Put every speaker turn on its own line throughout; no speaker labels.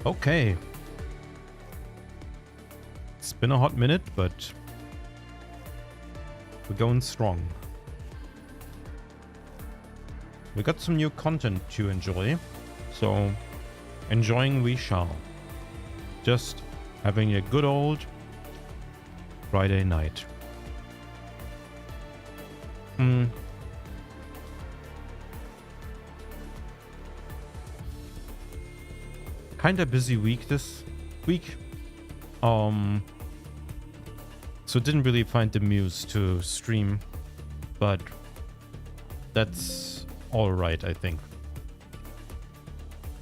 Okay. It's been a hot minute, but we're going strong. We got some new content to enjoy, so enjoying we shall. Just having a good old Friday night. Kinda busy week this week. So didn't really find the muse to stream, but that's all right, I think.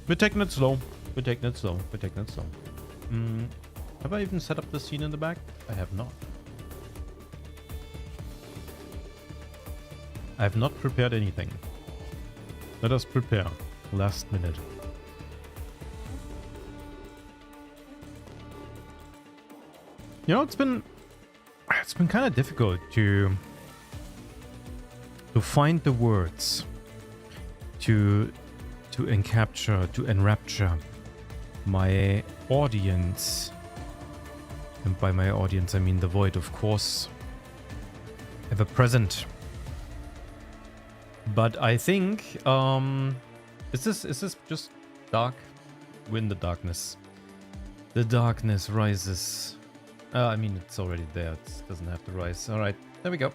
We're taking it slow. We're taking it slow. We're taking it slow. Have I even set up the scene in the back? I have not. I have not prepared anything. Let us prepare. Last minute. You know, it's been kind of difficult to find the words to encapture, to enrapture my audience. And by my audience, I mean the void, of course, ever present. But I think, is this just dark? We're in the darkness. The darkness rises. I mean, it's already there. It doesn't have to rise. All right, there we go.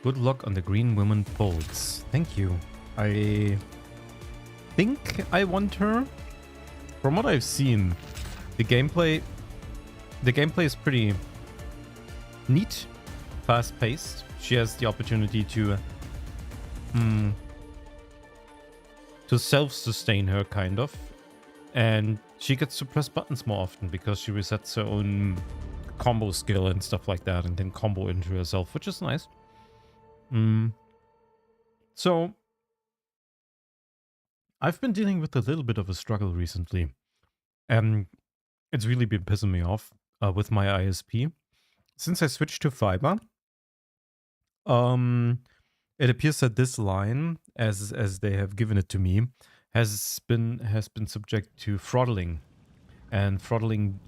Good luck on the Green Women polls. Thank you. I think I want her. From what I've seen, the gameplay is pretty neat, fast-paced. She has the opportunity to self-sustain her, kind of, and she gets to press buttons more often because she resets her own combo skill and stuff like that, and then combo into herself, which is nice. So I've been dealing with a little bit of a struggle recently, and it's really been pissing me off with my ISP. Since I switched to fiber, it appears that this line, as they have given it to me, has been subject to throttling, and throttling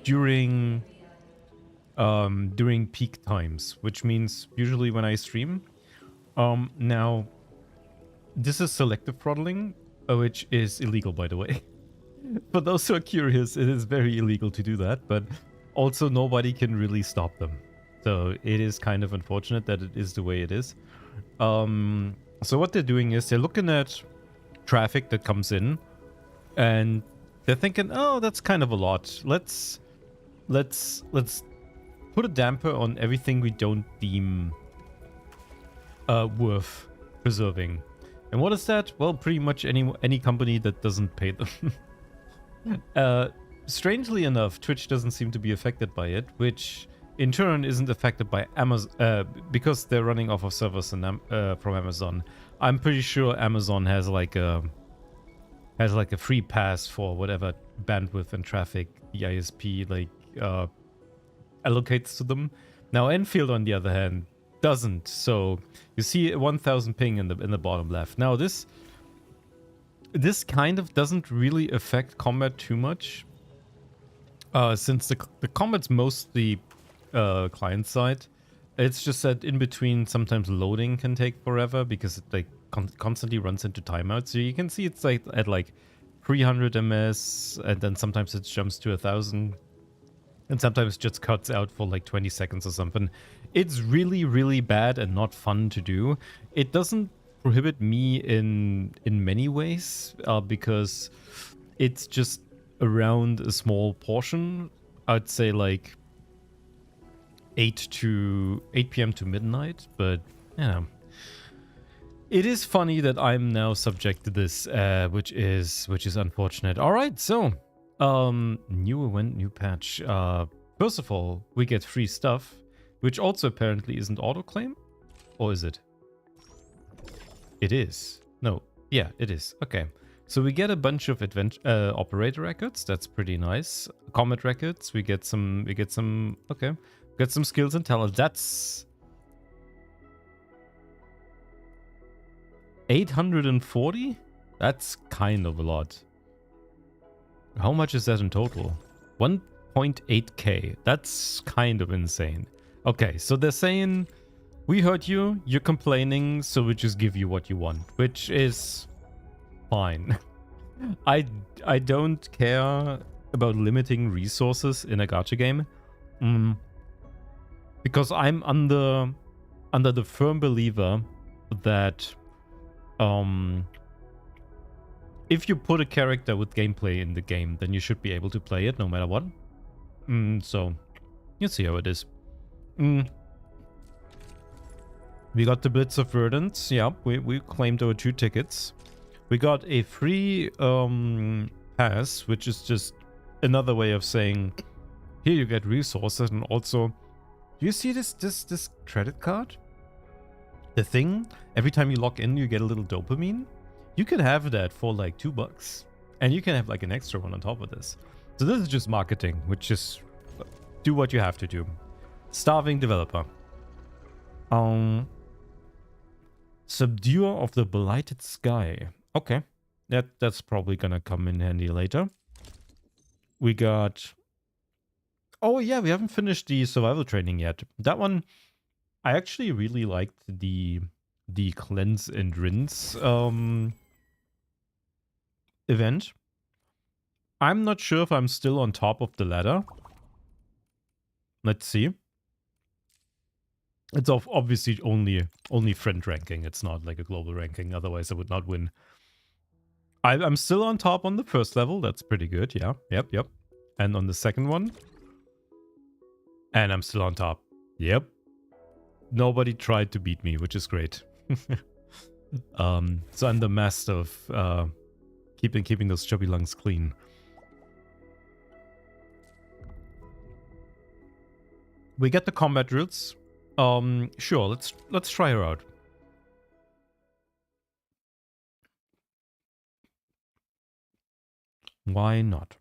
during peak times, which means usually when I stream. Now, this is selective throttling, which is illegal, by the way. For those who are curious, it is very illegal to do that, but also nobody can really stop them. So it is kind of unfortunate that it is the way it is. So what they're doing is they're looking at traffic that comes in, and they're thinking, oh, that's kind of a lot. Let's put a damper on everything we don't deem worth preserving. And what is that? Well, pretty much any company that doesn't pay them. Strangely enough, Twitch doesn't seem to be affected by it, which in turn isn't affected by Amazon, because they're running off of servers from Amazon. I'm pretty sure Amazon has like a free pass for whatever bandwidth and traffic the ISP allocates to them. Now Enfield, on the other hand, doesn't. So you see 1000 ping in the bottom left. Now this kind of doesn't really affect combat too much, since the combat's mostly client side. It's just that in between, sometimes loading can take forever because it like constantly runs into timeouts. So you can see it's like at like 300 ms, and then sometimes it jumps to 1000, and sometimes just cuts out for like 20 seconds or something. It's really, really bad and not fun to do. It doesn't prohibit me in many ways, because it's just around a small portion. I'd say like 8 p.m. to midnight, but yeah, it is funny that I'm now subject to this, which is unfortunate. All right, so new event, new patch. First of all, we get free stuff, which also apparently isn't autoclaim, or is it? It is. No, yeah, it is. Okay, so we get a bunch of operator records. That's pretty nice. Combat records. We get some. Okay. Get some skills and talent. That's 840? That's kind of a lot. How much is that in total? 1.8k. That's kind of insane. Okay, so they're saying, we heard you, you're complaining, so we just give you what you want, which is fine. I don't care about limiting resources in a gacha game. Because I'm under the firm believer that if you put a character with gameplay in the game, then you should be able to play it no matter what. So you see how it is. We got the Blitz of Verdant. Yeah, we claimed our 2 tickets. We got a free pass, which is just another way of saying, here you get resources, and also, do you see this credit card? The thing, every time you log in, you get a little dopamine. You can have that for like $2, and you can have like an extra one on top of this. So this is just marketing, which is do what you have to do. Starving developer. Subduer of the Blighted Sky. Okay, that's probably gonna come in handy later. We got... Oh yeah, we haven't finished the survival training yet. That one, I actually really liked the cleanse and rinse event. I'm not sure if I'm still on top of the ladder. Let's see. It's obviously only friend ranking. It's not like a global ranking. Otherwise, I would not win. I'm still on top on the first level. That's pretty good. Yeah. Yep. And on the second one. And I'm still on top. Yep. Nobody tried to beat me, which is great. So I'm the master of keeping those chubby lungs clean. We get the combat drills. Sure, let's try her out. Why not?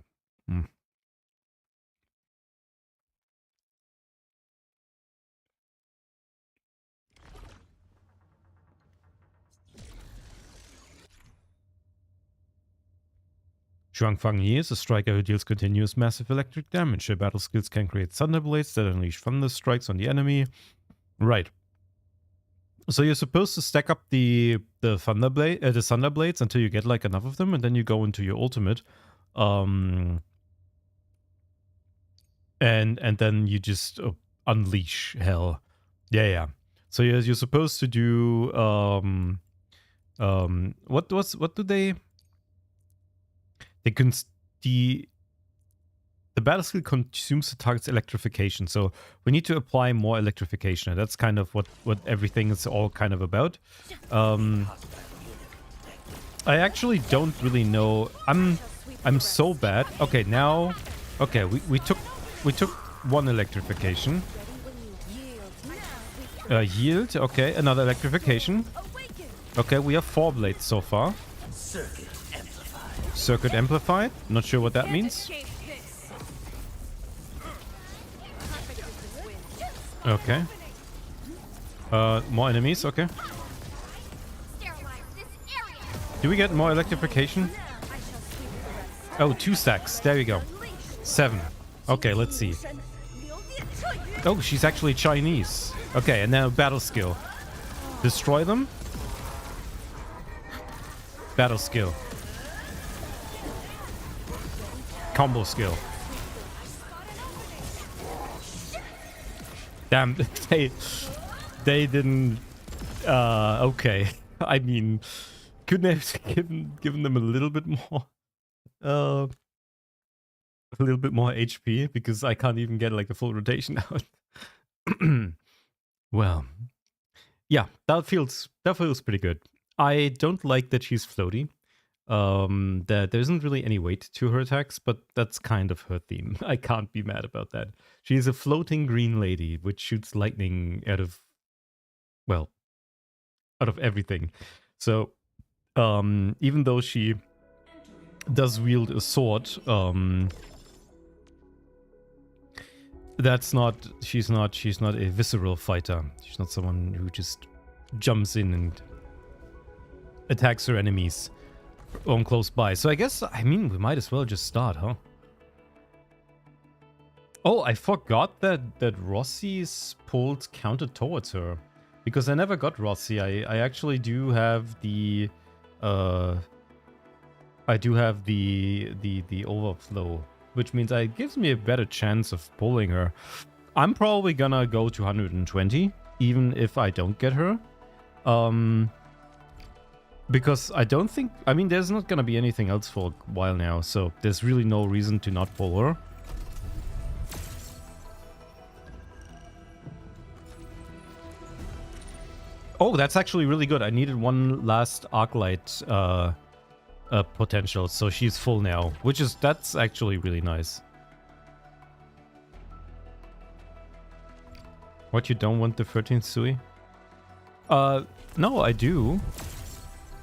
Zhuang Fang Yi is a striker who deals continuous massive electric damage. Her battle skills can create thunderblades that unleash thunder strikes on the enemy. Right. So you're supposed to stack up the thunderblades until you get like enough of them, and then you go into your ultimate. And then you just unleash hell. Yeah. So you're supposed to do what do they the battle skill consumes the target's electrification, so we need to apply more electrification, and that's kind of what everything is all kind of about. I actually don't really know. I'm so bad. Okay, now, okay, we took one electrification. Yield. Okay, another electrification. Okay, we have 4 blades so far. Circuit amplified. Not sure what that means. Okay. More enemies. Okay. Do we get more electrification? Oh, 2 stacks. There you go. 7. Okay, let's see. Oh, she's actually Chinese. Okay, and now battle skill. Destroy them. Battle skill. Combo skill. Damn, they didn't. Okay. I mean, couldn't have given them a little bit more. A little bit more HP, because I can't even get like the full rotation out. Well, yeah, that feels pretty good. I don't like that she's floaty. That there isn't really any weight to her attacks, but that's kind of her theme. I can't be mad about that. She's a floating green lady which shoots lightning out of everything. So even though she does wield a sword, she's not a visceral fighter. She's not someone who just jumps in and attacks her enemies. close by. So I guess, I mean, we might as well just start, huh? Oh, I forgot that Rossi's pulled counted towards her. Because I never got Rossi. I actually do have the the overflow, which means it gives me a better chance of pulling her. I'm probably gonna go to 120, even if I don't get her. Because I don't think, I mean, there's not gonna be anything else for a while now, so there's really no reason to not pull her. Oh, that's actually really good. I needed one last Arknight potential, so she's full now, that's actually really nice. What, you don't want the 13th Sui? No, I do.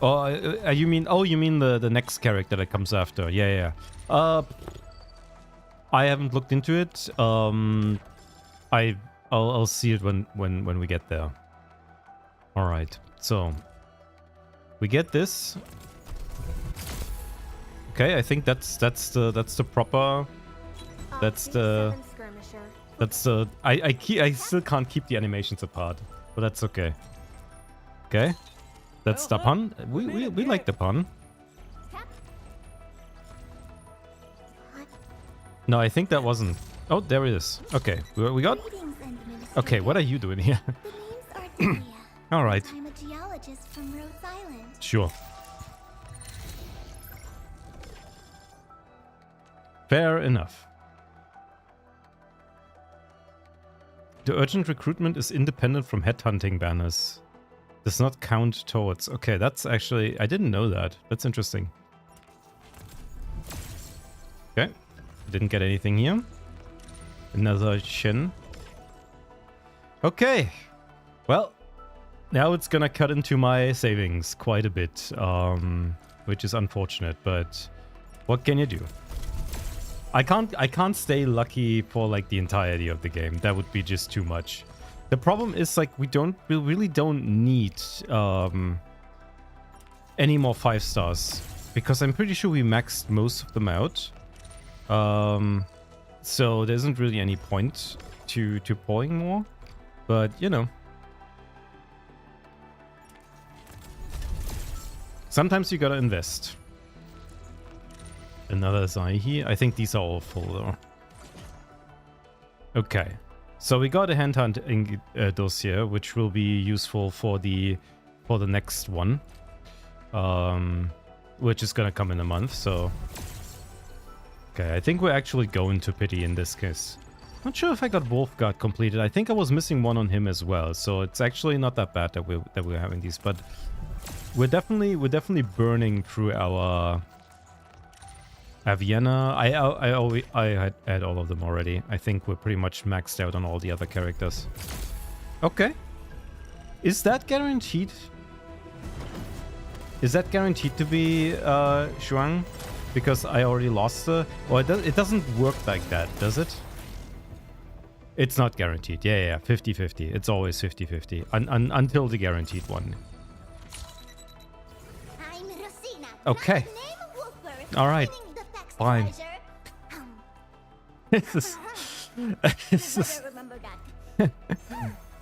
Oh, you mean the next character that comes after? Yeah. I haven't looked into it. I'll see it when we get there. All right, so we get this. Okay, I think that's the proper. I still can't keep the animations apart, but that's okay. Okay, that's the pun. We like the pun. No, I think that wasn't. Oh, there it is. Okay, we got. Okay, what are you doing here? All right.
I'm a geologist from Rhodes Island.
Sure. Fair enough. The urgent recruitment is independent from headhunting banners. Does not count towards. Okay, that's actually... I didn't know that. That's interesting. Okay. Didn't get anything here. Another Shin. Okay. Well... Now it's gonna cut into my savings quite a bit, which is unfortunate, but what can you do? I can't stay lucky for like the entirety of the game. That would be just too much. The problem is like we really don't need any more 5 stars because I'm pretty sure we maxed most of them out. So there isn't really any point to pulling more, but you know. Sometimes you gotta invest. Another Zaihi. I think these are all full though. Okay. So we got a hand hunting dossier, which will be useful for the next one. Which is gonna come in a month, so. Okay, I think we're actually going to pity in this case. Not sure if I got Wolfguard completed. I think I was missing one on him as well, so it's actually not that bad that we're having these, but we're definitely burning through our Avienna. I had all of them already. I think we're pretty much maxed out on all the other characters. Okay. Is that guaranteed? Is that guaranteed to be Zhuang? Because I already lost her? Or it doesn't work like that, does it? It's not guaranteed. Yeah, 50-50. It's always 50-50. Until the guaranteed one. Okay. Alright. Fine. This is...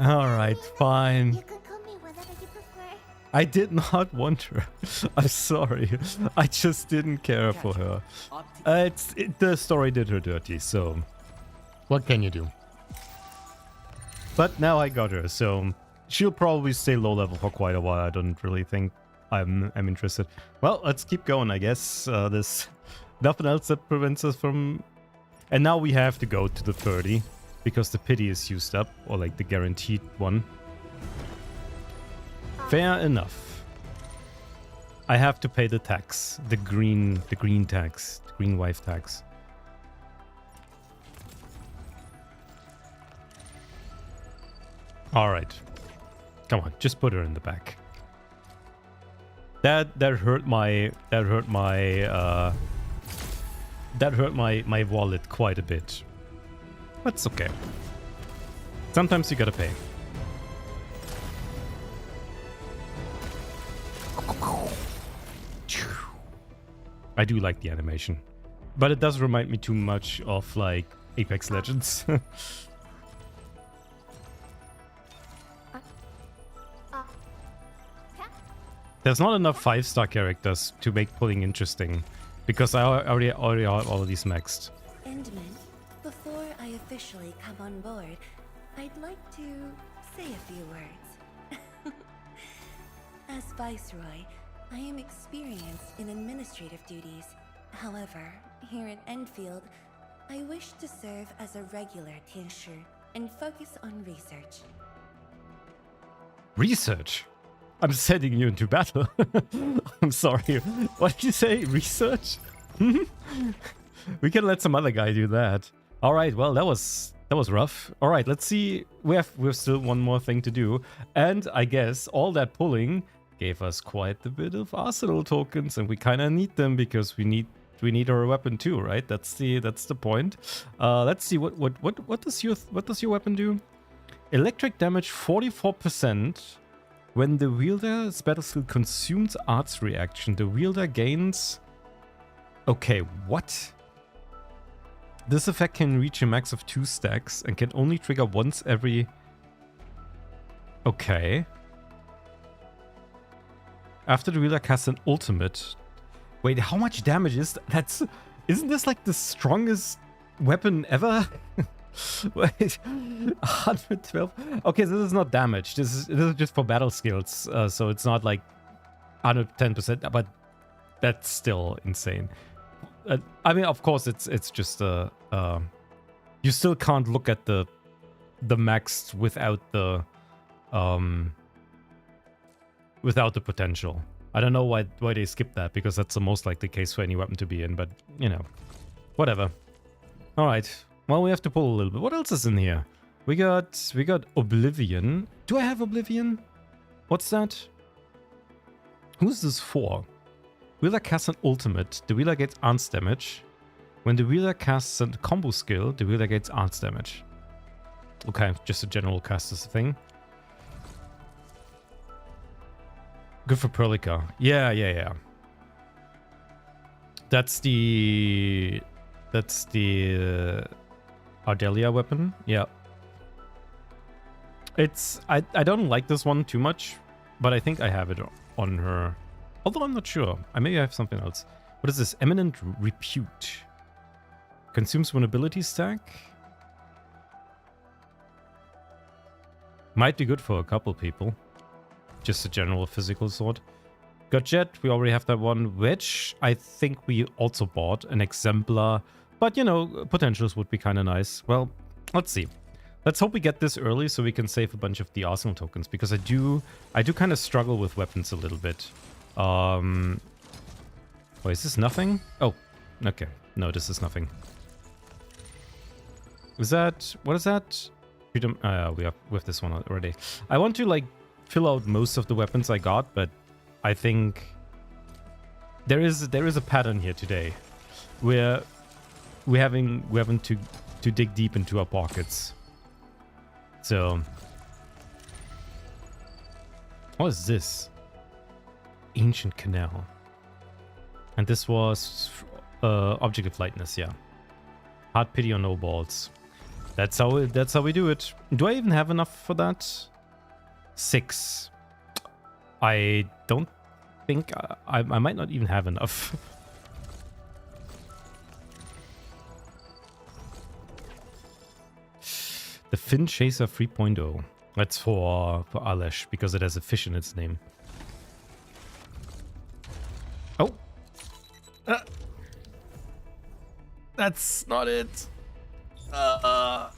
Alright, fine.
You can call me whatever you prefer.
I did not want her. I'm sorry. I just didn't care for her. The story did her dirty, so... What can you do? But now I got her, so... She'll probably stay low level for quite a while. I don't really think I'm interested. Well, let's keep going, I guess. There's nothing else that prevents us from... And now we have to go to the 30. Because the pity is used up. Or like the guaranteed one. Fair enough. I have to pay the tax. The green tax. The green wife tax. Alright. Come on, just put her in the back. That hurt my wallet quite a bit. But it's okay. Sometimes you gotta pay. I do like the animation. But it does remind me too much of, like, Apex Legends. There's not enough 5-star characters to make pulling interesting. Because I already have all of these maxed.
Endman, before I officially come on board, I'd like to say a few words. As Viceroy, I am experienced in administrative duties. However, here at Endfield, I wish to serve as a regular Tianshi and focus on research.
Research? I'm sending you into battle. I'm sorry. What did you say? Research? We can let some other guy do that. All right. Well, that was rough. All right. Let's see. We have still one more thing to do, and I guess all that pulling gave us quite a bit of arsenal tokens, and we kind of need them because we need our weapon too, right? That's the point. Let's see what does your weapon do? Electric damage 44%. When the wielder's battle skill consumes arts reaction, the wielder gains... Okay, what? This effect can reach a max of 2 stacks and can only trigger once every... Okay. After the wielder casts an ultimate... Wait, how much damage is that? Isn't this like the strongest weapon ever? Wait, 112. Okay, this is not damage. This is just for battle skills. So it's not like 110%, but that's still insane. I mean, of course, it's just you still can't look at the max without the potential. I don't know why they skipped that, because that's the most likely case for any weapon to be in. But you know, whatever. All right. Well, we have to pull a little bit. What else is in here? We got Oblivion. Do I have Oblivion? What's that? Who's this for? Wielder casts an ultimate. The wielder gets arts damage. When the wielder casts a combo skill, the wielder gets arts damage. Okay, just a general caster thing. Good for Perlica. Yeah. That's the Ardelia weapon. Yeah. I don't like this one too much, but I think I have it on her. Although I'm not sure. Maybe I have something else. What is this? Eminent Repute. Consumes one ability stack. Might be good for a couple people. Just a general physical sword. Got Jet. We already have that one. Which I think we also bought. An Exemplar. But, you know, potentials would be kind of nice. Well, let's see. Let's hope we get this early so we can save a bunch of the arsenal tokens. Because I do kind of struggle with weapons a little bit. Wait, is this nothing? Oh, okay. No, this is nothing. Is that... What is that? Freedom... we have with this one already. I want to, like, fill out most of the weapons I got, but I think... There is a pattern here today. Where... We're having to dig deep into our pockets. So, what is this? Ancient Canal. And this was Object of Lightness, yeah. Hard pity on no balls. That's how we do it. Do I even have enough for that? 6. I don't think I might not even have enough. The Fin Chaser 3.0. That's for Alesh, because it has a fish in its name. Oh! That's not it! Oh,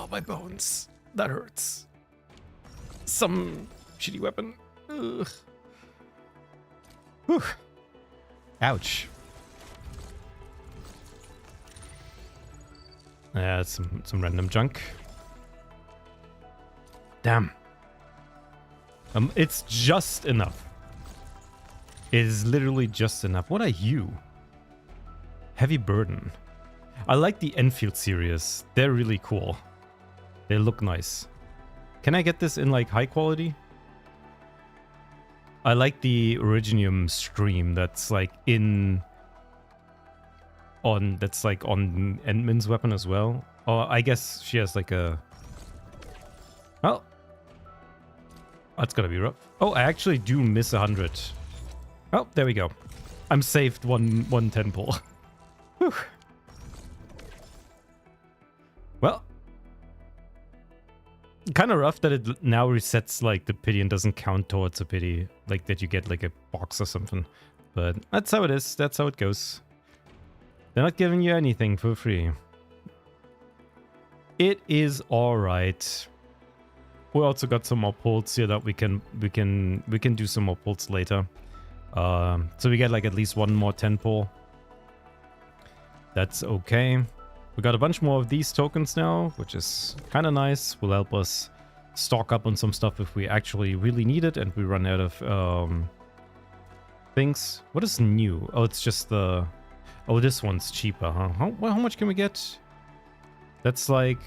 my bones. That hurts. Some shitty weapon. Ugh. Whew. Ouch. Yeah, some random junk. Damn. It's just enough. It is literally just enough. What are you? Heavy Burden. I like the Enfield series. They're really cool. They look nice. Can I get this in like high quality? I like the Originium stream that's like that's like on Endmin's weapon as well. Or I guess she has like a... Well, that's gonna be rough. Oh, I actually do miss 100. Oh, there we go. I'm saved one 10 pull. Whew. Well, kind of rough that it now resets like the pity and doesn't count towards a pity, like that you get like a box or something. But that's how it is. That's how it goes. They're not giving you anything for free. It is all right. We also got some more pulls here that we can do some more pulls later. So we get like at least one more 10 pull. That's okay. We got a bunch more of these tokens now, which is kind of nice. Will help us stock up on some stuff if we actually really need it and we run out of things. What is new? Oh, it's just the... Oh, this one's cheaper, huh? How much can we get? That's like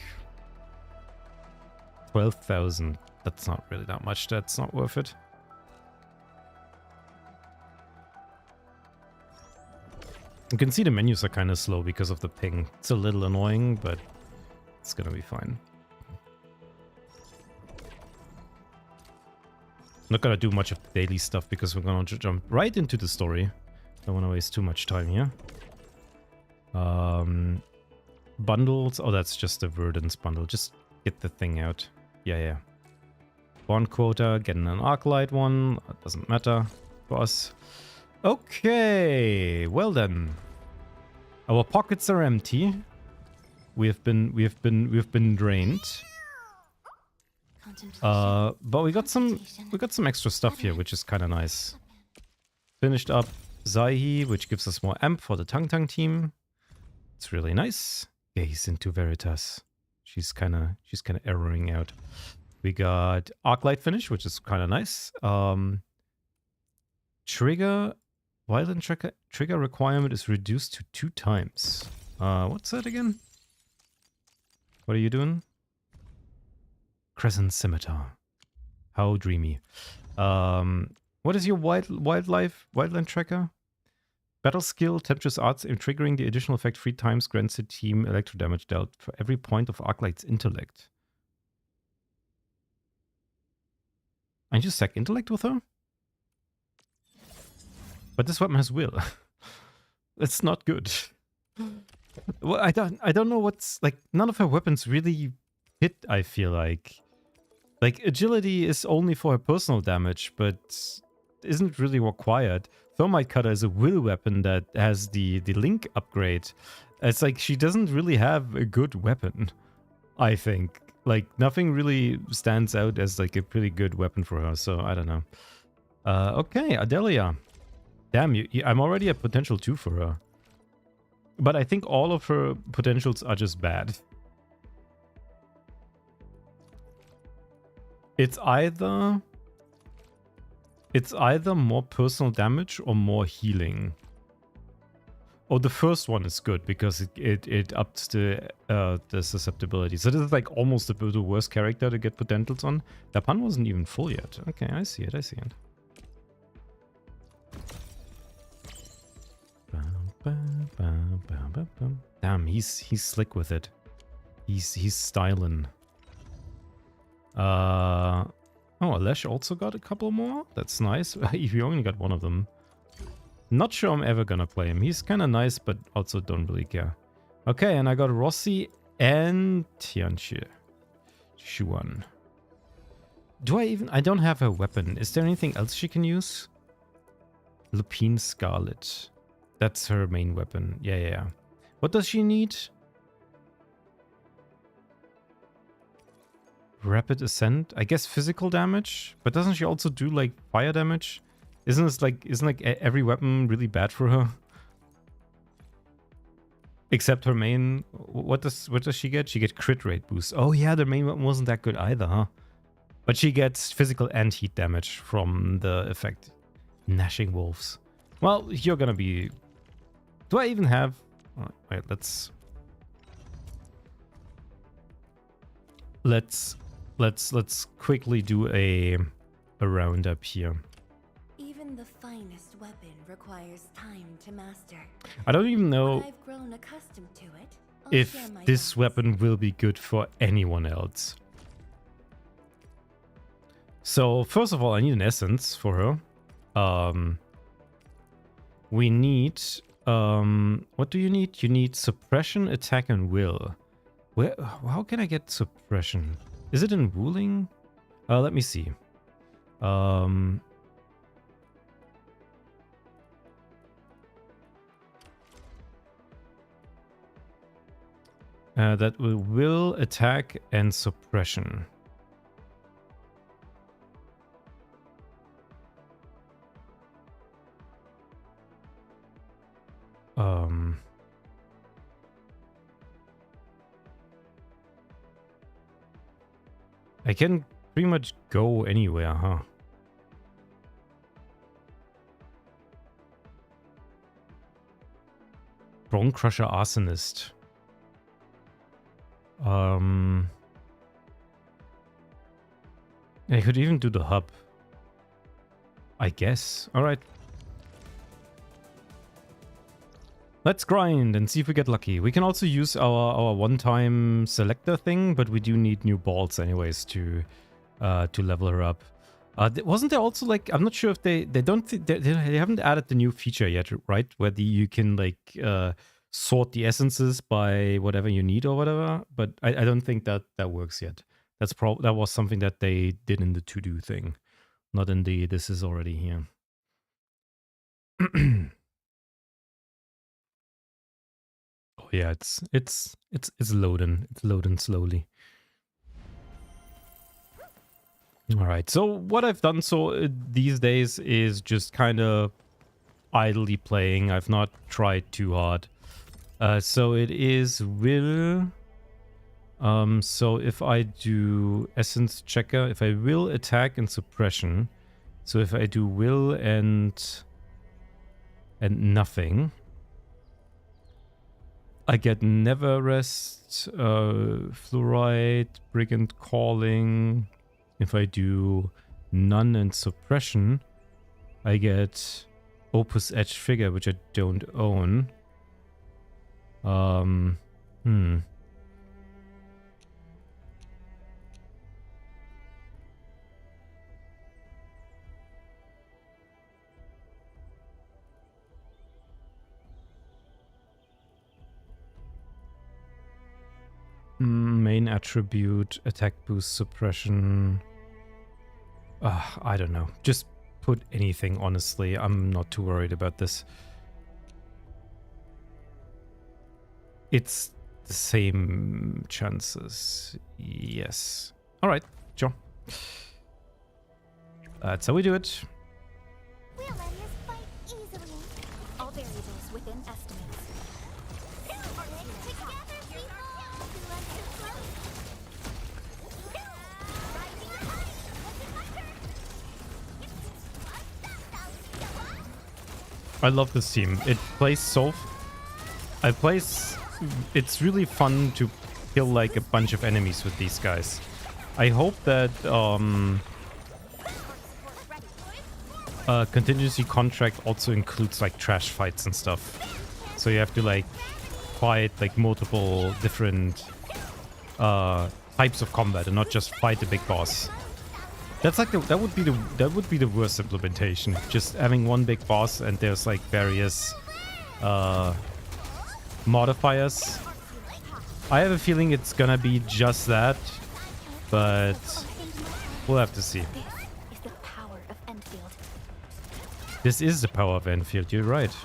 12,000. That's not really that much. That's not worth it. You can see the menus are kind of slow because of the ping. It's a little annoying, but it's gonna be fine. Not gonna do much of the daily stuff because we're gonna jump right into the story. Don't want to waste too much time here. Bundles. Oh, that's just a Verdance bundle. Just get the thing out. Yeah. Bond quota. Getting an Arclight one. That doesn't matter for us. Okay. Well then. Our pockets are empty. We've been drained. But we got some extra stuff here, which is kind of nice. Finished up Zaihi, which gives us more amp for the Tang Tang team. It's really nice. Gaze into Veritas. She's kind of erroring out. We got Arclight finish, which is kind of nice. Trigger violent trigger requirement is reduced to 2 times. What's that again? What are you doing? Crescent Scimitar. How dreamy. What is your wildland tracker? Battle skill, Temptress Arts, in triggering the additional effect 3 times grants the team electro damage dealt for every point of Arknight's intellect. I just sack intellect with her? But this weapon has will. That's not good. Well, I don't know what's like. None of her weapons really hit. I feel like agility is only for her personal damage, but isn't really required. Thermite Cutter is a will weapon that has the link upgrade. It's like she doesn't really have a good weapon. I think like nothing really stands out as like a pretty good weapon for her. So I don't know. Okay, Adelia. Damn, I'm already at potential 2 for her. But I think all of her potentials are just bad. It's either more personal damage or more healing. Oh, the first one is good because it ups the susceptibility. So this is like almost the worst character to get potentials on. That pun wasn't even full yet. Okay, I see it. Damn, he's slick with it. He's styling. Oh, Alesh also got a couple more. That's nice. If you only got one of them. Not sure I'm ever gonna play him. He's kind of nice, but also don't really care. Okay, and I got Rossi and Tianshi Zhuang. I don't have her weapon. Is there anything else she can use? Lupine Scarlet. That's her main weapon. Yeah. What does she need? Rapid Ascent? I guess physical damage? But doesn't she also do like fire damage? Isn't every weapon really bad for her? Except her main... What does she get? She gets crit rate boost. Oh yeah, their main weapon wasn't that good either, huh? But she gets physical and heat damage from the effect. Gnashing Wolves. Well, you're gonna be... Do I even have... Oh, wait, let's quickly do a roundup here.
finest weapon requires time to master.
I don't even know
When I've grown accustomed to it, I'll
if
share my
this
thoughts.
weapon will be good for anyone else. So first of all, I need an essence for her. We need what do you need? You need suppression, attack, and will. Where? How can I get suppression? Is it in ruling? Let me see. That will attack and suppression. I can pretty much go anywhere, huh? Bone Crusher Arsonist. I could even do the hub. I guess. Alright. Let's grind and see if we get lucky. We can also use our one-time selector thing, but we do need new balls anyways to level her up. Wasn't there also like, I'm not sure if they haven't added the new feature yet, right? Where you can like sort the essences by whatever you need or whatever. But I don't think that works yet. That was something that they did in the to-do thing, not in the this is already here. Oh yeah, it's loading. It's loading slowly. All right. So what I've done these days is just kind of idly playing. I've not tried too hard. So it is will. So if I do essence checker, if I will attack and suppression, so if I do will and nothing, I get never rest, fluoride, brigand calling. If I do none and suppression, I get opus edge figure, which I don't own. Main attribute, attack boost, suppression. I don't know. Just put anything, honestly. I'm not too worried about this. It's the same chances. Yes. All right, sure. That's how we do it.
We'll end this fight easily. All variables within estimates. Together, people! Who wants to float? Rising high!
I love this team. It plays so... It's really fun to kill like a bunch of enemies with these guys. I hope that contingency contract also includes like trash fights and stuff. So you have to like fight like multiple different types of combat and not just fight the big boss. That's like that would be the worst implementation. Just having one big boss and there's like various modifiers. I have a feeling it's gonna be just that, but we'll have to see.
This is the power of Endfield.
This is the power of Endfield, you're right.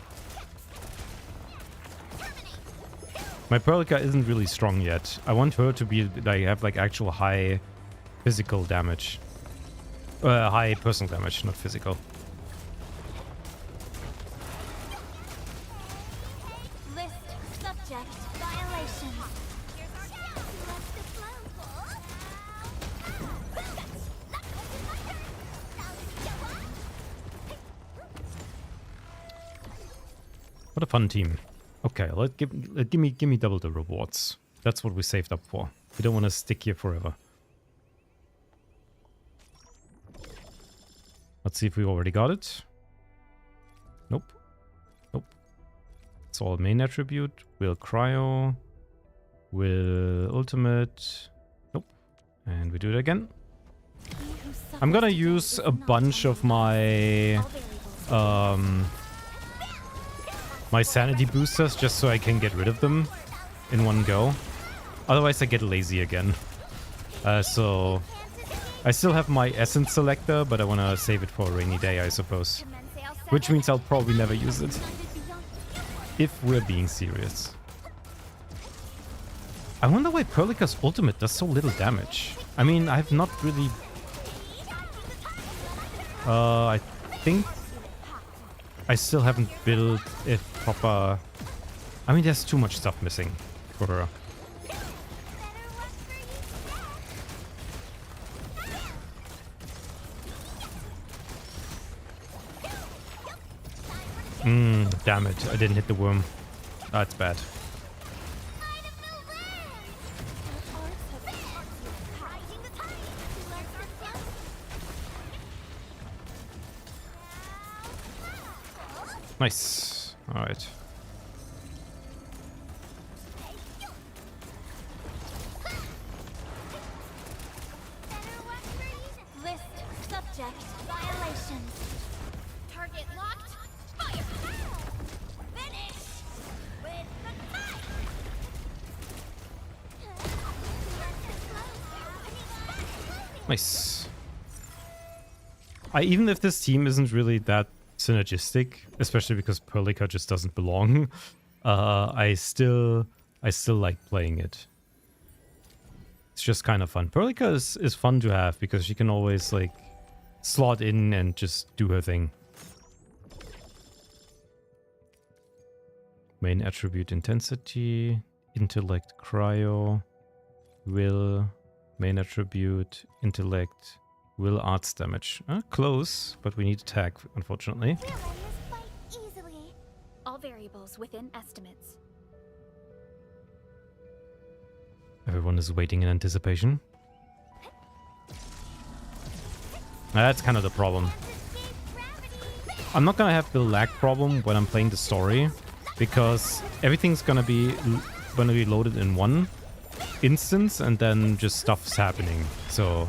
My Pearlka isn't really strong yet. I want her to be like have like actual high physical damage. High personal damage, not physical.
List subject violations. Here's our chance. Who wants to float?
What a fun team. Okay, give me double the rewards. That's what we saved up for. We don't want to stick here forever. Let's see if we already got it. Nope. Nope. It's all main attribute. Will cryo. Will ultimate. Nope. And we do it again. I'm gonna use a bunch of my my sanity boosters just so I can get rid of them in one go. Otherwise I get lazy again. So I still have my essence selector, but I want to save it for a rainy day, I suppose. Which means I'll probably never use it. If we're being serious. I wonder why Perlica's ultimate does so little damage. I mean, I've not really... I think I still haven't built it proper... I mean, there's too much stuff missing for her. Damn it. I didn't hit the worm. That's bad. Nice. All right.
List subject violations. Target locked. Fire. Finish with the kite.
Nice. Even if this team isn't really that synergistic, especially because Perlica just doesn't belong, I still like playing it. It's just kind of fun. Perlica is fun to have because she can always like slot in and just do her thing. Main attribute intensity, intellect cryo, will, main attribute intellect, will arts damage. Close, but we need attack, unfortunately.
Easily. All variables within estimates.
Everyone is waiting in anticipation. That's kind of the problem. I'm not gonna have the lag problem when I'm playing the story, because everything's gonna be loaded in one instance, and then just stuff's happening. So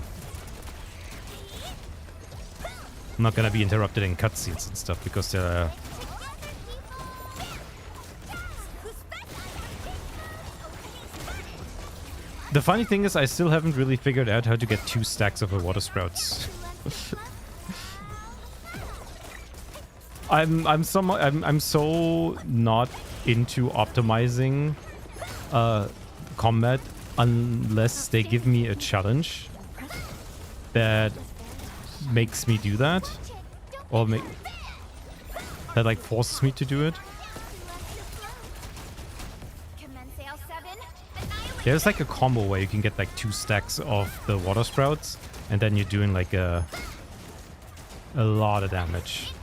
I'm not gonna be interrupted in cutscenes and stuff because they're... The funny thing is I still haven't really figured out how to get 2 stacks of her water sprouts. I'm so not into optimizing combat unless they give me a challenge that makes me do that, or that like forces me to do it. There's like a combo where you can get like 2 stacks of the water sprouts, and then you're doing like a lot of damage.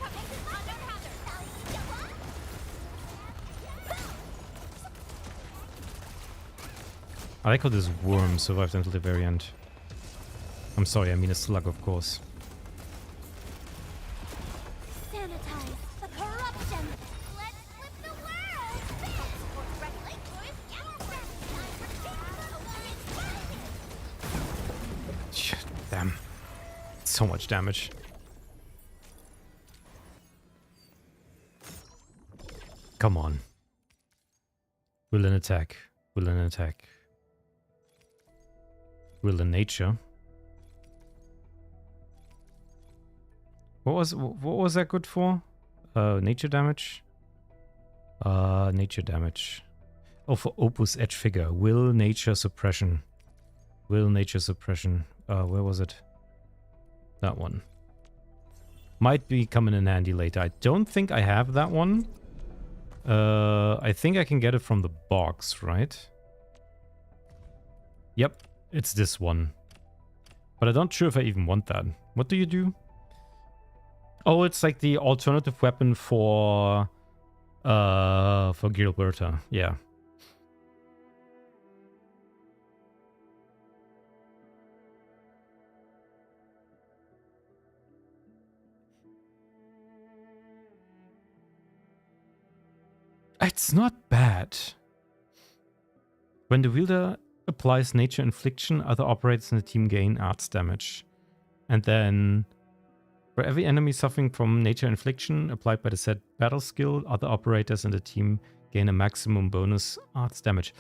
I like how this worm survived until the very end. I'm sorry, I mean a slug, of course.
Sanitize the corruption. Let's flip the world.
Damn. So much damage. Come on. Will an attack. Will an attack. Will in nature. What was that good for? Nature damage? Nature damage. Oh, for Opus Edge Figure. Will nature suppression. Will nature suppression. Where was it? That one. Might be coming in handy later. I don't think I have that one. I think I can get it from the box, right? Yep, it's this one. But I'm not sure if I even want that. What do you do? Oh, it's like the alternative weapon for Gilberta. Yeah. It's not bad. When the wielder applies nature infliction, other operators in the team gain arts damage. And then for every enemy suffering from nature infliction applied by the said battle skill, other operators in the team gain a maximum bonus arts damage.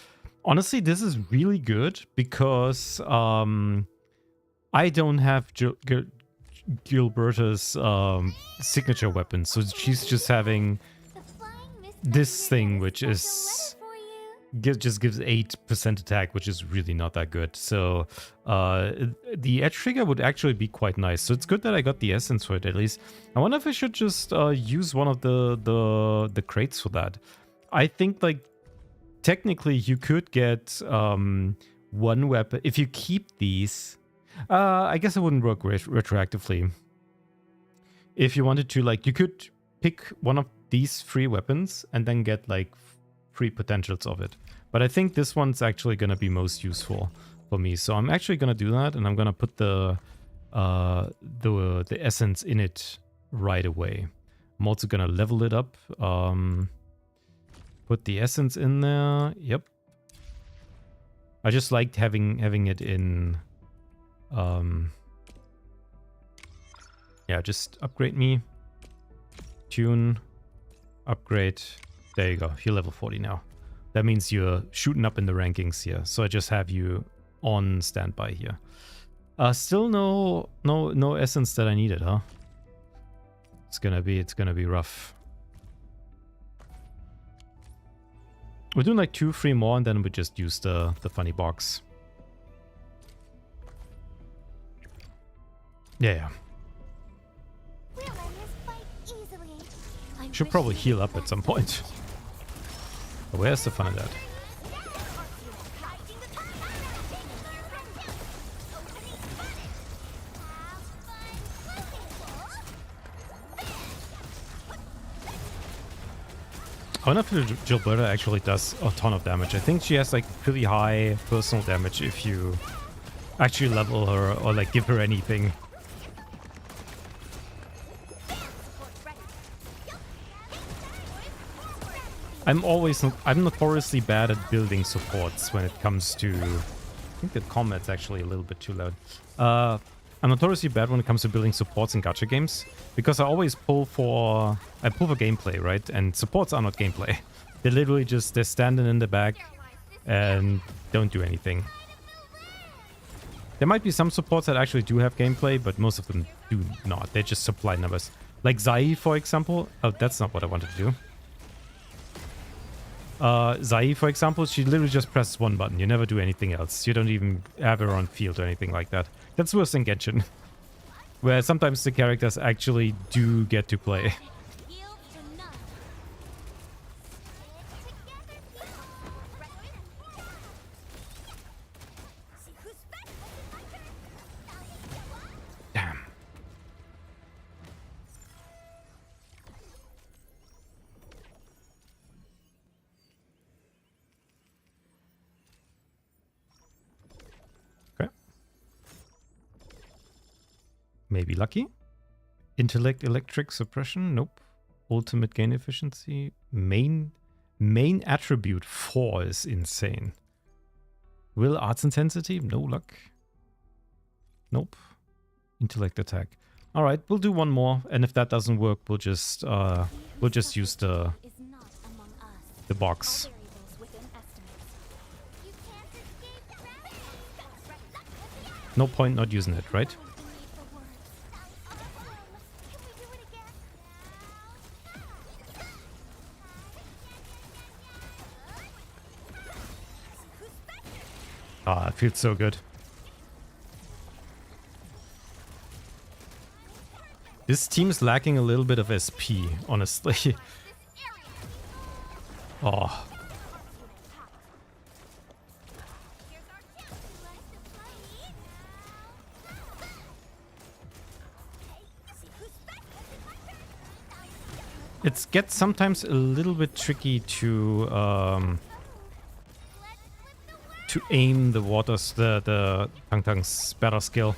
Honestly, this is really good because I don't have Gilberta's signature weapon, so she's just having this thing, which is just gives 8% attack, which is really not that good. So the edge trigger would actually be quite nice. So it's good that I got the essence for it at least. I wonder if I should just use one of the crates for that. I think like technically you could get one weapon if you keep these. I guess it wouldn't work retroactively. If you wanted to, like, you could pick one of these 3 weapons and then get like 3 potentials of it. But I think this one's actually going to be most useful for me. So I'm actually going to do that, and I'm going to put the essence in it right away. I'm also going to level it up. Put the essence in there. Yep. I just liked having it in. Yeah, just upgrade me. Tune. Upgrade. There you go. You're level 40 now. That means you're shooting up in the rankings here. So I just have you on standby here. Still no essence that I needed, huh? It's gonna be rough. We're doing like 2-3 more, and then we just use the funny box. Yeah. Should probably heal up at some point. But where's the fun of that? I wonder if Gilberta actually does a ton of damage. I think she has like pretty high personal damage if you actually level her or like give her anything. I'm notoriously bad at building supports when it comes to... I think the combat's actually a little bit too loud. I'm notoriously bad when it comes to building supports in gacha games, because I always pull for gameplay, right? And supports are not gameplay. They're literally just, they're standing in the back and don't do anything. There might be some supports that actually do have gameplay, but most of them do not. They just supply numbers. Like Zai, for example. Oh, that's not what I wanted to do. Zai, for example, she literally just presses one button. You never do anything else. You don't even have her on field or anything like that. That's worse than Genshin, where sometimes the characters actually do get to play. Damn. Maybe lucky. Intellect, electric, suppression. Nope. Ultimate gain efficiency. Main attribute 4 is insane. Will, arts intensity. No luck. Nope. Intellect attack. All right, we'll do one more, and if that doesn't work, we'll just use the box. No point not using it, right? Ah, it feels so good. This team's lacking a little bit of SP, honestly. Oh. It gets sometimes a little bit tricky to aim the Tang Tang's battle skill,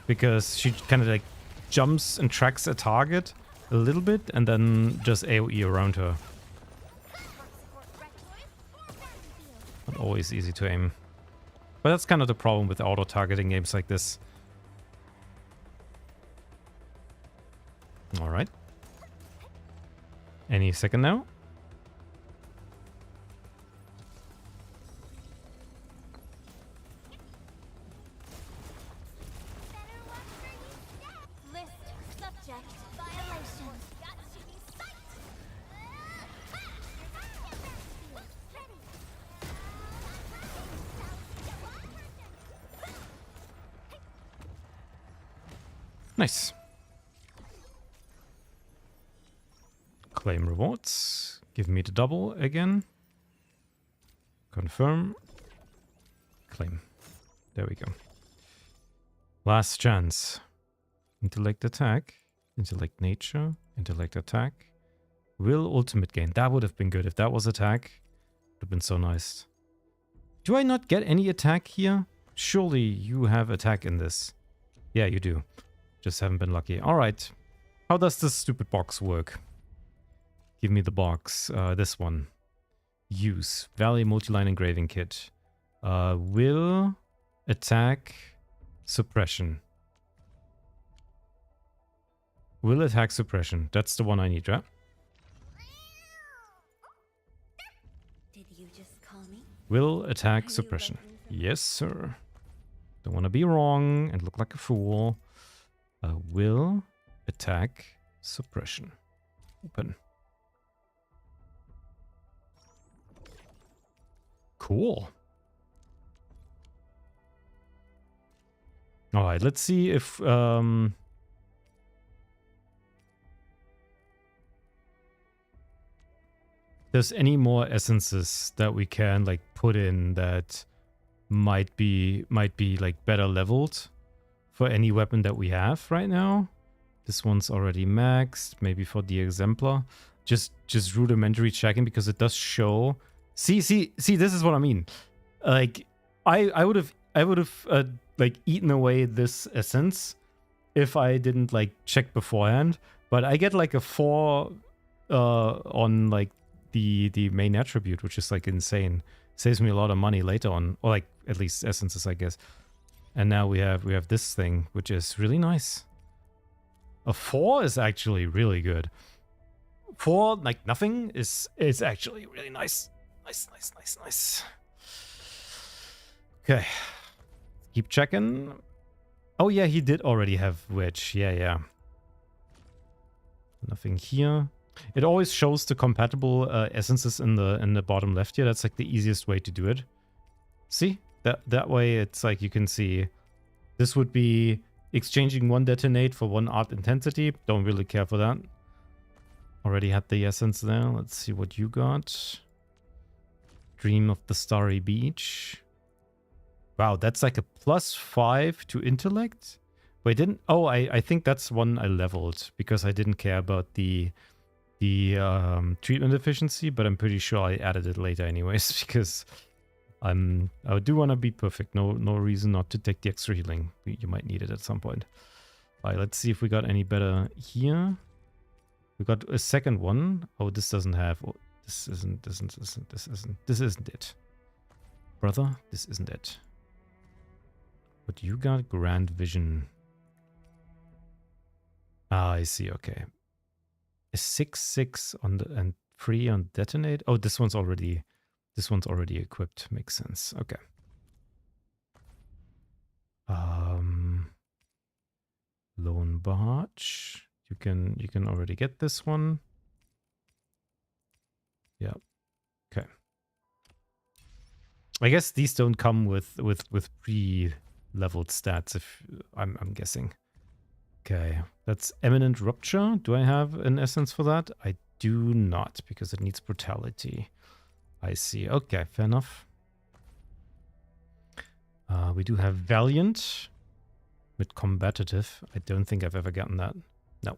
because she kind of like jumps and tracks a target a little bit and then just AoE around her. Not always easy to aim. But that's kind of the problem with auto-targeting games like this. Alright. Any second now?
Better watch where you step. List subject violations. Got you in sight. Ready.
Nice. Claim rewards. Give me the double again. Confirm. Claim. There we go. Last chance. Intellect attack. Intellect nature. Intellect attack. Will ultimate gain. That would have been good. If that was attack, would have been so nice. Do I not get any attack here? Surely you have attack in this. Yeah, you do. Just haven't been lucky. Alright. How does this stupid box work? Give me the box. This one. Use. Valley multi-line engraving kit. Will, attack, suppression. Will, attack, suppression. That's the one I need, right?
Did you just call me?
Will, attack,
Are you
suppression.
looking for-
Yes, sir. Don't want to be wrong and look like a fool. Will, attack, suppression. Open. Cool. All right, let's see if there's any more essences that we can like put in that might be like better leveled for any weapon that we have right now. This one's already maxed, maybe for the exemplar. Just rudimentary checking because it does show. See, this is what I mean. Like, I would have like eaten away this essence if I didn't like check beforehand. But I get like a 4 on like the main attribute, which is like insane. Saves me a lot of money later on, or like at least essences, I guess. And now we have this thing, which is really nice. A 4 is actually really good. 4, like nothing, is actually really nice. Nice. Okay. Keep checking. Oh yeah, he did already have Witch. Yeah. Nothing here. It always shows the compatible essences in the bottom left here. That's like the easiest way to do it. See? That way it's like you can see this would be exchanging 1 detonate for 1 art intensity. Don't really care for that. Already had the essence there. Let's see what you got. Dream of the Starry Beach. Wow, that's like a +5 to intellect. Wait, didn't... Oh, I think that's one I leveled because I didn't care about the treatment efficiency, but I'm pretty sure I added it later anyways because I do want to be perfect. No reason not to take the extra healing. You might need it at some point. All right, let's see if we got any better here. We got a second one. Oh, this doesn't have... Oh, this isn't it. Brother, this isn't it. But you got Grand Vision. Ah, I see, okay. A 6/6 on the and 3 on detonate. Oh, this one's already equipped. Makes sense. Okay. Lone Barge. You can already get this one. Yeah. Okay. I guess these don't come with pre-leveled stats, if I'm guessing. Okay, that's Eminent Rupture. Do I have an essence for that? I do not, because it needs Brutality. I see. Okay, fair enough. We do have Valiant with Combative. I don't think I've ever gotten that. No.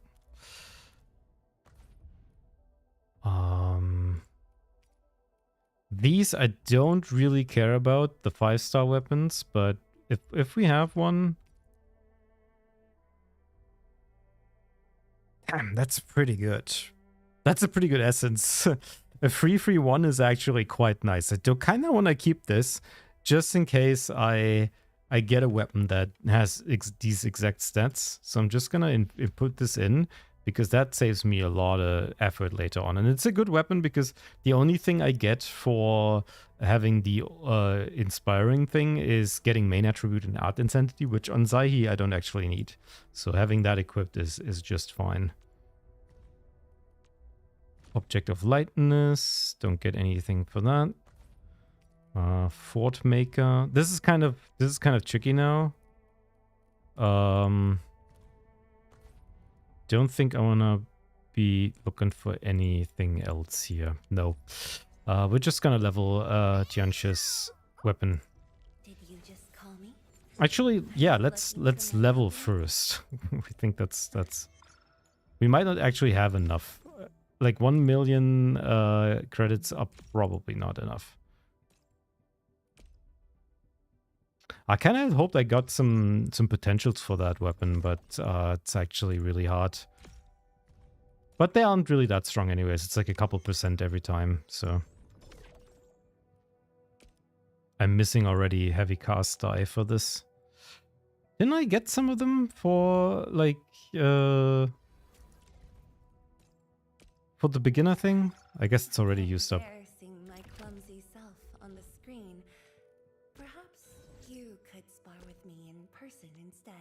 These I don't really care about, the 5-star weapons, but if we have one... Damn, that's pretty good. That's a pretty good essence. A free one is actually quite nice. I do kind of want to keep this just in case I get a weapon that has these exact stats. So I'm just gonna put this in because that saves me a lot of effort later on. And it's a good weapon because the only thing I get for having the inspiring thing is getting main attribute and art insanity, which on Zaihi I don't actually need. So having that equipped is just fine. Object of lightness, don't get anything for that. Fort maker. This is kind of tricky now. Don't think I wanna be looking for anything else here. No. We're just gonna level Tianshi's weapon.
Did you just call me?
Actually, yeah, let's level first. We think that's we might not actually have enough. Like 1 million credits are probably not enough. I kind of hoped I got some potentials for that weapon, but it's actually really hard. But they aren't really that strong anyways. It's like a couple % every time, so. I'm missing already heavy cast die for this. Didn't I get some of them for like for the beginner thing? I guess it's already used up.
Embarrassing my clumsy self on the screen. Perhaps you could spar with me in person instead.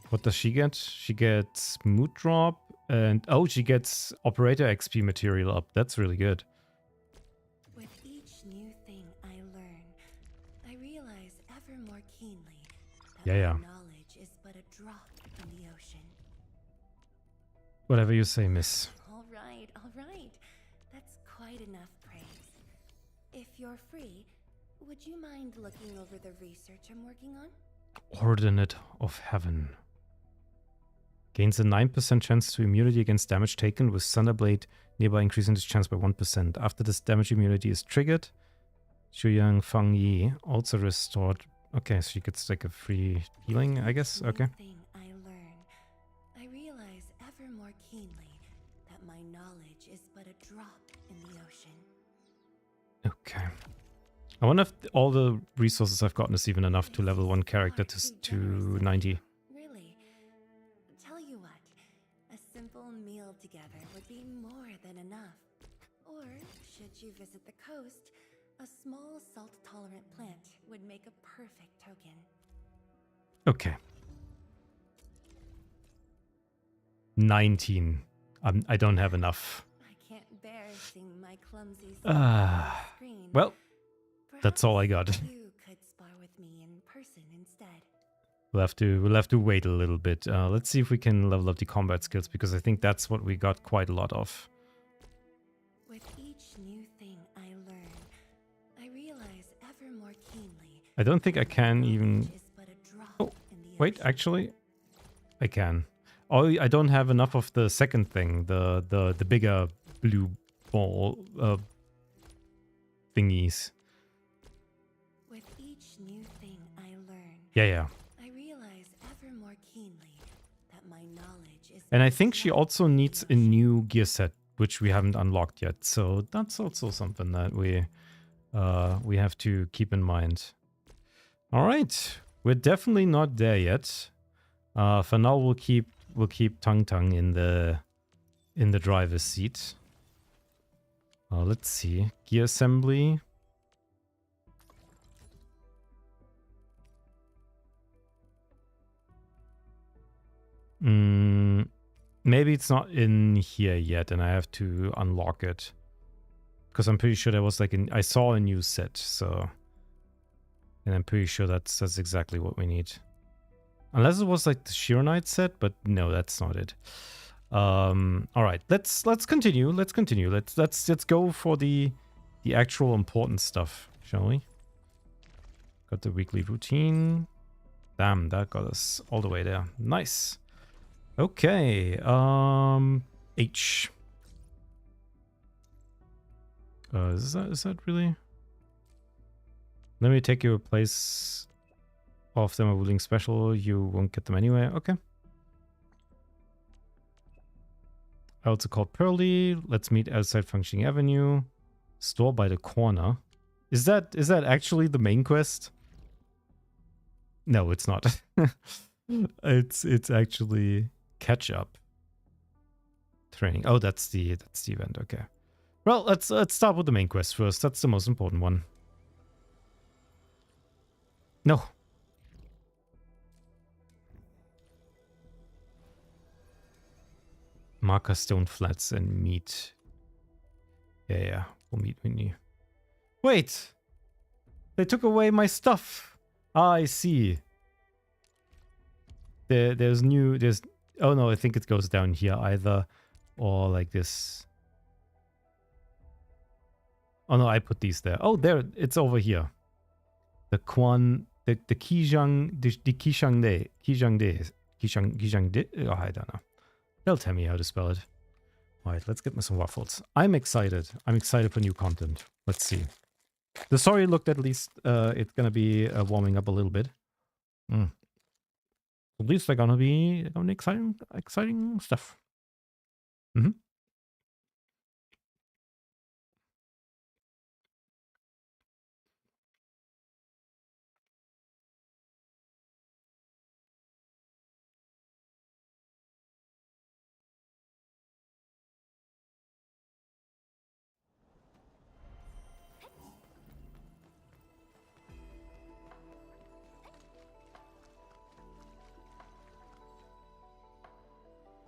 What does she get? She gets mood drop and oh, she gets operator XP material up. That's really good.
With each new thing I learn, I realize ever more keenly that
Yeah.
my knowledge is but a drop in the ocean.
Whatever you say, miss.
All right. That's quite enough praise. If you're free, would you mind looking over the research I'm working on?
Ordinate of Heaven. Gains a 9% chance to immunity against damage taken with Thunderblade, nearby increasing this chance by 1%. After this damage immunity is triggered, Xuyang Fang Yi also restored. Okay, so she gets like a free healing, I guess. Okay.
Thing I learn, I realize ever more keenly that my knowledge is but a drop in the ocean.
Okay. I wonder if all the resources I've gotten is even enough to level one character to 90.
Really? Tell you what, a simple meal together would be more than enough. Or, should you visit the coast, a small salt-tolerant plant would make a perfect token.
Okay. 19. I don't have enough.
I can't bear seeing my clumsy self on the screen.
Well, that's all I got.
You could spar with me in person instead.
We'll have to wait a little bit. Let's see if we can level up the combat skills because I think that's what we got quite a lot of.
With each new thing I learn, I realize ever more keenly.
I don't think I can even.
Is but a drop
Oh,
in the
wait,
ocean.
actually, I can. Oh, I don't have enough of the second thing, the bigger blue ball thingies.
With each new thing I learn,
Yeah.
I realize ever more keenly that my knowledge is.
And I
but a
think she
drop
also
in the
needs a
ocean.
new gear set, which we haven't unlocked yet. So that's also something that we have to keep in mind. All right, we're definitely not there yet. For now, we'll keep Tung Tung in the driver's seat. Let's see, gear assembly. Maybe it's not in here yet, and I have to unlock it. Because I'm pretty sure there was like I saw a new set, so. And I'm pretty sure that's exactly what we need. Unless it was like the Arknights set, but no, that's not it. All right, let's continue. Let's go for the actual important stuff, shall we? Got the weekly routine. Damn, that got us all the way there. Nice. Okay, H. Is that really? Let me take your place of them a ruling special. You won't get them anyway. Okay. Also called Pearly. Let's meet outside Functioning Avenue. Store by the corner. Is that actually the main quest? No, it's not. It's actually catch up training. Oh, that's the event. Okay. Well, let's start with the main quest first. That's the most important one. No. Marker stone flats and meat. Yeah. We'll meet when you. Wait! They took away my stuff. Ah, I see. There's oh no, I think it goes down here either. Or like this. Oh no, I put these there. Oh, there, it's over here. The Kijang De. Oh, I don't know. They'll tell me how to spell it. Alright, let's get me some waffles. I'm excited. I'm excited for new content. Let's see. The story looked at least, it's gonna be warming up a little bit. At least they're gonna be exciting stuff.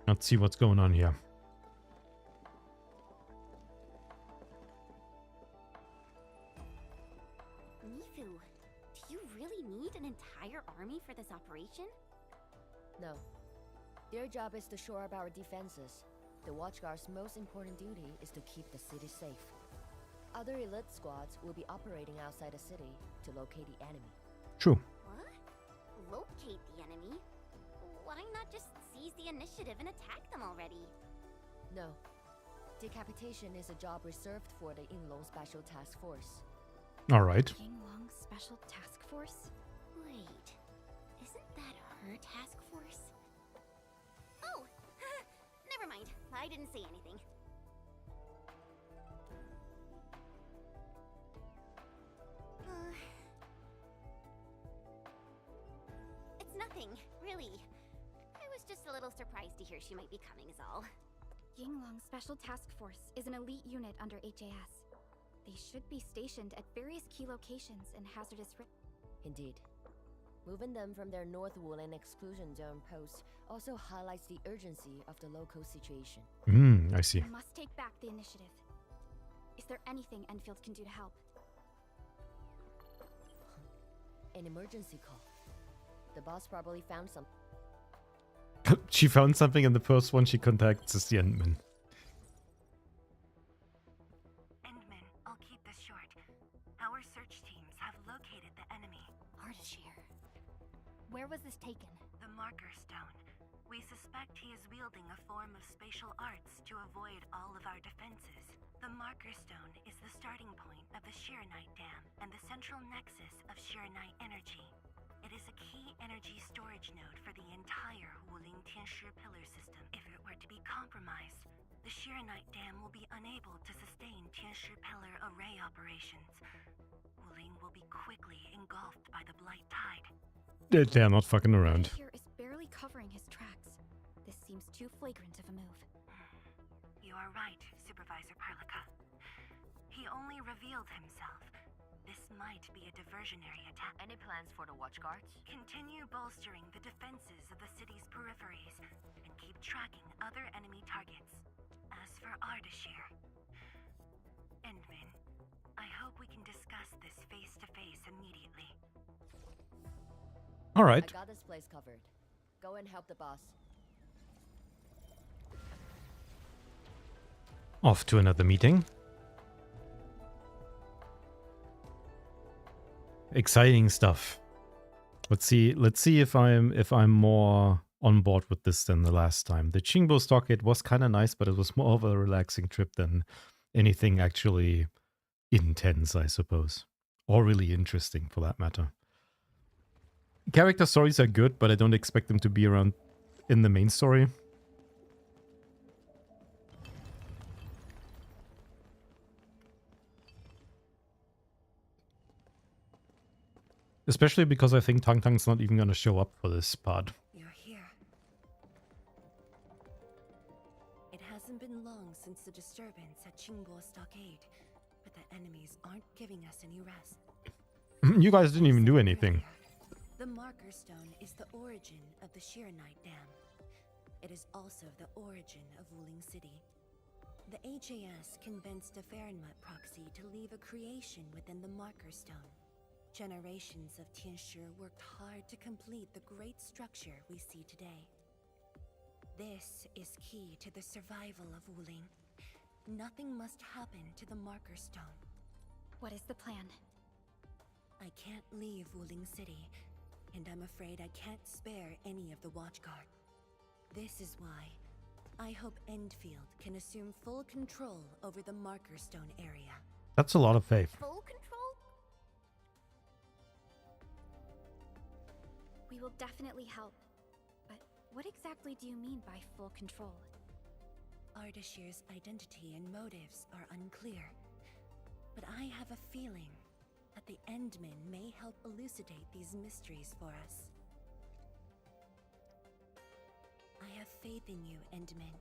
Let's see what's going on here.
Mifu, do you really need an entire army for this operation?
No. Their job is to shore up our defenses. The Watchguard's most important duty is to keep the city safe. Other elite squads will be operating outside the city to locate the enemy.
True.
What? Locate the enemy? Why not just seize the initiative and attack them already?
No. Decapitation is a job reserved for the Yinglong Special Task Force.
Alright.
Yinglong Special Task Force? Wait, isn't that her task force? Oh, never mind. I didn't say anything. It's nothing, really. I was just a little surprised to hear she might be coming is all.
Yinglong Special Task Force is an elite unit under HAS. They should be stationed at various key locations in hazardous
Indeed. Moving them from their North Woolen exclusion zone post also highlights the urgency of the local situation.
I see.
We must take back the initiative. Is there anything Enfield can do to help?
An emergency call. The boss probably found something.
She found something in the first one she contacts is the Endman.
Endman, I'll keep this short. Our search teams have located the enemy.
Ardashir. Where was this taken?
The Marker Stone. We suspect he is wielding a form of spatial arts to avoid all of our defenses. The Marker Stone is the starting point of the Sheernite Dam and the central nexus of Sheernite energy. It is a key energy storage node for the entire Wuling Tianshi pillar system. If it were to be compromised, the Sheernite Dam will be unable to sustain Tianshi pillar array operations. Wuling will be quickly engulfed by the Blight Tide.
They're not fucking around.
Here is barely covering his tracks. This seems too flagrant of a move.
You are right, Supervisor Perlica. He only revealed himself. This might be a diversionary attack.
Any plans for the Watchguards?
Continue bolstering the defenses of the city's peripheries and keep tracking other enemy targets. As for Ardashir, Endman, I hope we can discuss this face-to-face immediately.
Alright.
I got this place covered. Go and help the boss.
Off to another meeting. Exciting stuff. Let's see if I'm more on board with this than the last time. The Qingbo Stockade was kind of nice, but it was more of a relaxing trip than anything actually intense, I suppose. Or really interesting, for that matter. Character stories are good, but I don't expect them to be around in the main story. Especially because I think Tang Tang's not even gonna show up for this part.
You're here. It hasn't been long since the disturbance at Qingbo Stockade, but the enemies aren't giving us any rest.
You guys didn't even do anything.
The Marker Stone is the origin of the Shiranite Dam. It is also the origin of Wuling City. The HAS convinced a Fahrenheit proxy to leave a creation within the Marker Stone. Generations of Tianshi worked hard to complete the great structure we see today. This is key to the survival of Wuling. Nothing must happen to the Marker Stone.
What is the plan?
I can't leave Wuling City, and I'm afraid I can't spare any of the Watchguard. This is why I hope Endfield can assume full control over the Marker Stone area.
That's a lot of faith.
Full control?
We will definitely help. But what exactly do you mean by full control?
Ardashir's identity and motives are unclear, but I have a feeling that the Endmen may help elucidate these mysteries for us. I have faith in you, Endmen.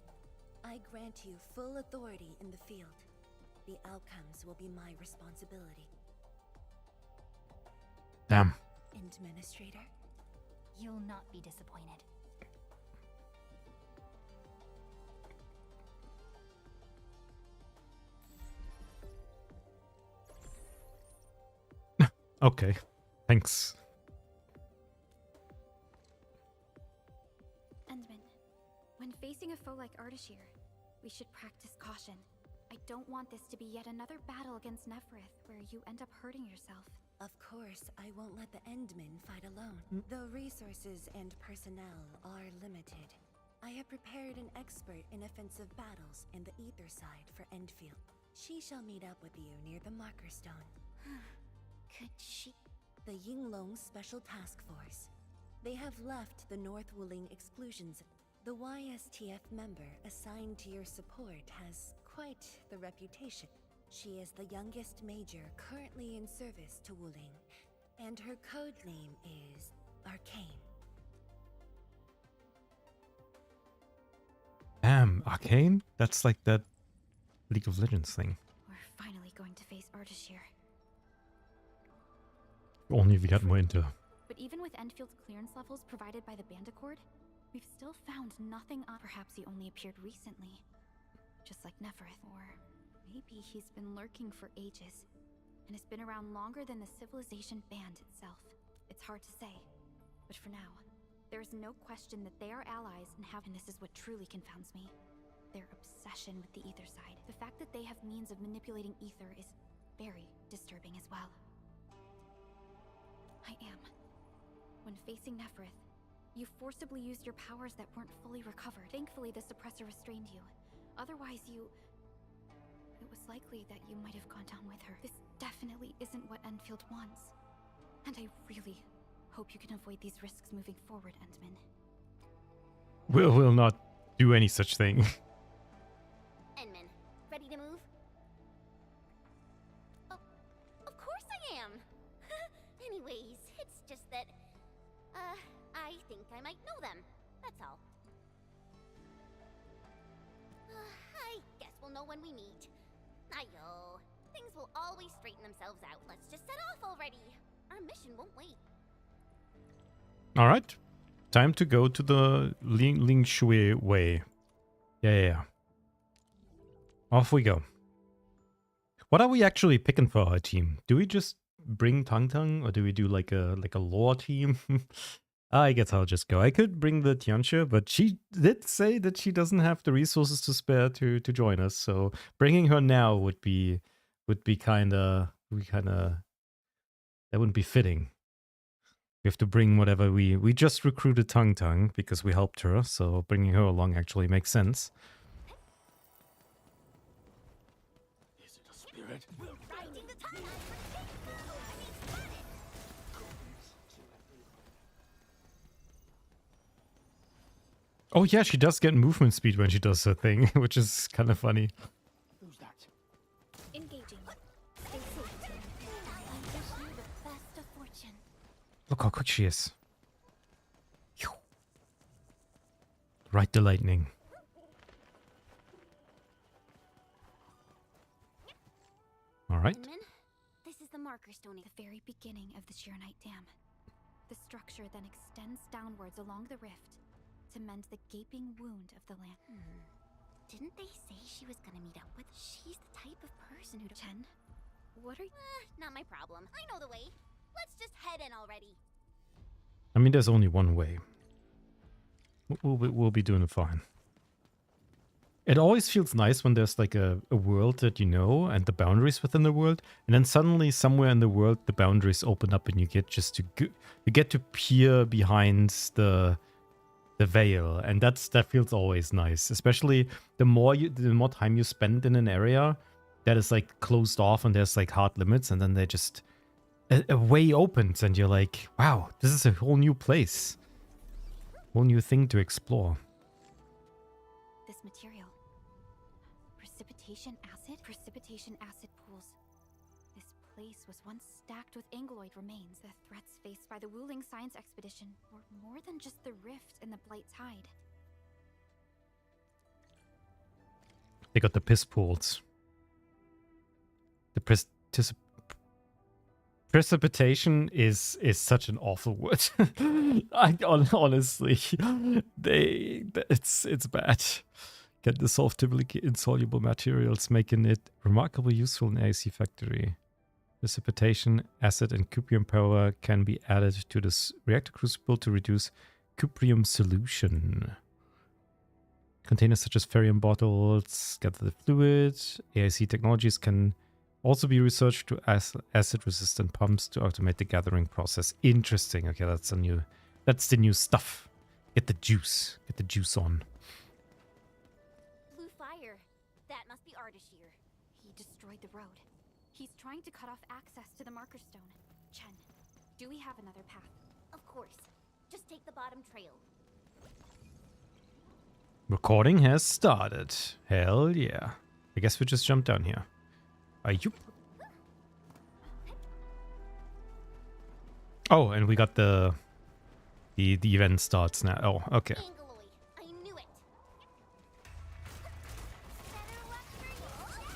I grant you full authority in the field. The outcomes will be my responsibility.
Damn.
Administrator?
You'll not be disappointed.
Okay. Thanks.
Endman, when facing a foe like Ardashir, we should practice caution. I don't want this to be yet another battle against Neferith where you end up hurting yourself.
Of course, I won't let the Endmen fight alone. Though resources and personnel are limited, I have prepared an expert in offensive battles in the Ether side for Endfield. She shall meet up with you near the Marker Stone.
Could she?
The Yinglong Special Task Force. They have left the North Wuling exclusions. The YSTF member assigned to your support has quite the reputation. She is the youngest major currently in service to Wuling, and her code name is Arcane.
Damn, Arcane? That's like that League of Legends thing.
We're finally going to face Ardashir.
Only if we got more into.
But even with Enfield's clearance levels provided by the Bandicord, we've still found nothing on. Perhaps he only appeared recently. Just like Neferith. Or maybe he's been lurking for ages and has been around longer than the civilization band itself. It's hard to say. But for now, there is no question that they are allies and have. And this is what truly confounds me. Their obsession with the Ether side. The fact that they have means of manipulating Ether is very disturbing as well. I am. When facing Neferith, you forcibly used your powers that weren't fully recovered. Thankfully, the suppressor restrained you. Otherwise, it was likely that you might have gone down with her. This definitely isn't what Enfield wants. And I really hope you can avoid these risks moving forward, Endman.
We'll not do any such thing.
Endman, ready to move? Oh, of course I am! Anyways, it's just that, I think I might know them. That's all. I guess we'll know when we meet. Ayo, things will always straighten themselves out. Let's just set off already. Our mission won't wait.
Alright. Time to go to the Ling Shui way. Yeah. Off we go. What are we actually picking for our team? Do we just bring Tang Tang, or do we do like a lore team? I guess I'll just go. I could bring the Tianshi, but she did say that she doesn't have the resources to spare to join us. So bringing her now would be kind of that wouldn't be fitting. We have to bring whatever we just recruited Tang Tang because we helped her. So bringing her along actually makes sense.
Is it a spirit?
Riding the time!
Oh yeah, she does get movement speed when she does her thing, which is kind of funny.
Who's that?
Engaging. Stay safe.
I wish you the best of fortune.
Look how quick she is. Phew. Ride the lightning. Alright.
Min, this is the marker stone.
The very beginning of the Sheernite Dam. The structure then extends downwards along the rift to mend the gaping wound of the land.
Didn't they say she was gonna meet up with? She's the type of person who.
Chen, what are you?
Not my problem. I know the way. Let's just head in already.
I mean, there's only one way. We'll be doing fine. It always feels nice when there's like a world that you know and the boundaries within the world, and then suddenly somewhere in the world the boundaries open up and you get just to you get to peer behind the veil, and that feels always nice. Especially the more time you spend in an area that is like closed off and there's like hard limits, and then they just a way opens and you're like, wow, this is a whole new place, whole new thing to explore.
This material. Precipitation acid pools. This place was once stacked with Angloid remains. The threats faced by the Wuling Science Expedition were more than just the rift in the Blight Tide.
They got the piss pools. The precipitation is such an awful word. Honestly, it's bad. Can dissolve typically insoluble materials, making it remarkably useful in AC Factory. Precipitation, acid, and cuprium power can be added to this reactor crucible to reduce cuprium solution. Containers such as ferrium bottles gather the fluid. AIC technologies can also be researched to acid-resistant pumps to automate the gathering process. Interesting. Okay, that's the new stuff. Get the juice on.
Blue fire. That must be Ardashir.
He destroyed the road. He's trying to cut off access to the marker stone. Chen, do we have another path?
Of course. Just take the bottom trail.
Recording has started. Hell yeah. I guess we just jump down here. Ayup. Oh, and we got the event starts now. Oh, okay.
Angloid. I knew it. Better luck for you.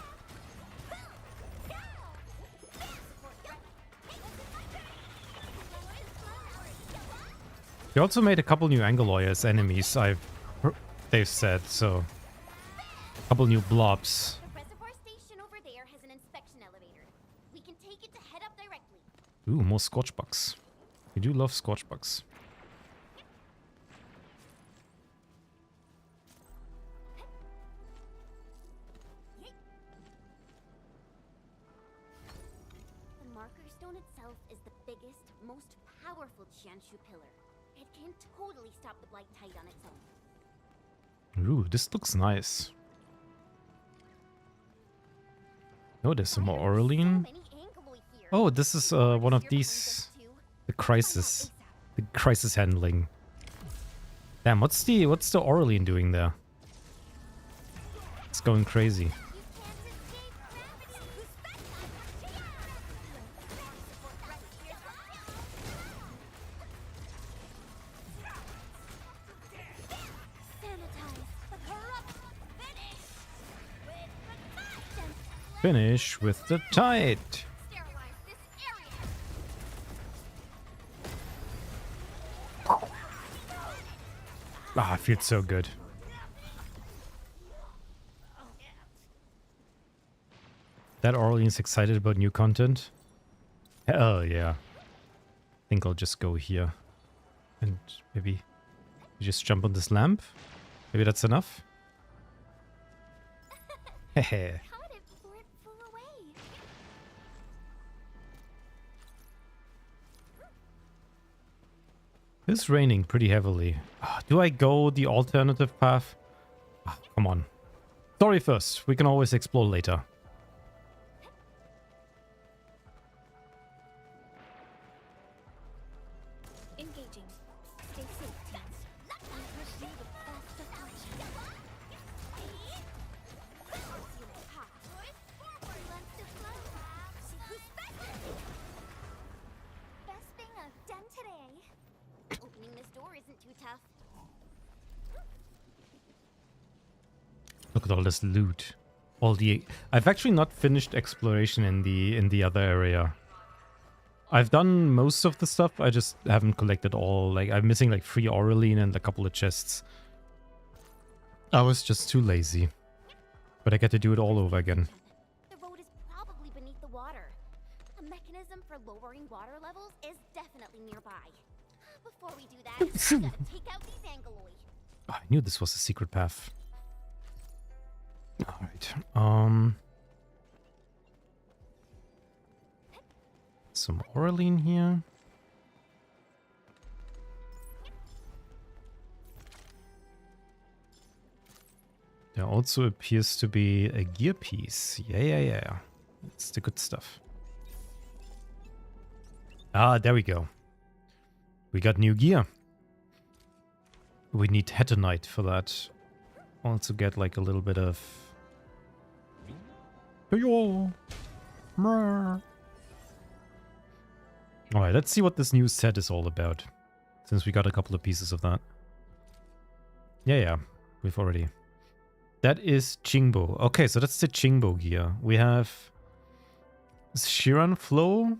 They also made a couple new Angaloy as enemies, they've said, so a couple new blobs.
The reservoir station over there has an inspection elevator. We can take it to head up directly.
Ooh, more Scorchbugs. We do love Scorchbugs.
The marker stone itself is the biggest, most powerful Tianshi pillar. It can totally stop the Blight Tide on its own.
Ooh, this looks nice. Oh, there's some more Aurelian. Oh, this is one of these. The crisis. The crisis handling. Damn, what's the Aurelian doing there? It's going crazy. Finish with the tide. Ah, it feels so good. That Aurelian's excited about new content? Hell yeah. I think I'll just go here. And maybe just jump on this lamp? Maybe that's enough? Hehe. It's raining pretty heavily. Do I go the alternative path? Come on. Story first. We can always explore later.
Engaging. Stay safe, teams.
Best thing I've done today.
Look at all this loot. All the... I've actually not finished exploration in the other area. I've done most of the stuff, I just haven't collected all. Like, I'm missing like 3 Auraline and a couple of chests. I was just too lazy. But I get to do it all over again.
The road is probably beneath the water. A mechanism for lowering water levels is definitely nearby. Before we do that, we gotta take out these Angoloi.
Oh, I knew this was a secret path. Alright, some Auraline here. There also appears to be a gear piece. Yeah. It's the good stuff. Ah, there we go. We got new gear. We need Hetonite for that. Also get like a little bit of... Alright, let's see what this new set is all about. Since we got a couple of pieces of that. Yeah, we've already... That is Chingbo. Okay, so that's the Chingbo gear. We have Shiran Flow,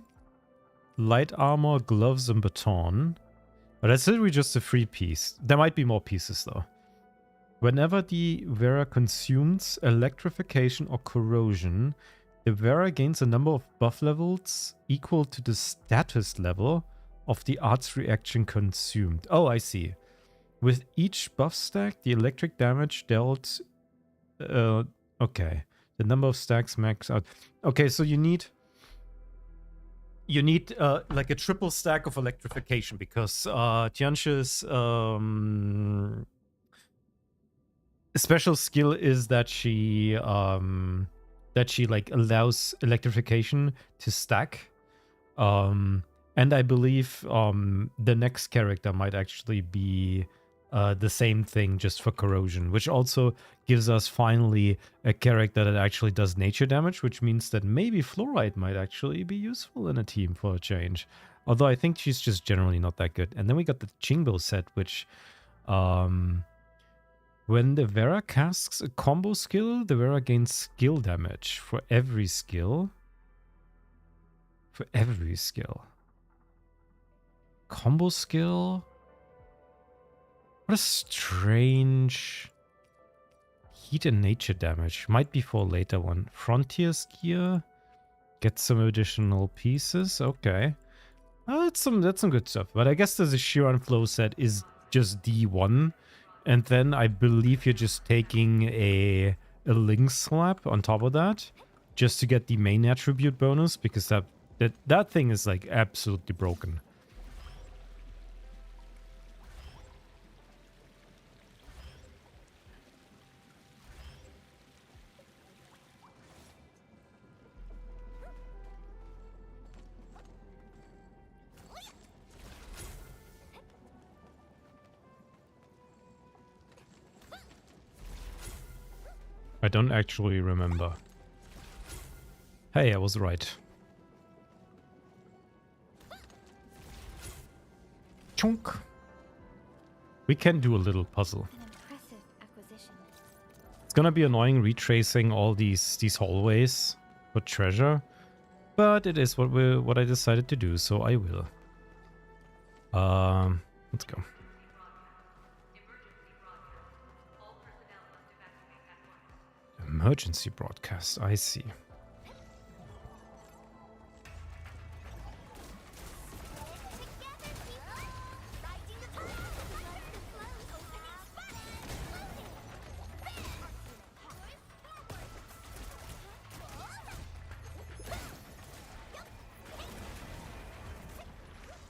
light armor, gloves, and baton. But that's literally just a 3-piece. There might be more pieces though. Whenever the wearer consumes electrification or corrosion, the wearer gains a number of buff levels equal to the status level of the art's reaction consumed. Oh, I see. With each buff stack, the electric damage dealt... okay. The number of stacks max out. Okay, so you need like a triple stack of electrification because Tianshi's special skill is that she like allows electrification to stack. And I believe the next character might actually be the same thing just for corrosion, which also gives us finally a character that actually does nature damage, which means that maybe Fluorite might actually be useful in a team for a change. Although I think she's just generally not that good. And then we got the Chingbo set, which when the Vera casts a combo skill, the Vera gains skill damage for every skill. For every skill. Combo skill? What a strange heat and nature damage. Might be for a later one. Frontier's gear. Get some additional pieces. Okay. That's some good stuff. But I guess the Shiran Flow set is just D1. And then I believe you're just taking a Link Slap on top of that. Just to get the main attribute bonus. Because that thing is like absolutely broken. I don't actually remember. Hey, I was right. Chunk. We can do a little puzzle.
An impressive acquisition.
It's gonna be annoying retracing all these hallways for treasure, but it is what I decided to do, so I will. Let's go. Emergency broadcast, I see.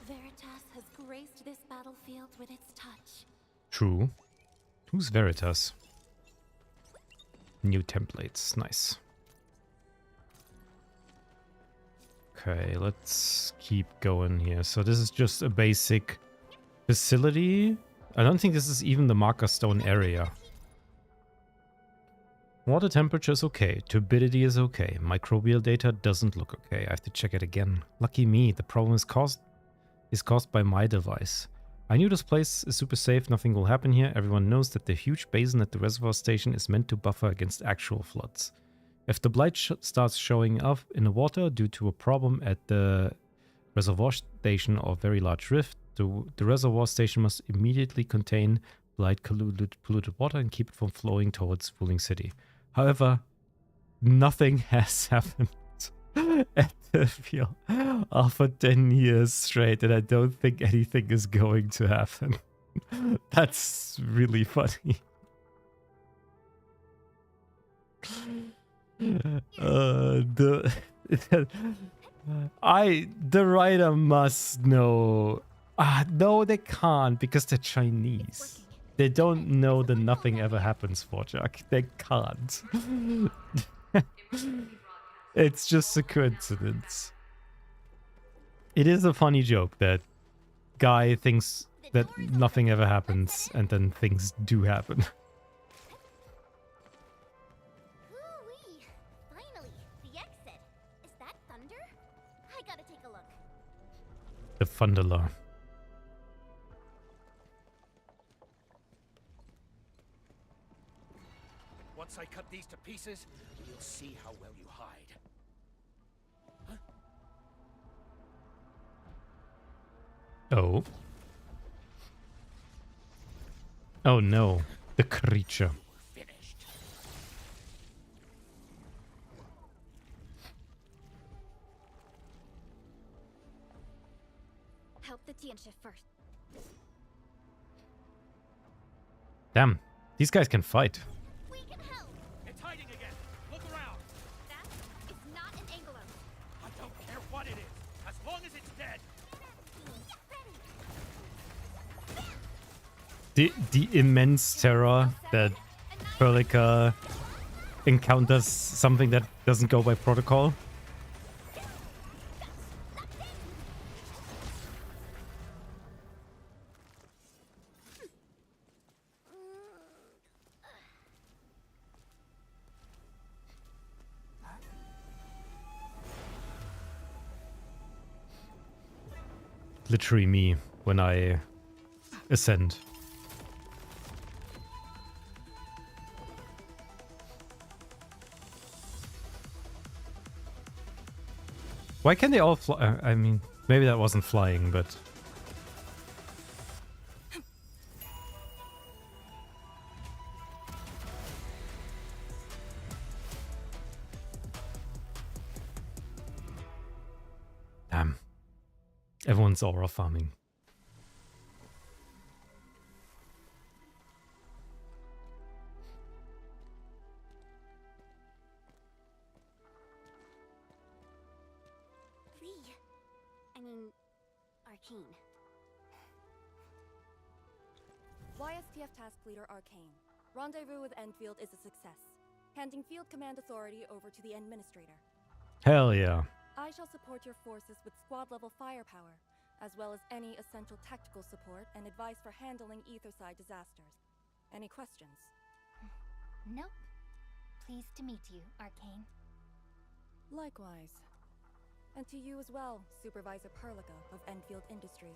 Veritas has graced this battlefield with its touch.
True. Who's Veritas? New templates, nice. Okay, let's keep going here. So this is just a basic facility. I don't think this is even the marker stone area. Water temperature is okay. Turbidity is okay. Microbial data doesn't look okay. I have to check it again. Lucky me, the problem is caused by my device. I knew this place is super safe, nothing will happen here. Everyone knows that the huge basin at the reservoir station is meant to buffer against actual floods. If the blight starts showing up in the water due to a problem at the reservoir station or very large rift, the reservoir station must immediately contain blight polluted water and keep it from flowing towards Fooling City. However, nothing has happened at the field for 10 years straight, and I don't think anything is going to happen. That's really funny. The writer must know. No, they can't because they're Chinese. They don't know that nothing ever happens for Jack. They can't. It's just a coincidence. It is a funny joke that guy thinks that nothing ever happens and then things do happen.
Hoo-wee! Finally, the exit. Is that thunder? I gotta take a look.
The Thunderlar.
Once I cut these to pieces, you'll see how well you hide.
Oh. Oh no. The creature.
Finished.
Help the Tianshi first.
Damn. These guys can fight.
We can help.
It's hiding again. Look around.
That is not an Angler.
I don't care what it is, as long as it's dead.
The immense terror that Perlica encounters something that doesn't go by protocol. Literally me when I ascend. Why can't they all fly? I mean, maybe that wasn't flying, but... Damn. Everyone's aura farming.
Arcane.
YSTF Task Leader Arcane. Rendezvous with Endfield is a success. Handing Field Command Authority over to the Administrator.
Hell yeah.
I shall support your forces with squad-level firepower, as well as any essential tactical support and advice for handling Etherside disasters. Any questions?
Nope. Pleased to meet you, Arcane.
Likewise. And to you as well, Supervisor Perlica of Endfield Industry.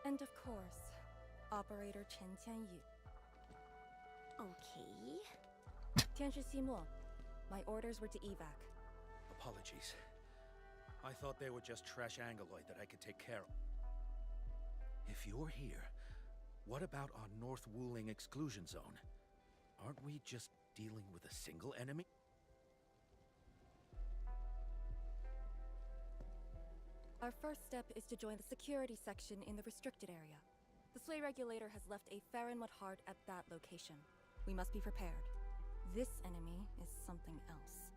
And of course, Operator Chen Qianyu.
Okay.
Tianshi Zhuang, my orders were to evac.
Apologies. I thought they were just trash Angoloid that I could take care of. If you're here, what about our North Wuling exclusion zone? Aren't we just dealing with a single enemy?
Our first step is to join the security section in the restricted area. The Sway Regulator has left a Farinmut heart at that location. We must be prepared. This enemy is something else.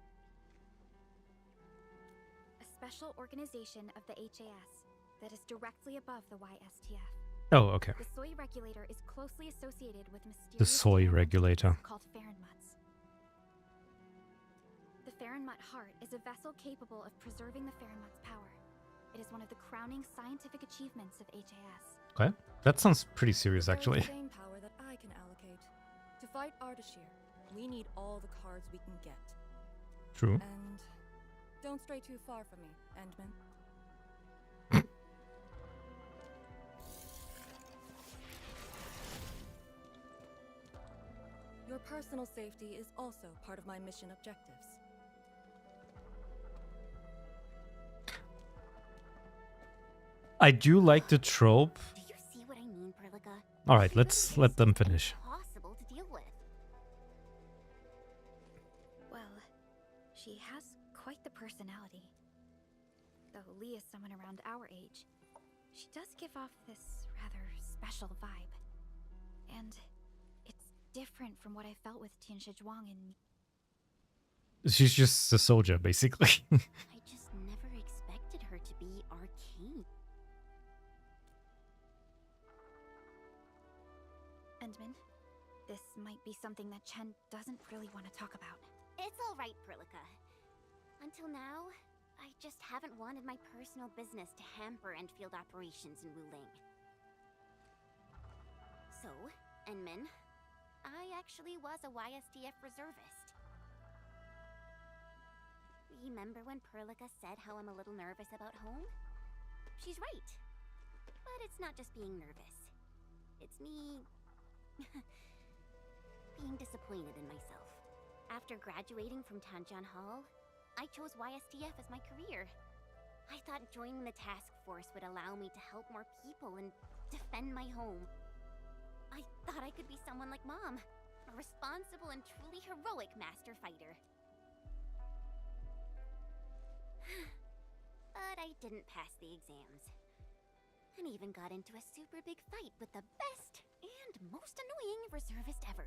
A special organization of the HAS that is directly above the YSTF.
Oh, okay.
The soy regulator is closely associated with mysterious
The soy
terror
regulator.
called Farinmuts. The Farinmut heart is a vessel capable of preserving the Farinmut's power. It is one of the crowning scientific achievements of HAS.
Okay. That sounds pretty serious,
There is
actually.
the same power that I can allocate. To fight Ardashir, we need all the cards we can get.
True.
And don't stray too far from me, Endman. personal safety is also part of my mission objectives.
I do like the trope.
Do you see what I mean, Perlica?
All right,
She
let's
really
let
is
them
just
finish.
impossible to deal with.
Well, she has quite the personality. Though Lee is someone around our age, she does give off this rather special vibe. And it's different from what I felt with Tianshi Zhuang and...
She's just a soldier, basically.
I just never expected her to be arcane.
Endman, this might be something that Chen doesn't really want to talk about.
It's all right, Perlica. Until now, I just haven't wanted my personal business to hamper Endfield operations in Wuling. So, Enmin, I actually was a YSDF reservist. Remember when Perlica said how I'm a little nervous about home? She's right. But it's not just being nervous. It's me... being disappointed in myself. After graduating from Tanjian Hall, I chose YSDF as my career. I thought joining the task force would allow me to help more people and defend my home. I thought I could be someone like Mom, a responsible and truly heroic master fighter. But I didn't pass the exams. And even got into a super big fight with the best and most annoying reservist ever.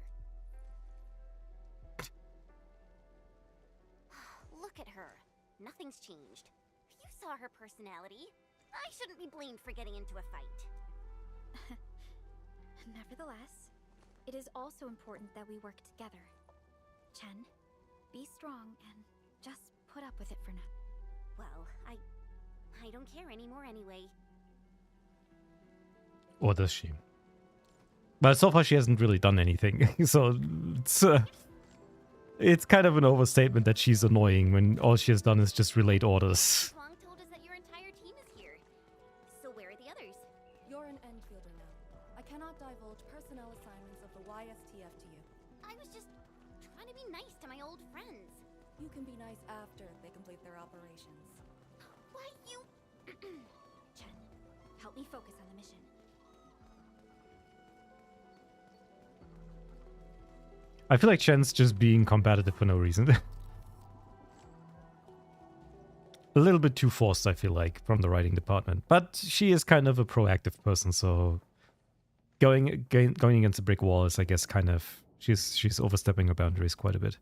Look at her. Nothing's changed. You saw her personality. I shouldn't be blamed for getting into a fight.
Nevertheless, it is also important that we work together. Chen, be strong and just put up with it for now.
Well, I don't care anymore anyway.
Or does she? But so far she hasn't really done anything. So it's kind of an overstatement that she's annoying when all she has done is just relate orders.
Zhuang told us that your entire team is here. So where are the others?
You're an Endfielder now. I cannot divulge personnel assignments of the YSTF to you.
I was just trying to be nice to my old friends.
You can be nice after they complete their operations.
Why you...
Chen, help me focus on the mission.
I feel like Chen's just being competitive for no reason. A little bit too forced, I feel like, from the writing department. But she is kind of a proactive person, so going against a brick wall is, I guess, kind of... She's overstepping her boundaries quite a bit.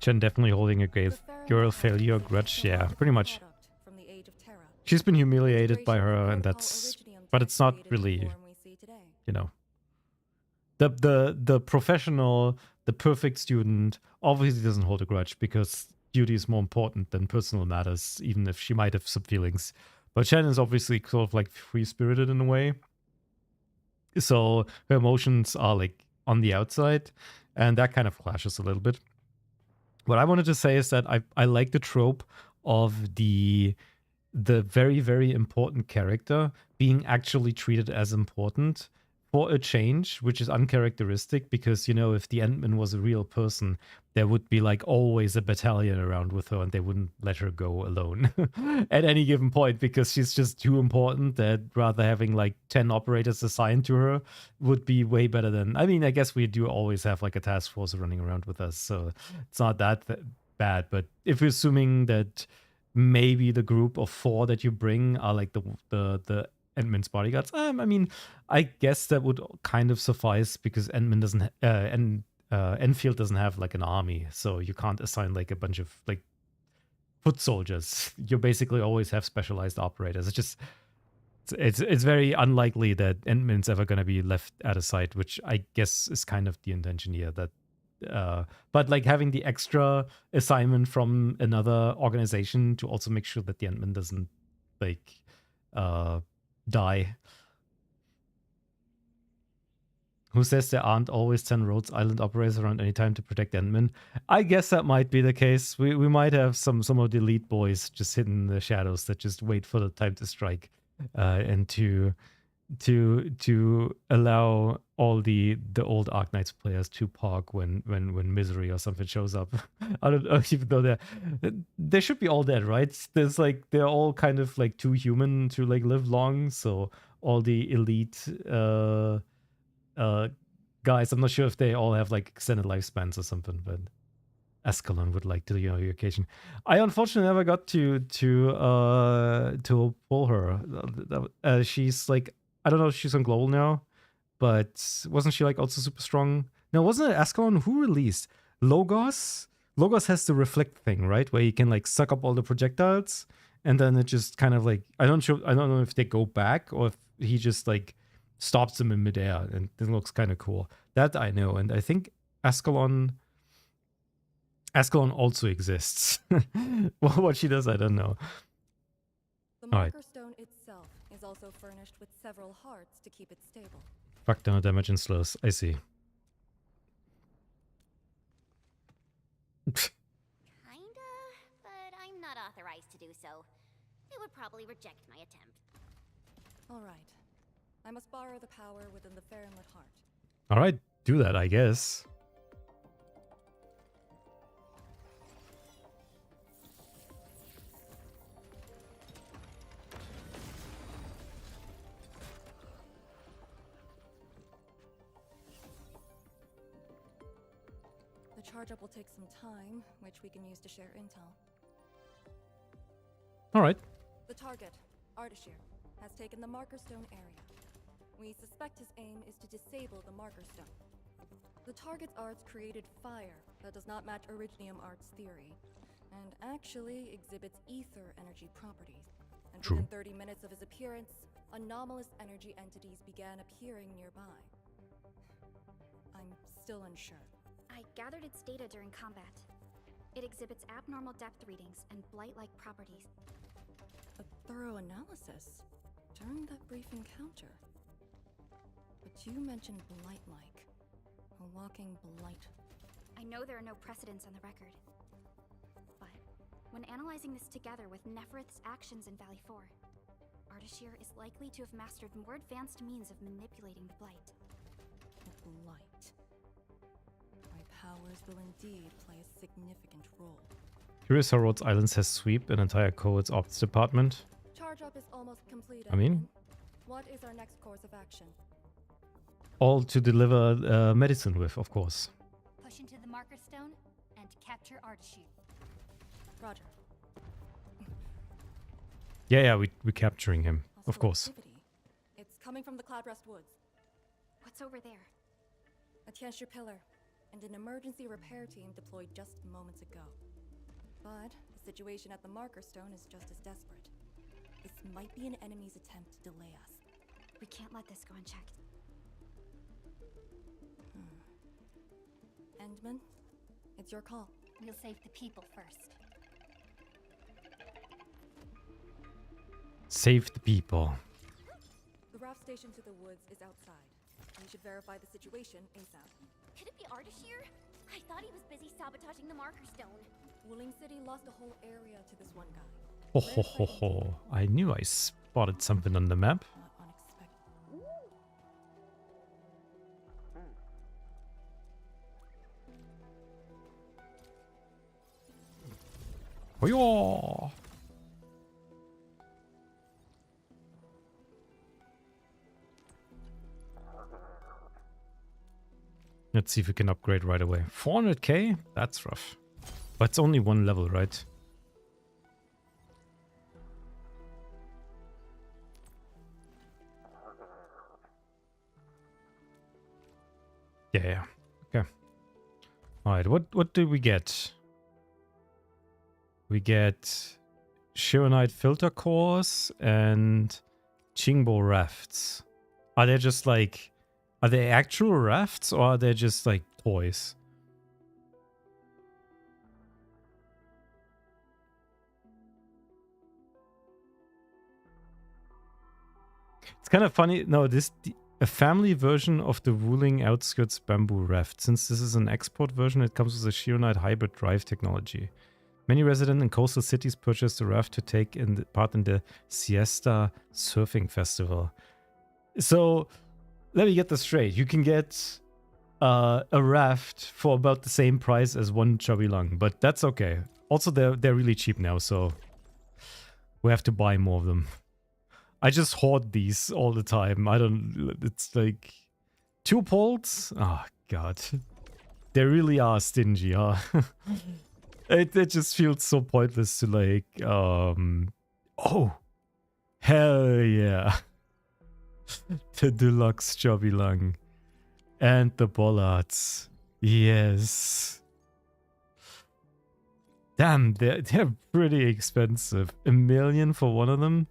Chen definitely holding a girl failure grudge. Yeah, pretty much.
From the age of Terra.
She's been humiliated by her, and that's... But it's not really, you know... The professional, the perfect student obviously doesn't hold a grudge because duty is more important than personal matters, even if she might have some feelings. But Chen is obviously sort of like free-spirited in a way. So her emotions are like on the outside, and that kind of clashes a little bit. What I wanted to say is that I like the trope of the very, very important character being actually treated as important for a change, which is uncharacteristic because, you know, if the Endman was a real person, there would be like always a battalion around with her and they wouldn't let her go alone at any given point because she's just too important that rather having like 10 operators assigned to her would be way better than... I mean, I guess we do always have like a task force running around with us, so it's not that bad. But if we're assuming that maybe the group of 4 that you bring are like the Endman's bodyguards, I mean, I guess that would kind of suffice because Endman doesn't... Enfield doesn't have like an army, so you can't assign like a bunch of like foot soldiers. You basically always have specialized operators. It's just it's very unlikely that Endman's ever going to be left out of sight, which I guess is kind of the intention here. That, but like having the extra assignment from another organization to also make sure that the Endman doesn't like die. Who says there aren't always 10 Rhodes Island operators around any time to protect Endman? I guess that might be the case. We might have some of the elite boys just hidden in the shadows that just wait for the time to strike, and to allow all the old Arknights players to park when misery or something shows up. I don't know, even though they should be all dead, right? There's like they're all kind of like too human to like live long, so all the elite guys, I'm not sure if they all have like extended lifespans or something, but Escalon would like to, your occasion. I unfortunately never got to pull her. She's like, I don't know if she's on global now, but wasn't she like also super strong? No, wasn't it Escalon who released Logos? Logos has the reflect thing, right, where he can like suck up all the projectiles, and then it just kind of like I don't know if they go back or if he just like stops them in midair, and it looks kind of cool. That I know, and I think Escalon also exists. What she does, I don't know.
The
All right.
marker stone itself is also furnished with several hearts to keep it stable.
Fractal damage and slows. I see.
Kinda, but I'm not authorized to do so. They would probably reject my attempt.
All right. I must borrow the power within the Farinwood heart.
All right, do that, I guess.
The charge up will take some time, which we can use to share intel.
All right.
The target, Ardashir, has taken the marker stone area. We suspect his aim is to disable the marker stone. The target's arts created fire that does not match Originium art's theory, and actually exhibits ether energy properties. And
True.
within 30 minutes of his appearance, anomalous energy entities began appearing nearby. I'm still unsure.
I gathered its data during combat. It exhibits abnormal depth readings and blight-like properties.
A thorough analysis during that brief encounter. But you mentioned blight-like. A walking blight.
I know there are no precedents on the record. But when analyzing this together with Neferith's actions in Valley 4, Ardashir is likely to have mastered more advanced means of manipulating the blight.
The blight. My powers will indeed play a significant role.
Curious how Rhodes Islands has sweep an entire code's ops department.
Charge up is almost complete.
I mean-
Edwin. What is our next course of action?
All to deliver medicine with, of course.
Push into the marker stone and capture Ardashir.
Roger.
Yeah, we're capturing him, of
Hostile
course.
activity. It's coming from the Cloudrest Woods.
What's over there?
A Tianshi pillar, and an emergency repair team deployed just moments ago. But the situation at the marker stone is just as desperate. This might be an enemy's attempt to delay us.
We can't let this go unchecked.
Endman, it's your call.
We'll save the people first.
Save the people.
The raft station to the woods is outside. We should verify the situation ASAP.
Could it be Ardashir? I thought he was busy sabotaging the marker stone.
Wuling City lost a whole area to this one guy.
Ho ho ho ho. I knew I spotted something on the map.
Not unexpected.
Oh yeah. Let's see if we can upgrade right away. 400k? That's rough. But it's only one level, right? Yeah. Okay. Alright, what do we get? We get Shironite filter cores and Chingbo rafts. Are they just like... Are they actual rafts or are they just like toys? It's kind of funny. No, A family version of the Wuling Outskirts bamboo raft. Since this is an export version, it comes with a Sheeranite hybrid drive technology. Many residents in coastal cities purchase the raft to take part in the Siesta Surfing Festival. So, let me get this straight. You can get a raft for about the same price as one chubby lung, but that's okay. Also, they're really cheap now, so we have to buy more of them. I just hoard these all the time. I don't... It's like... 2 poles? Oh, God. They really are stingy, huh? it just feels so pointless to like... Oh! Hell yeah! The deluxe chubby lung. And the bollards. Yes. Damn, they're pretty expensive. $1 million for one of them?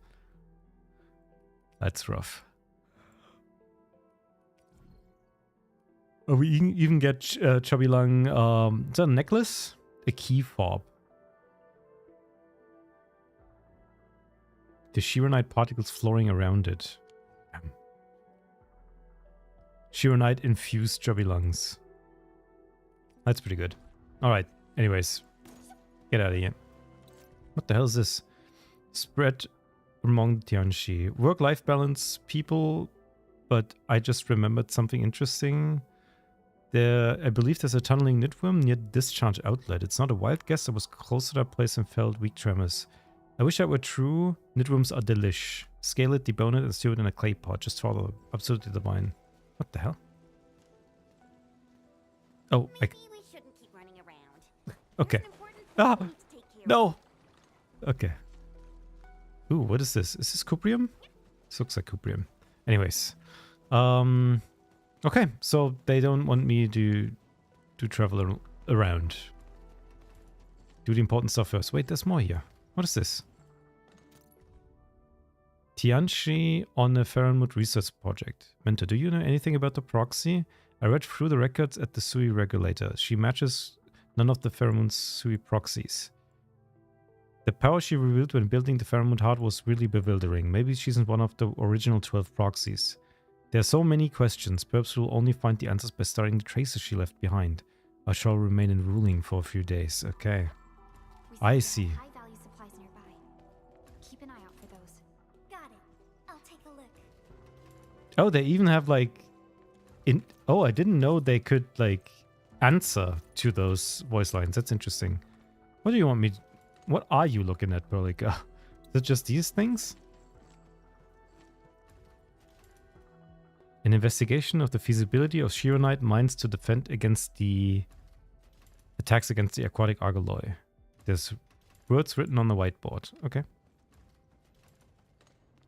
That's rough. Oh, we even get chubby lung. Is that a necklace? A key fob. The Sheeranite particles flowing around it. Damn. Sheeranite infused chubby lungs. That's pretty good. Alright, anyways. Get out of here. What the hell is this? Spread among the Tianshi. Work-life balance, people, but I just remembered something interesting. I believe there's a tunneling knitworm near the discharge outlet. It's not a wild guess. I was close to that place and felt weak tremors. I wish that were true. Knitworms are delish. Scale it, debone it, and stew it in a clay pot. Just follow. Absolutely divine. What the hell? Oh,
Maybe we shouldn't keep running around.
okay.
There's an important
Ah!
thing to take care
No!
of.
Okay. Ooh, what is this? Is this cuprium? This looks like cuprium. Anyways. Okay, so they don't want me to travel around. Do the important stuff first. Wait, there's more here. What is this? Tianshi on a Faronwood research project. Mentor, do you know anything about the proxy? I read through the records at the Sui regulator. She matches none of the Pheromone Sui proxies. The power she revealed when building the Pheromone heart was really bewildering. Maybe she's in one of the original 12 proxies. There are so many questions. Perhaps we'll only find the answers by studying the traces she left behind. I shall remain in ruling for a few days. Okay. I see.
High-value supplies nearby. Keep an eye out for those.
Got it. I'll take a look.
Oh, they even have like... Oh, I didn't know they could like answer to those voice lines. That's interesting. What do you want me... What are you looking at, Perlica? Is it just these things? An investigation of the feasibility of Sheeranite mines to defend against the attacks against the aquatic argoloi. There's words written on the whiteboard. Okay.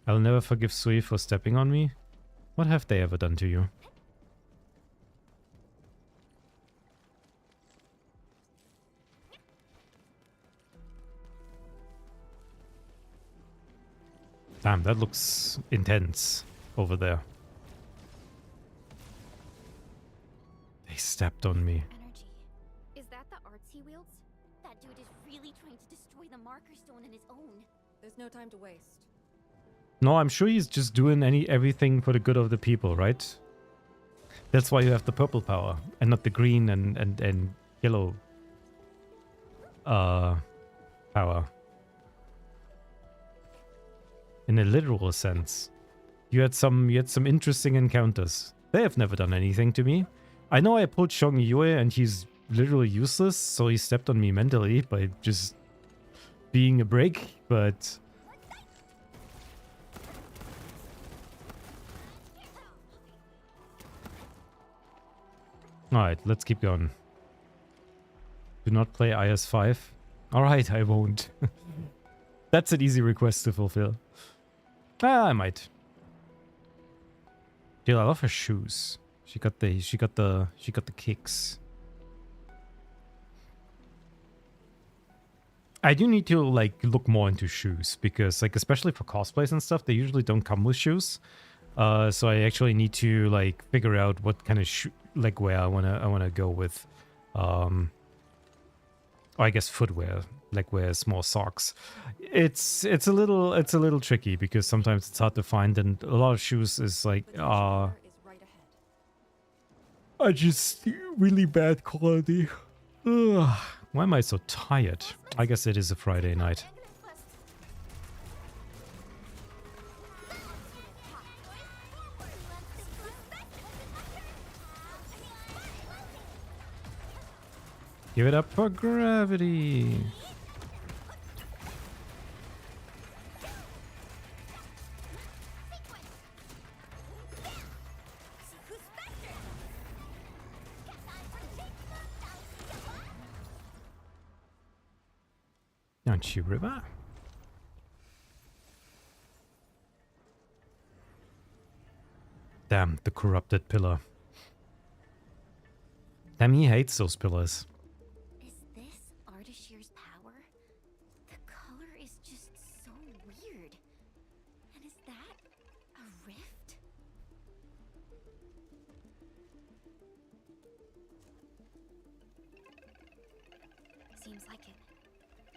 I'll never forgive Sui for stepping on me. What have they ever done to you? Damn, that looks intense over there. They stepped on me.
Energy. Is that the arts he wields?
That dude is really trying to destroy the marker stone on his own.
There's no time to waste.
No, I'm sure he's just doing everything for the good of the people, right? That's why you have the purple power and not the green and yellow power. In a literal sense. You had some interesting encounters. They have never done anything to me. I know I pulled Shong Yue and he's literally useless, so he stepped on me mentally by just being a break, but... Alright, let's keep going. Do not play IS-5. Alright, I won't. That's an easy request to fulfill. Ah, I might. Dude, I love her shoes. She got the kicks. I do need to like look more into shoes because like especially for cosplays and stuff, they usually don't come with shoes. So I actually need to like figure out what kind of like where I wanna go with. Or I guess footwear, like wear small socks. It's a little tricky because sometimes it's hard to find, and a lot of shoes is like
Potential there is
are just really bad quality. Ugh. Why am I so tired? I guess it is a Friday night. Give it up for gravity. Tianshi River. Damn, the corrupted pillar. Damn, he hates those pillars.
Is this Ardashir's power? The color is just so weird. And is that a rift?
Seems like it.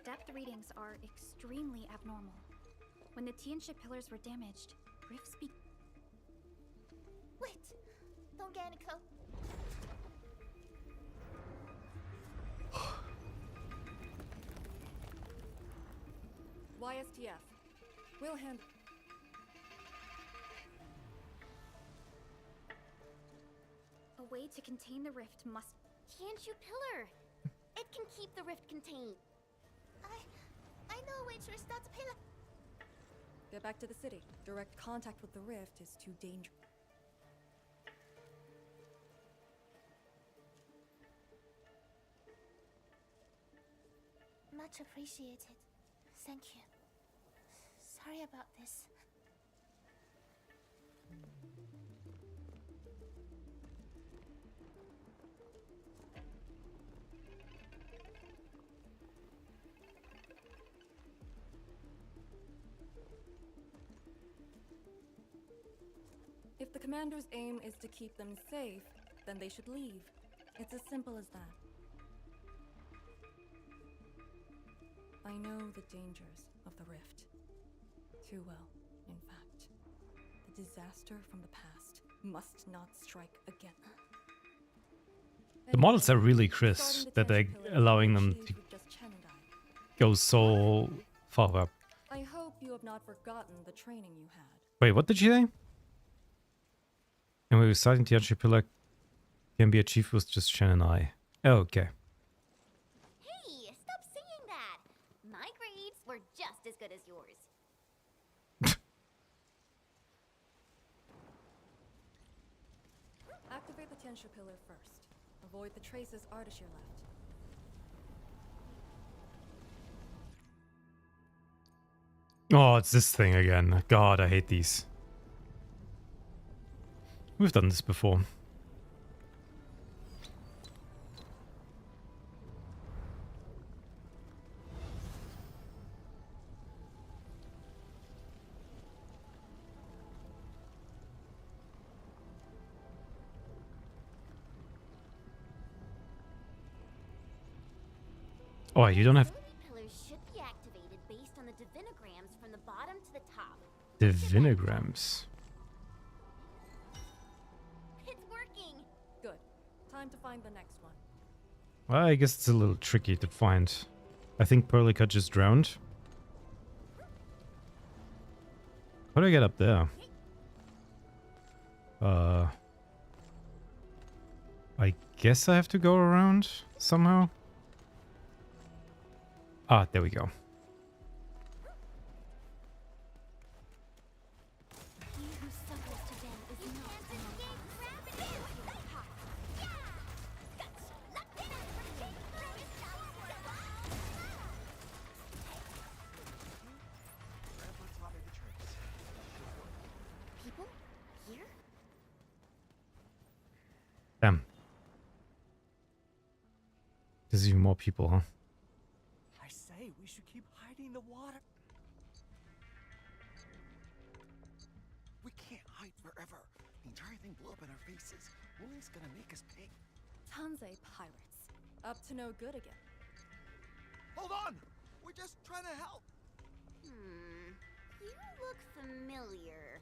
Depth readings are extremely abnormal. When the Tianshi pillars were damaged, rifts be—
Wait! Don't get any cold.
YSTF. We'll handle.
A way to contain the rift must—
Tianshi pillar! It can keep the rift contained. I know which is that pillar.
Get back to the city. Direct contact with the rift is too dangerous.
Much appreciated. Thank you. Sorry about this.
If the commander's aim is to keep them safe, then they should leave. It's as simple as that. I know the dangers of the rift. Too well, in fact. The disaster from the past must not strike again.
The models are really crisp that they're allowing them to go so far up.
I hope you have not forgotten the training you had.
Wait, what did she say? And we were starting Tianshi pillar can be achieved with just Shen and I. Oh, okay.
Hey, stop saying that! My grades were just as good as yours.
Activate the Tianshi pillar first. Avoid the traces Ardashir left.
Oh, it's this thing again. God, I hate these. We've done this before. Oh, you don't have
Pillars should be activated based on the divinograms from the bottom to the top.
divinograms.
It's working!
Good. Time to find the next one.
Well, I guess it's a little tricky to find. I think Perlica just drowned. How do I get up there? I guess I have to go around somehow. Ah, there we go.
He who suffers today is not People? Here?
Damn. There's even more people, huh?
I say, we should keep hiding the water.
We can't hide forever. The entire thing blew up in our faces. Wuling's gonna make us pay.
Tanzei pirates. Up to no good again.
Hold on! We're just trying to help.
You look familiar.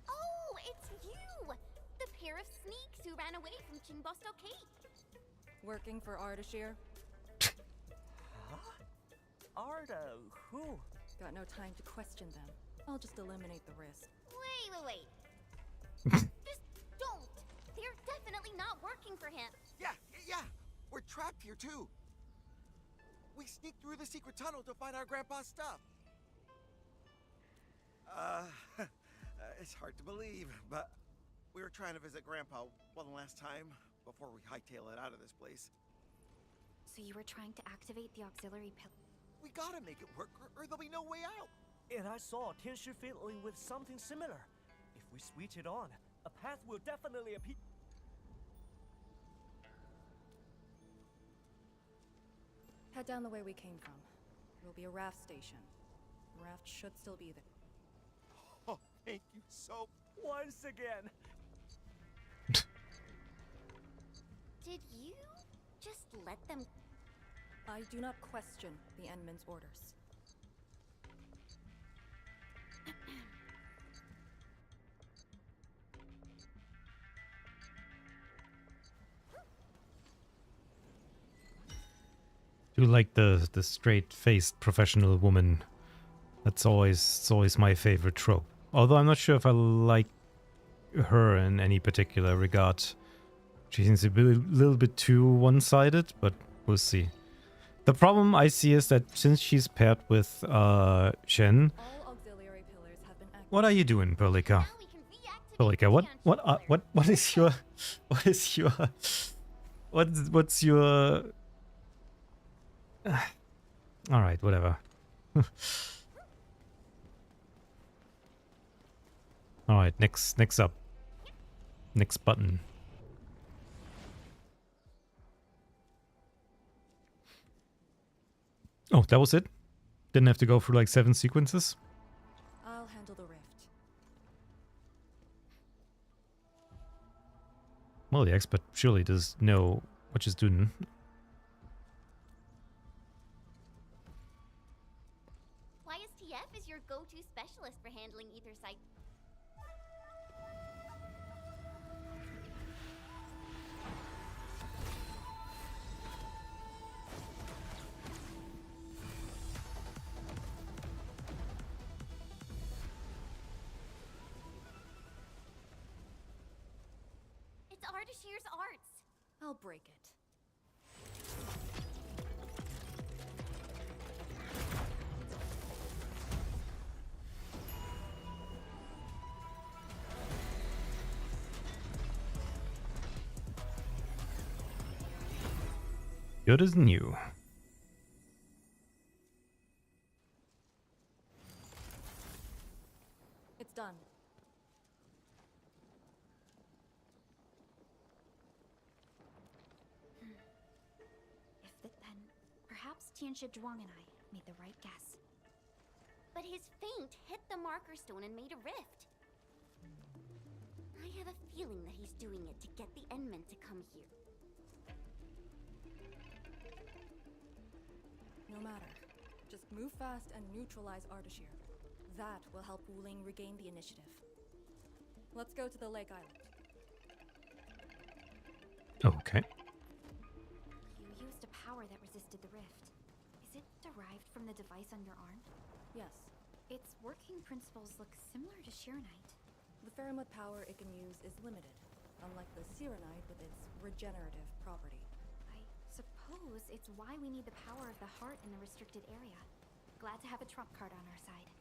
Oh, it's you! The pair of sneaks who ran away from Chingbosto Cape.
Working for Ardashir?
Huh? Arda, who?
Got no time to question them. I'll just eliminate the risk.
Wait. Just don't! They're definitely not working for him.
Yeah. We're trapped here too. We sneaked through the secret tunnel to find our grandpa's stuff. It's hard to believe, but we were trying to visit Grandpa one last time before we hightail it out of this place.
So you were trying to activate the auxiliary pillar?
We gotta make it work, or there'll be no way out.
And I saw Tianshi fiddling with something similar. If we switch it on, a path will definitely appear.
Head down the way we came from. There will be a raft station. The raft should still be there.
Oh, thank you so.
Once again.
Did you just let them?
I do not question the Endman's orders.
Do like the straight-faced professional woman. It's always my favorite trope. Although I'm not sure if I like her in any particular regard. She seems to be a little bit too one-sided, but we'll see. The problem I see is that since she's paired with Shen,
All auxiliary pillars have been activated.
what are you doing, Perlika?
Now we can reactivate
Perlika,
the
what's your all right, whatever. All right, next up. Next button. Oh, that was it? Didn't have to go through like 7 sequences?
I'll handle the rift.
Well, the expert surely does know what she's doing.
YSTF is your go-to specialist for handling ether site. It's Ardashir's arts.
I'll break it.
Good as new.
It's done.
Then perhaps Tianshi Zhuang and I made the right guess.
But his feint hit the marker stone and made a rift. I have a feeling that he's doing it to get the Endmen to come here.
No matter. Just move fast and neutralize Ardashir. That will help Wuling regain the initiative. Let's go to the Lake Island.
Okay.
You used a power that resisted the rift. Is it derived from the device on your arm?
Yes.
Its working principles look similar to Sheeranite.
The Faramud power it can use is limited, unlike the Sirenite with its regenerative property.
I suppose it's why we need the power of the heart in the restricted area. Glad to have a trump card on our side.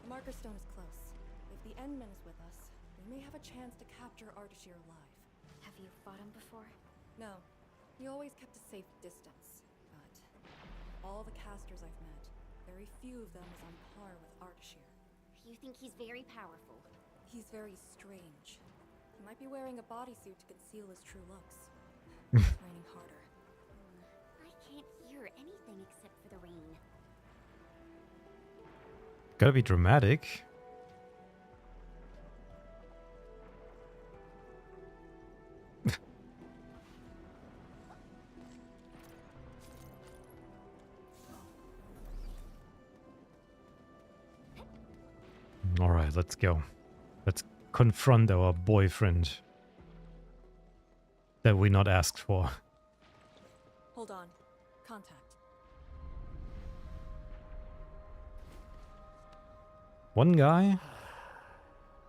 The marker stone is close. If the Endman is with us, we may have a chance to capture Ardashir alive.
Have you fought him before?
No. He always kept a safe distance. But all the casters I've met, very few of them is on par with Ardashir.
You think he's very powerful?
He's very strange. He might be wearing a bodysuit to conceal his true looks. It's raining harder.
I can't hear anything except for the rain.
Gotta be dramatic. All right, let's go. Let's confront our boyfriend that we not asked for.
Hold on. Contact.
One guy?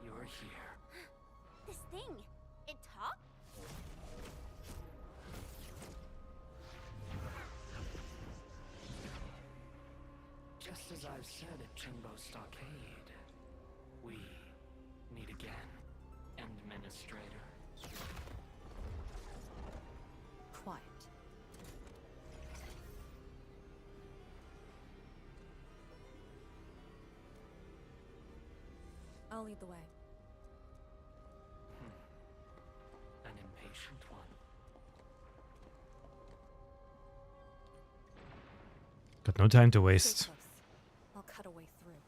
You're here.
This thing, it talks?
Just as I've said at Chimbo Stockade, we meet again, Administrator.
Quiet. I'll lead the way.
An impatient one.
Got no time to
Stay
waste.
close. I'll cut a way through.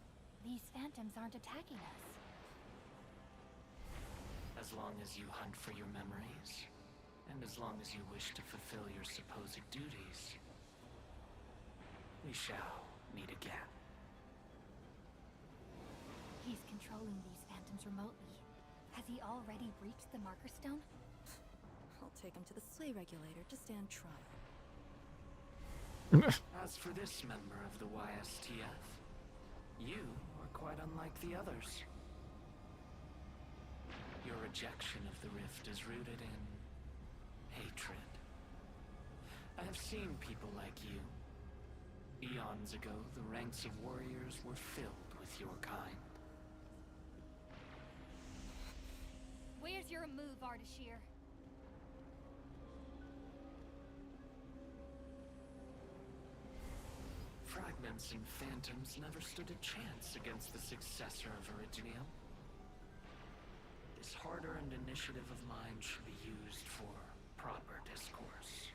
These phantoms aren't attacking us.
As long as you hunt for your memories, and as long as you wish to fulfill your supposed duties, we shall meet again.
He's controlling these phantoms remotely. Has he already reached the marker stone?
I'll take him to the sleigh regulator to stand trial.
As for this member of the YSTF, you are quite unlike the others. Your rejection of the rift is rooted in hatred. I have seen people like you. Eons ago, the ranks of warriors were filled with your kind.
Where's your move, Ardashir?
Fragments and phantoms never stood a chance against the successor of Originium. This hard-earned initiative of mine should be used for proper discourse.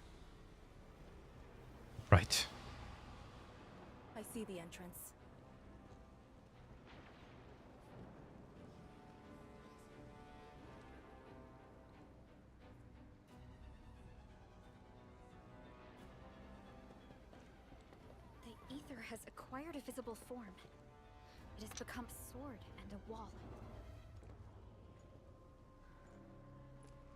Right.
I see the entrance.
The ether has acquired a visible form. It has become a sword and a wall.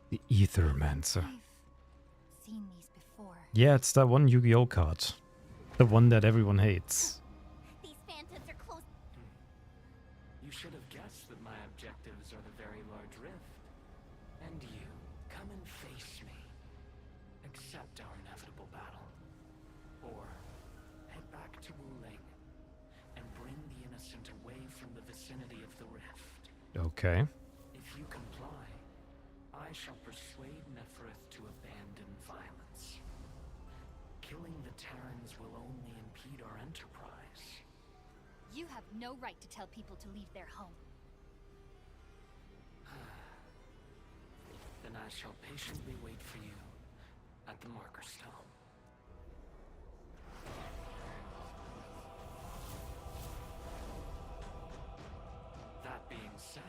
The Ethermancer.
I've seen these before.
Yeah, it's that one Yu-Gi-Oh card. The one that everyone hates.
These phantoms are close.
You should have guessed that my objectives are the very large rift. And you, come and face me. Accept our inevitable battle. Or head back to Wuling and bring the innocent away from the vicinity of the rift.
Okay.
If you comply, I shall persuade Nefereth to abandon violence. Killing the Terrans will only impede our enterprise.
You have no right to tell people to leave their home.
Then I shall patiently wait for you at the marker stone. That being said,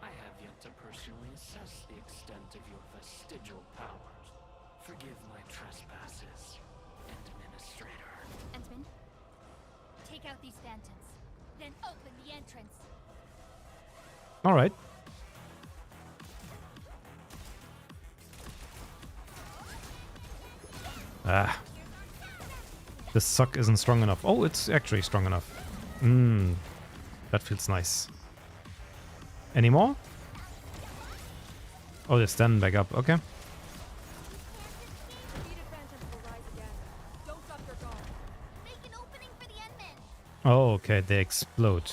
I have yet to personally assess the extent of your vestigial powers. Forgive my trespasses, Administrator.
Entman, take out these phantoms, then open the entrance.
Alright. Ah. The suck isn't strong enough. Oh, it's actually strong enough. That feels nice. Any more? Oh, they're standing back up. Okay.
Defeated phantoms will rise again. Don't drop your guard.
Make an opening for the Endmen.
Oh, okay. They explode.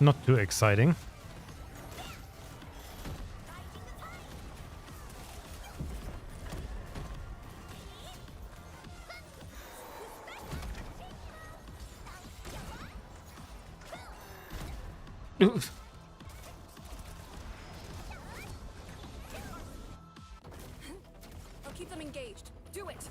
Not too exciting. Oof.
I'll keep them engaged. Do it.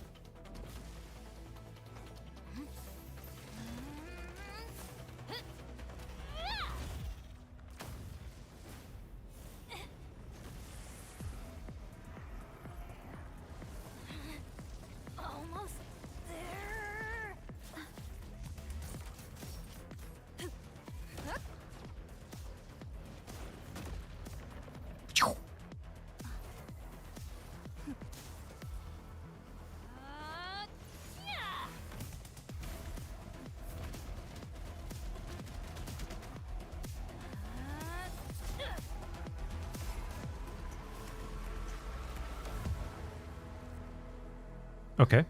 Okay.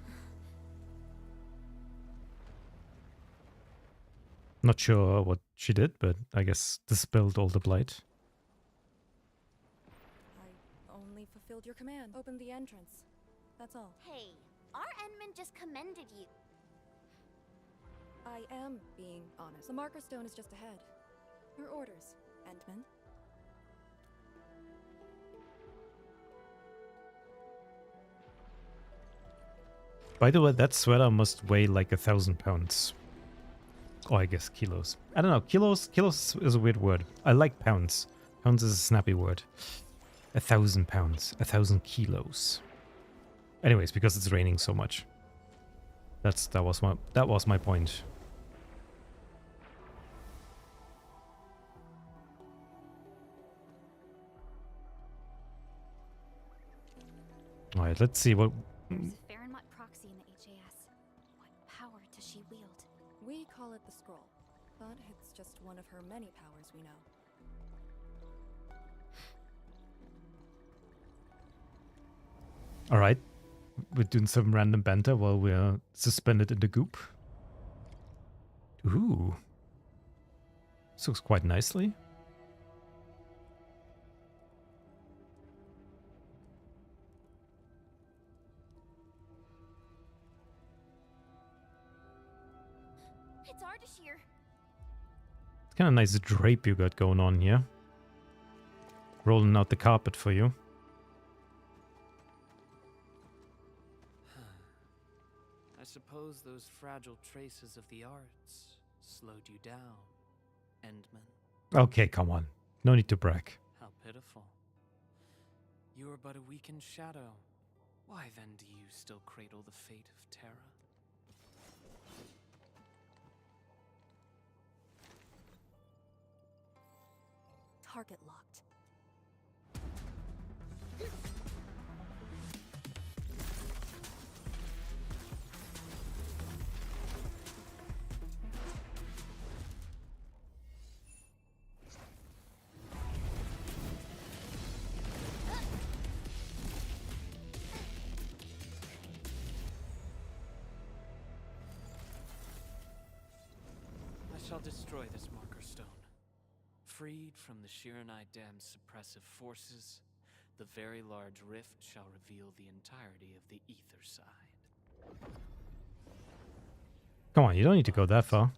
Not sure what she did, but I guess dispelled all the blight.
I only fulfilled your command. Open the entrance. That's all.
Hey, our Endman just commended you.
I am being honest. The marker stone is just ahead. Your orders, Endman.
By the way, that sweater must weigh like 1,000 pounds. Or I guess kilos. I don't know. Kilos is a weird word. I like pounds. Pounds is a snappy word. 1,000 pounds. 1,000 kilos. Anyways, because it's raining so much. That was my point. All right, let's see what.
There's a Farinmut proxy in the HAS. What power does she wield?
We call it the scroll, but it's just one of her many powers we know.
All right, we're doing some random banter while we're suspended in the goop. Ooh, this looks quite nicely.
It's Ardashir.
It's kind of nice drape you got going on here. Rolling out the carpet for you.
I suppose those fragile traces of the arts slowed you down, Endman.
Okay, come on. No need to brag.
How pitiful. You are but a weakened shadow. Why then do you still cradle the fate of Terra?
Target locked.
I shall destroy this marker stone. Freed from the Shiranai Dam's suppressive forces, the very large rift shall reveal the entirety of the ether side.
Come on, you don't need to go that far.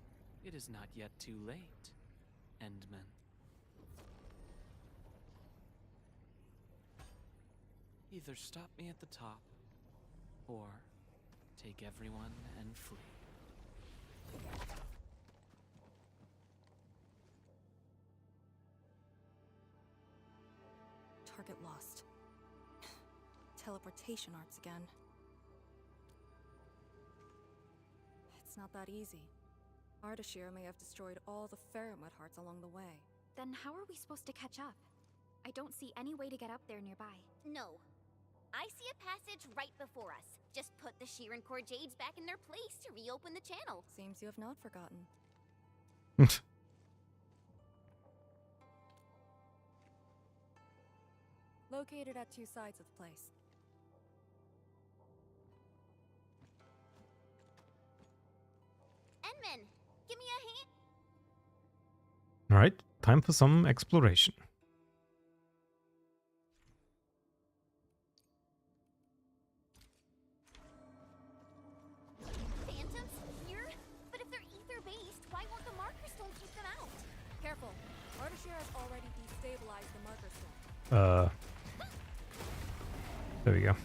It is not yet too late, Endman. Either stop me at the top, or take everyone and flee.
Target lost. Teleportation arts again. It's not that easy. Ardashir may have destroyed all the Farinmut hearts along the way.
Then how are we supposed to catch up? I don't see any way to get up there nearby.
No. I see a passage right before us. Just put the Shiran Core Jades back in their place to reopen the channel.
Seems you have not forgotten. Located at two sides of the place.
Endman, give me a hand.
All right, time for some exploration.
Phantoms here? But if they're ether-based, why won't the marker stone keep them out?
Careful. Ardashir has already destabilized the marker stone.
There we go.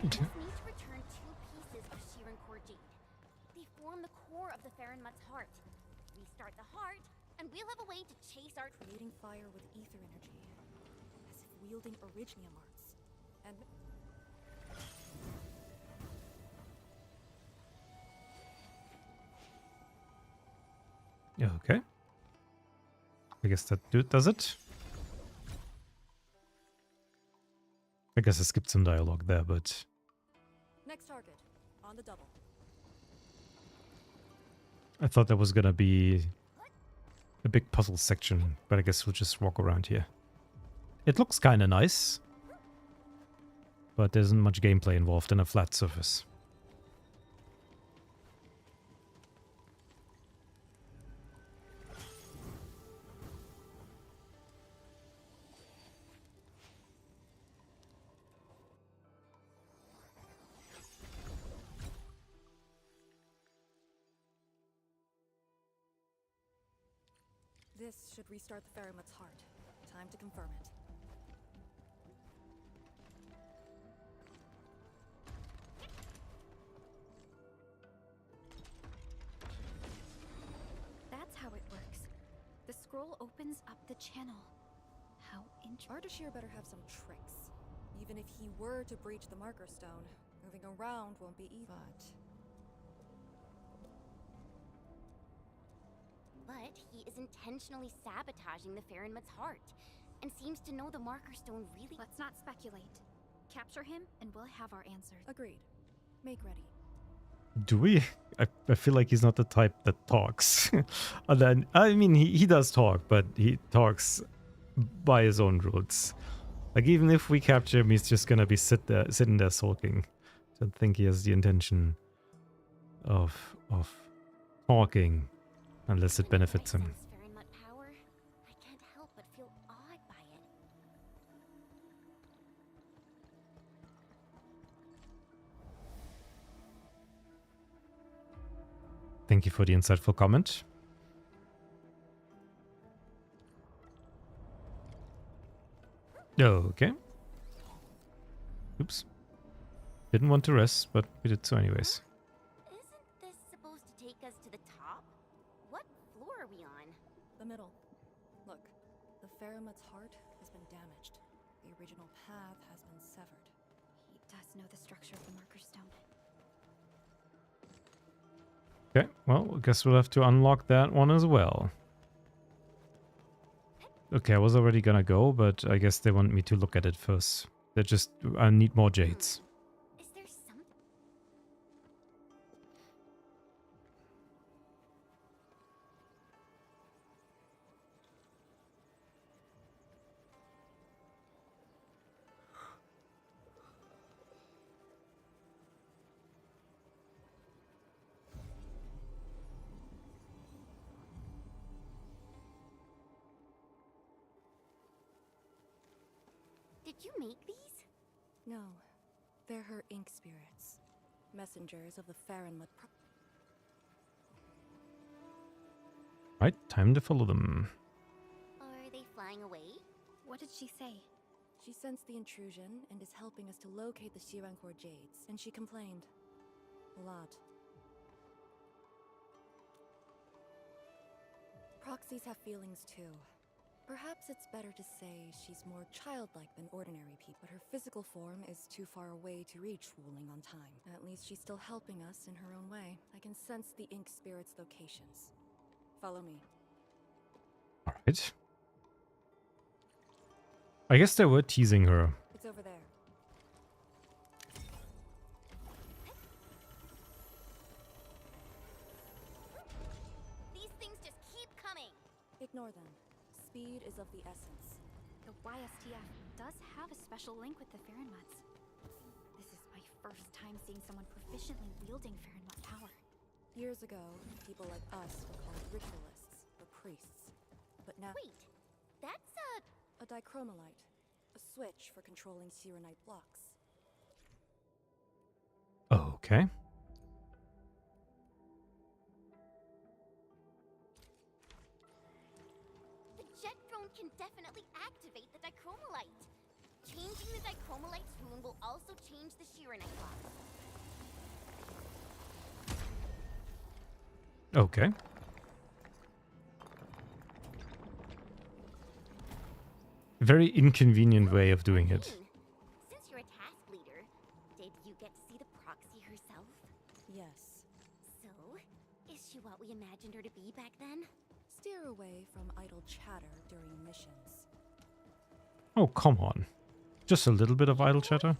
We just need to return two pieces of Shiran Core Jade. They form the core of the Farinmut's heart. Restart the heart, and we'll have a way to chase our...
Creating fire with ether energy. As if wielding Orignium arts. And...
Okay. I guess that does it. I guess I skipped some dialogue there, but...
Next target. On the double.
I thought there was gonna be a big puzzle section, but I guess we'll just walk around here. It looks kinda nice, but there isn't much gameplay involved in a flat surface.
This should restart the Ferryman's heart. Time to confirm it.
That's how it works. The scroll opens up the channel. How interesting.
Ardashir better have some tricks. Even if he were to breach the marker stone, moving around won't be easy.
But he is intentionally sabotaging the Ferryman's heart, and seems to know the marker stone really.
Let's not speculate. Capture him, and we'll have our answers.
Agreed. Make ready.
Do we? I feel like he's not the type that talks. And then, I mean, he does talk, but he talks by his own rules. Like, even if we capture him, he's just gonna be sitting there sulking. I don't think he has the intention of talking, unless it benefits him.
Ferryman power, I can't help but feel awed by it.
Thank you for the insightful comment. Okay. Oops. Didn't want to rest, but we did so anyways.
Isn't this supposed to take us to the top? What floor are we on?
The middle. Look, the Ferryman's heart has been damaged. The original path has been severed.
He does know the structure of the marker stone.
Okay, well, I guess we'll have to unlock that one as well. Okay, I was already gonna go, but I guess they want me to look at it first. I need more jades.
Is there something? Did you make these?
No, they're her ink spirits. Messengers of the Ferryman.
Right, time to follow them.
Are they flying away?
What did she say?
She sensed the intrusion and is helping us to locate the Shirankor Jades, and she complained. A lot. Proxies have feelings too. Perhaps it's better to say she's more childlike than ordinary people, but her physical form is too far away to reach Wuling on time. At least she's still helping us in her own way. I can sense the ink spirit's locations. Follow me.
Alright. I guess they were teasing her.
It's over there.
These things just keep coming.
Ignore them. Speed is of the essence.
The YSTF does have a special link with the Ferrymuts. This is my first time seeing someone proficiently wielding Ferrymutt power.
Years ago, people like us were called ritualists, or priests. But now—
Wait, that's
a dichromolite. A switch for controlling Sirenite blocks.
Okay.
The jet drone can definitely activate the dichromolite. Changing the dichromolite's rune will also change the Shirenite blocks.
Okay. Very inconvenient way of doing it.
Since you're a task leader, did you get to see the proxy herself?
Yes.
So, is she what we imagined her to be back then?
Steer away from idle chatter during missions.
Oh, come on. Just a little bit of idle chatter?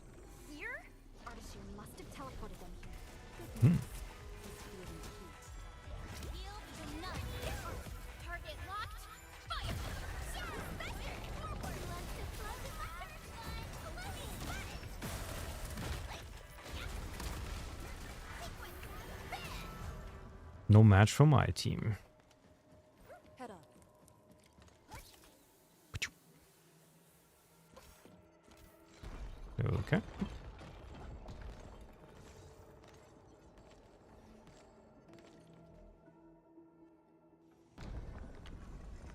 Here? Ardashir must have teleported them here.
Hmm.
Feel
No match for my team.
Head on.
Okay.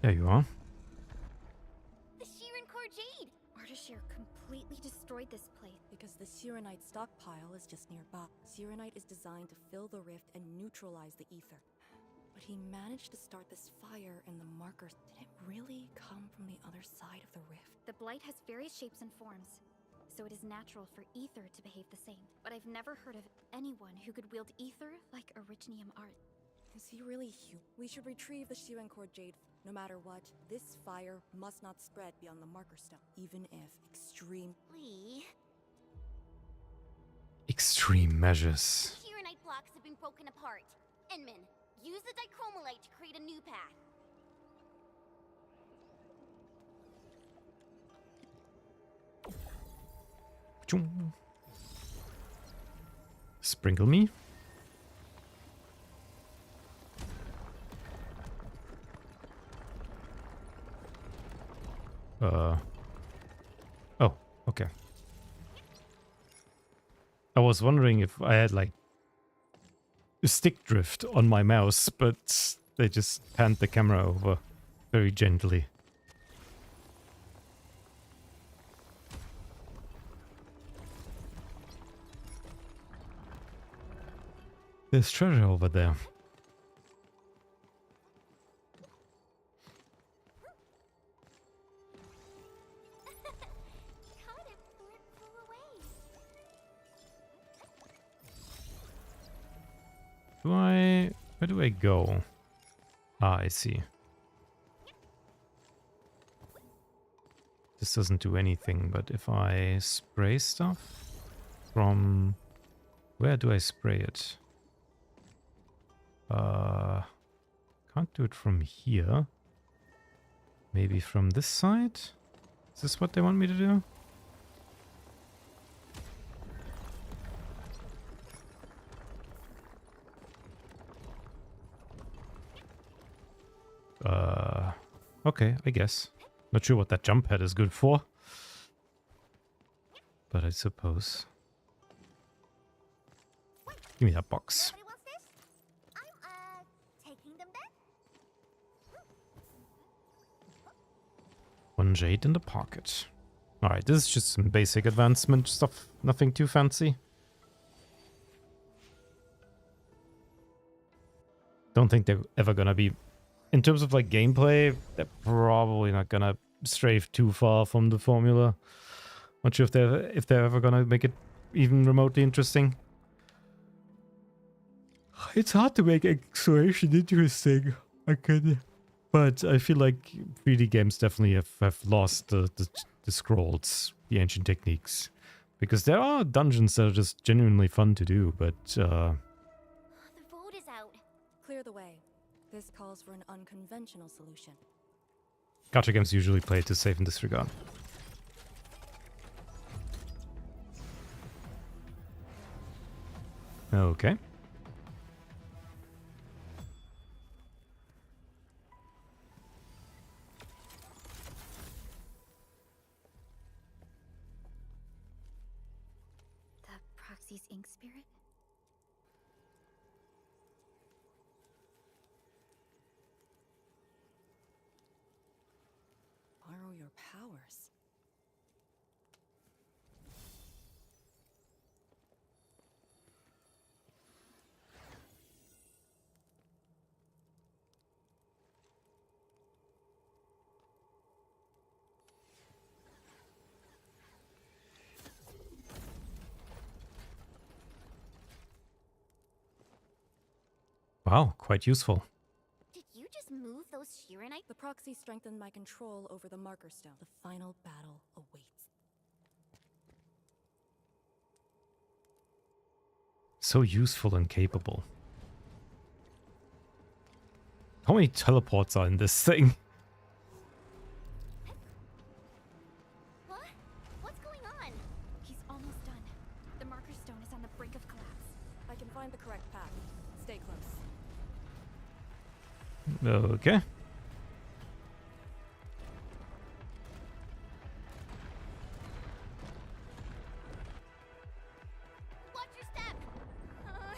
There you are.
The Sheeran Core Jade!
Ardashir completely destroyed this place.
Because the Sirenite stockpile is just nearby. Sirenite is designed to fill the rift and neutralize the ether. But he managed to start this fire in the markers. Did it really come from the other side of the rift?
The blight has various shapes and forms, so it is natural for ether to behave the same. But I've never heard of anyone who could wield ether like Originium art.
Is he really human? We should retrieve the Sheeran Core Jade. No matter what, this fire must not spread beyond the marker stone, even if extreme...
Extreme measures.
Sheeranite blocks have been broken apart. Enman, use the dichromolite to create a new path.
Sprinkle me. Oh, okay. I was wondering if I had like a stick drift on my mouse, but they just panned the camera over very gently. There's treasure over there. Where do I go? Ah, I see. This doesn't do anything, but if I spray stuff from... Where do I spray it? Can't do it from here. Maybe from this side? Is this what they want me to do? Okay, I guess. Not sure what that jump pad is good for. But I suppose. Give me that box.
Nobody wants this? I'm, taking them then?
One jade in the pocket. Alright, this is just some basic advancement stuff. Nothing too fancy. Don't think they're ever gonna be... In terms of like gameplay, they're probably not gonna strafe too far from the formula. Not sure if they're ever gonna make it even remotely interesting. It's hard to make exploration interesting. But I feel like 3D games definitely have lost the scrolls, the ancient techniques. Because there are dungeons that are just genuinely fun to do, but
The vote is out.
Clear the way. This calls for an unconventional solution.
gacha games usually play to save and disregard. Okay.
The Proxy's ink spirit?
Borrow your powers.
Wow, quite useful.
Did you just move those Sheeranite?
The proxy strengthened my control over the marker stone. The final battle awaits.
So useful and capable. How many teleports are in this thing?
What? What's going on?
He's almost done. The marker stone is on the brink of collapse.
I can find the correct path. Stay close.
Okay.
Watch your step! Are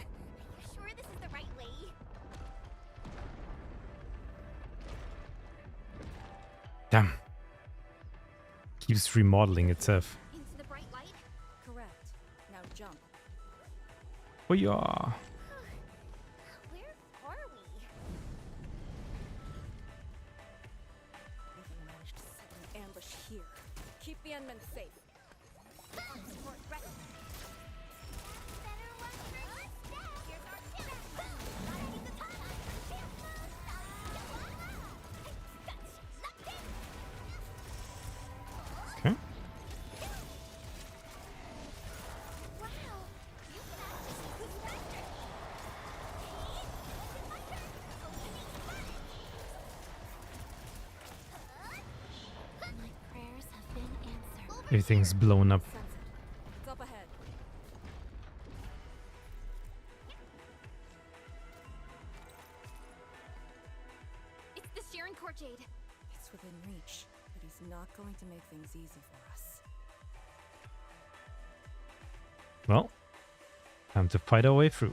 you sure this is the right way?
Damn. Keeps remodeling itself.
Into the bright light?
Correct. Now jump.
Oh yeah.
Where are we?
If you manage to set an ambush here, keep the Endmen safe.
Support threat. Better watch for your step. Here's our tip. Gotta keep the time on.
Okay.
Wow, you can actually see who's faster. My prayers have been answered.
Everything's blown up.
Sense it. It's up ahead.
It's the Sharon Court Jade.
It's within reach, but he's not going to make things easy for us.
Well, time to fight our way through.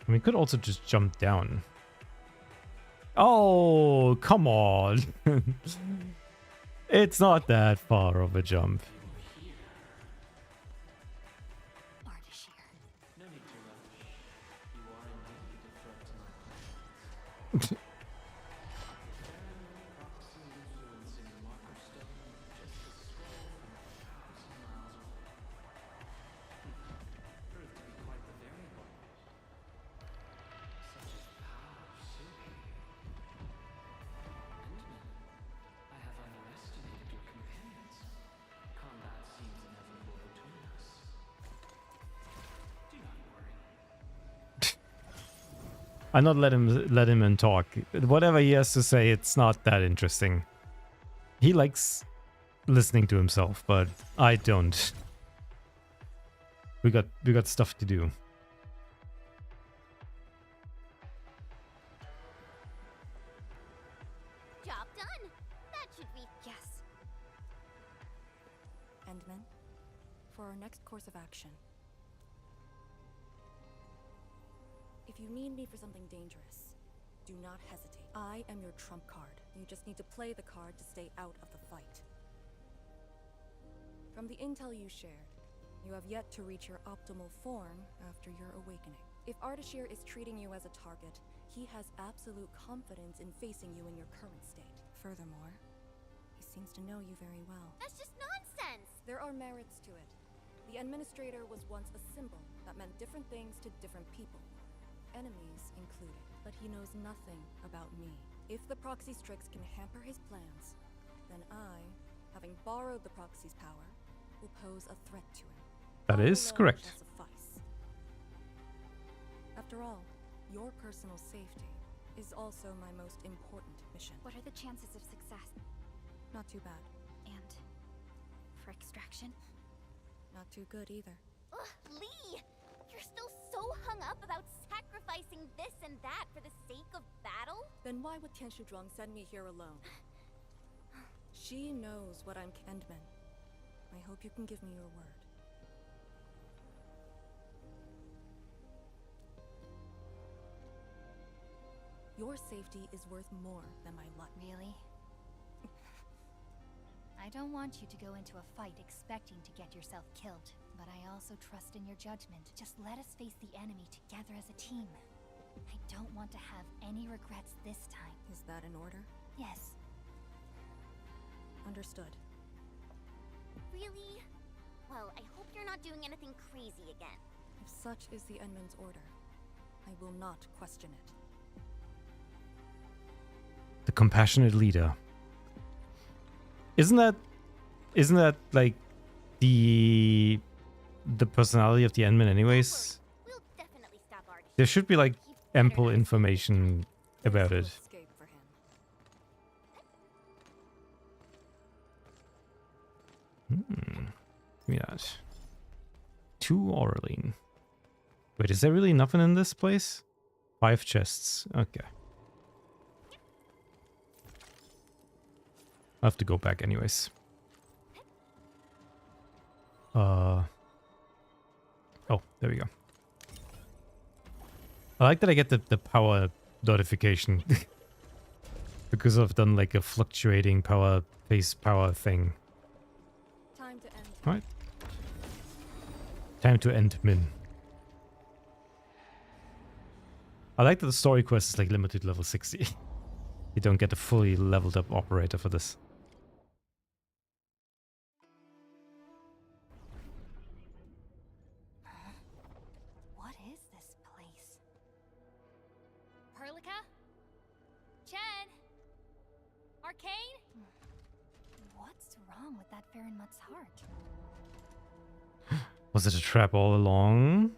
And we could also just jump down. Oh, come on. It's not that far of a jump.
Ardashir.
No need to rush. You are indeed a threat to my plans. Proxy influencing the marker stone, just a scroll from 1,000 miles away. Proved to be quite the variable. Such is power, Sui. Endman, I have underestimated your companions. Combat seems inevitable between us. Do not worry.
I'm not let him in talk. Whatever he has to say, it's not that interesting. He likes listening to himself, but I don't. We got stuff to do.
Job done. That should be.
Yes.
Endmen, for our next course of action. If you need me for something dangerous, do not hesitate. I am your trump card. You just need to play the card to stay out of the fight. From the intel you shared, you have yet to reach your optimal form after your awakening. If Ardashir is treating you as a target, he has absolute confidence in facing you in your current state. Furthermore, he seems to know you very well.
That's just nonsense.
There are merits to it. The Administrator was once a symbol that meant different things to different people, enemies included. But he knows nothing about me. If the Proxy's tricks can hamper his plans, then I, having borrowed the Proxy's power, will pose a threat to him.
That is
alone
correct.
shall suffice. After all, your personal safety is also my most important mission.
What are the chances of success?
Not too bad.
And for extraction?
Not too good either.
Ugh, Lee! You're still so hung up about sacrificing this and that for the sake of battle?
Then why would Tianshi Zhuang send me here alone? She knows what I'm Endman. I hope you can give me your word. Your safety is worth more than my life.
Really? I don't want you to go into a fight expecting to get yourself killed, but I also trust in your judgment. Just let us face the enemy together as a team. I don't want to have any regrets this time.
Is that an order?
Yes.
Understood.
Really? Well, I hope you're not doing anything crazy again.
If such is the Endman's order, I will not question it.
The compassionate leader. Isn't that like the personality of the Endman anyways?
We'll definitely stop Ardashir.
There should be like ample information about it.
Escape for him.
Give me that. 2 Auraline. Wait, is there really nothing in this place? 5 chests. Okay. I have to go back anyways. Oh, there we go. I like that I get the power notification. Because I've done like a fluctuating power, base power thing.
Time to end.
Right. Time to end Min. I like that the story quest is like limited to level 60. You don't get a fully leveled up operator for this.
What is this place? Perlica? Chen? Arcane? What's wrong with that Farinmut's heart?
Was it a trap all along?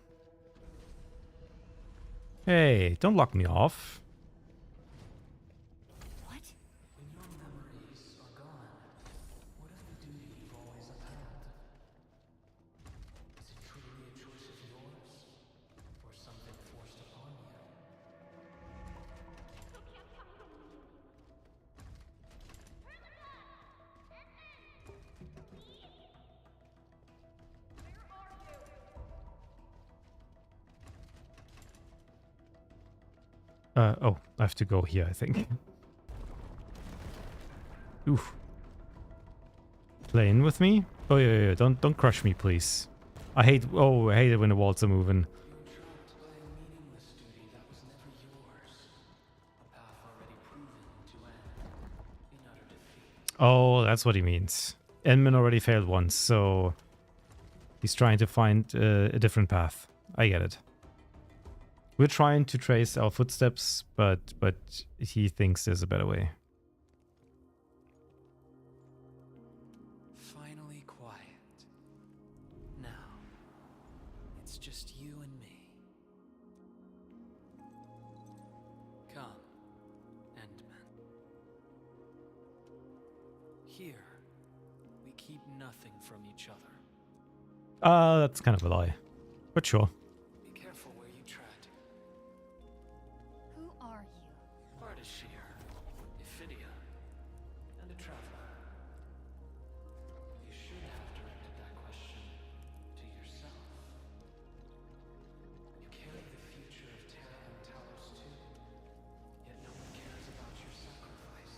Hey, don't lock me off.
What?
When your memories are gone, what is the duty you've always upheld? Is it truly a choice of yours, or something forced upon you?
Oh, I have to go here, I think. Oof. Playing with me? Oh yeah, don't crush me, please. I hate it when the walls are moving.
You're trapped by a meaningless duty that was never yours. A path already proven to end in utter defeat.
Oh, that's what he means. Enman already failed once, so he's trying to find a different path. I get it. We're trying to trace our footsteps, but he thinks there's a better way.
Finally quiet. Now, it's just you and me. Come, Endman. Here, we keep nothing from each other.
That's kind of a lie. But sure.
Be careful where you tread.
Who are you?
Ardashir, Ephidia, and a traveler. You should have directed that question to yourself. You carry the future of Terra and Talos too, yet no one cares about your sacrifice.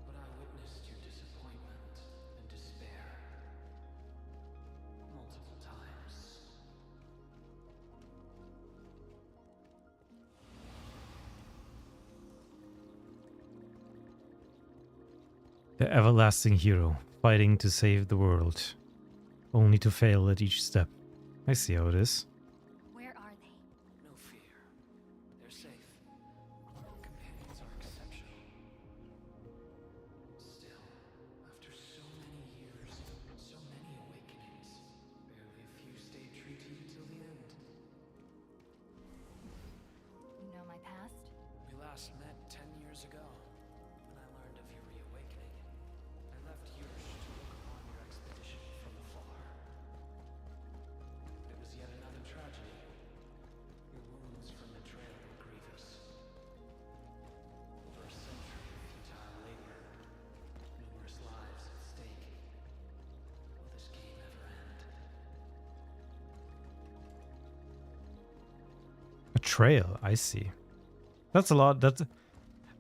But I witnessed your disappointment and despair multiple times.
The everlasting hero, fighting to save the world, only to fail at each step. I see how it is.
Where are they?
No fear. They're safe. Companions are exceptional. Still, after so many years, so many awakenings, barely a few stayed true to you till the end.
You know my past?
We last met 10 years ago, when I learned of your reawakening. I left Yursh to look upon your expedition from afar. It was yet another tragedy. Your wounds from betrayal were grievous. Over a century of futile labor, numerous lives at stake. Will this game ever end?
Betrayal, I see. That's a lot.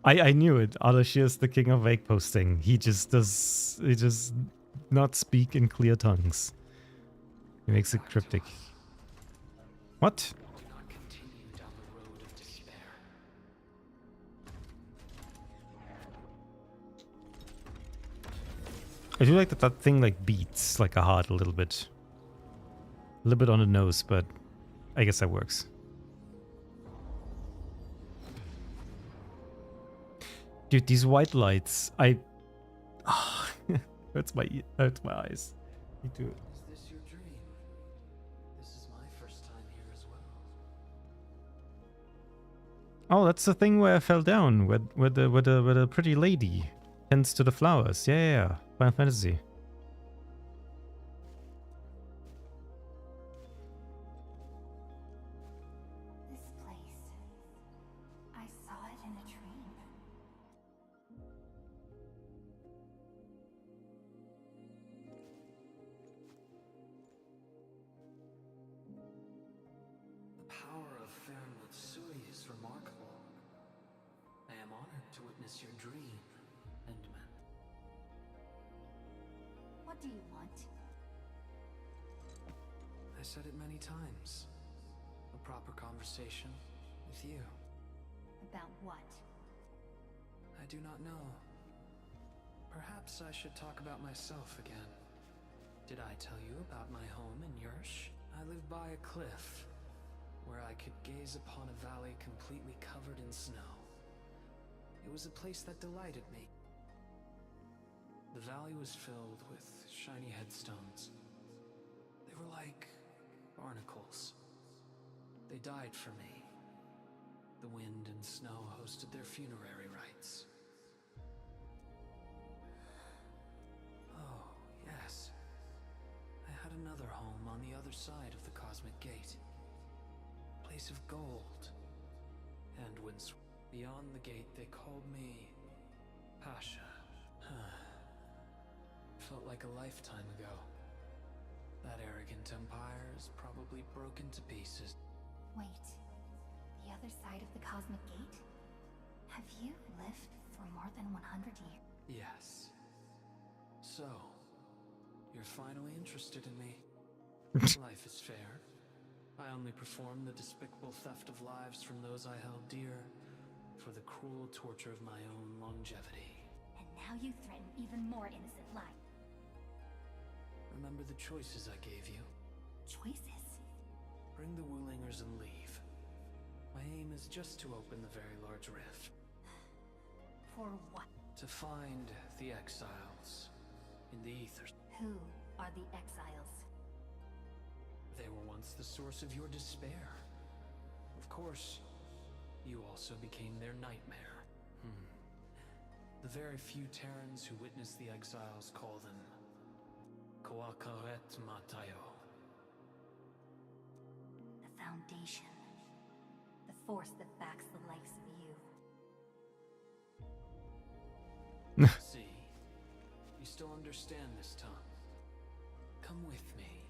I knew it. Ardashir is the king of vague posting. He just not speak in clear tongues. He makes it cryptic. What?
Do not continue down the road of despair.
I do like that thing like beats like a heart a little bit. A little bit on the nose, but I guess that works. Dude, these white lights, hurts my eyes. Me too.
Is this your dream? This is my first time here as well.
Oh, that's the thing where I fell down, where the pretty lady tends to the flowers. Yeah. Final Fantasy.
This place. I saw it in a dream.
fair Matsui is remarkable. I am honored to witness your dream, Endman.
What do you want?
I said it many times. A proper conversation with you.
About what?
I do not know. Perhaps I should talk about myself again. Did I tell you about my home in Yursh? I live by a cliff, where I could gaze upon a valley completely covered in snow. It was a place that delighted me. The valley was filled with shiny headstones. They were like barnacles. They died for me. The wind and snow hosted their funerary rites. Oh, yes. I had another home on the other side of the Cosmic Gate. A place of gold. And when beyond the gate they called me Pasha. Felt like a lifetime ago. That arrogant empire is probably broken to pieces.
Wait. The other side of the Cosmic Gate? Have you lived for more than 100 years?
Yes. So, you're finally interested in me. Life is fair. I only perform the despicable theft of lives from those I held dear for the cruel torture of my own longevity.
And now you threaten even more innocent lives.
Remember the choices I gave you?
Choices?
Bring the Wulingers and leave. My aim is just to open the very large rift.
For what?
To find the exiles in the ethers.
Who are the exiles?
They were once the source of your despair. Of course, you also became their nightmare. The very few Terrans who witnessed the exiles call them Koakaret Matayo.
The Foundation. The force that backs the likes of you.
See, you still understand this tongue. Come with me.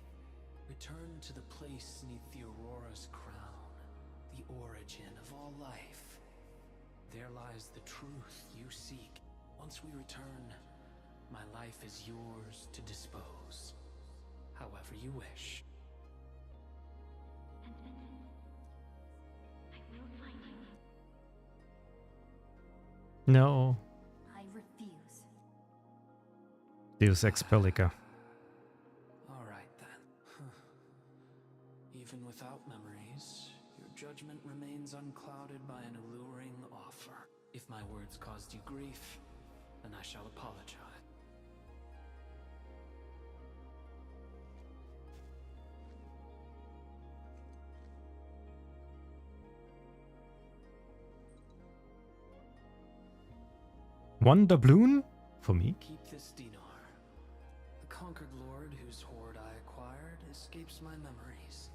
Return to the place neath the Aurora's crown, the origin of all life. There lies the truth you seek. Once we return, my life is yours to dispose, however you wish.
No.
I refuse.
Deus Ex Pellica.
All right then. Even without memories, your judgment remains unclouded by an alluring offer. If my words caused you grief, then I shall apologize.
One doubloon? For me?
Keep this dinar. The conquered lord whose hoard I acquired escapes my memories,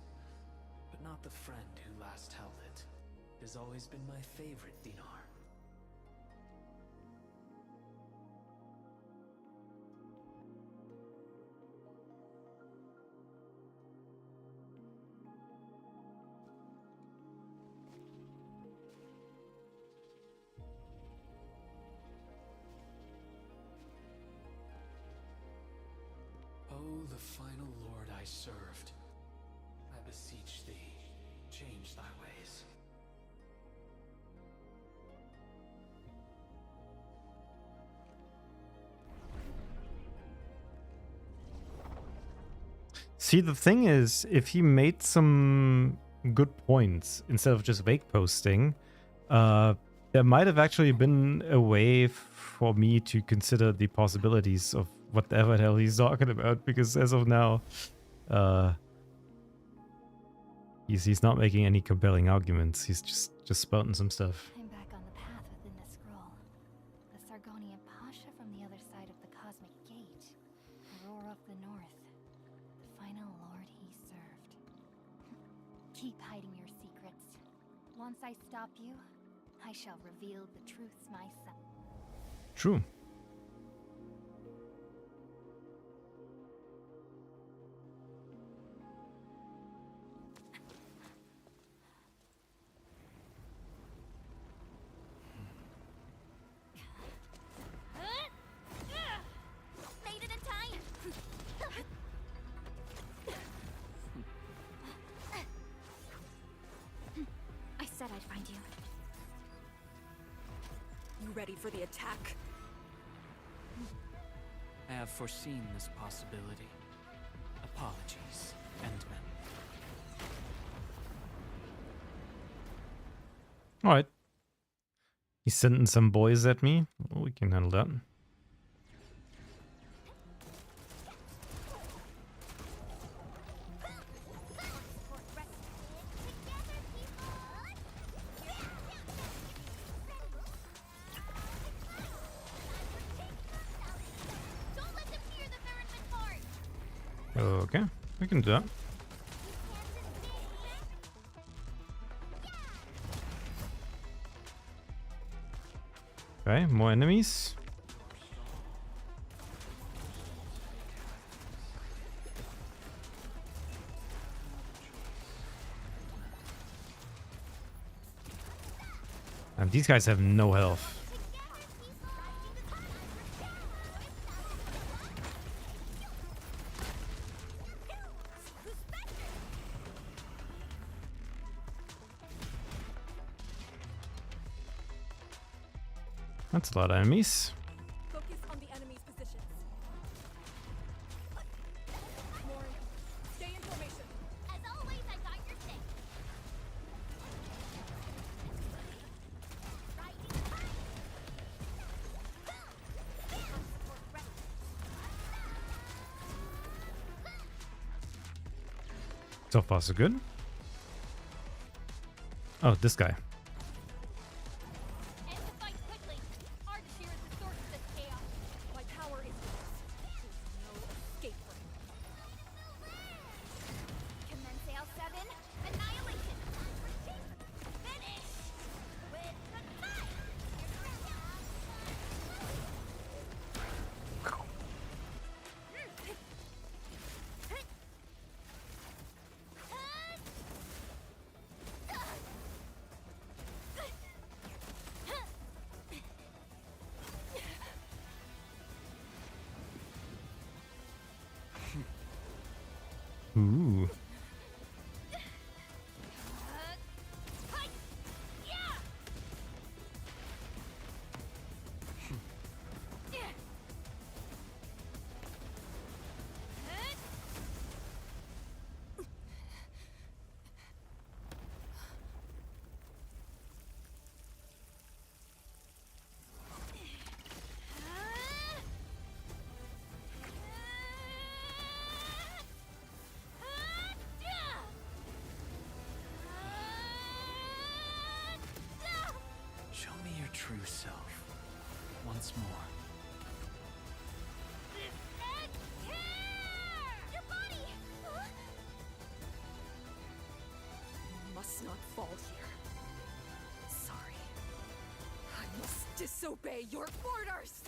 but not the friend who last held it. It has always been my favorite dinar. Oh, the final lord I served. I beseech thee, change thy ways.
See, the thing is, if he made some good points instead of just vague posting, there might have actually been a way for me to consider the possibilities of whatever the hell he's talking about, because as of now, he's not making any compelling arguments. He's just spouting some stuff.
I'm back on the path within the scroll. The Sargonian Pasha from the other side of the Cosmic Gate. Aurora of the North. The final lord he served. Keep hiding your secrets. Once I stop you, I shall reveal the truths myself.
True.
I'd find you.
You ready for the attack?
I have foreseen this possibility. Apologies, Endmen.
Alright. He's sending some boys at me. Oh, we can handle that. Okay, we can do that. Okay, more enemies. And these guys have no health. That's a lot of enemies.
Focus on the enemy's positions. More. Stay in formation.
As always, I got your six.
So far, so good. Oh, this guy.
And to fight quickly. Ardashir is the source of this chaos.
My power is yours. There's no escape from it.
Commence AL7. Annihilation. Finish. With the fight.
Ooh.
Show me your true self. Once more.
Your body!
You must not fall here. Sorry. I must disobey your orders!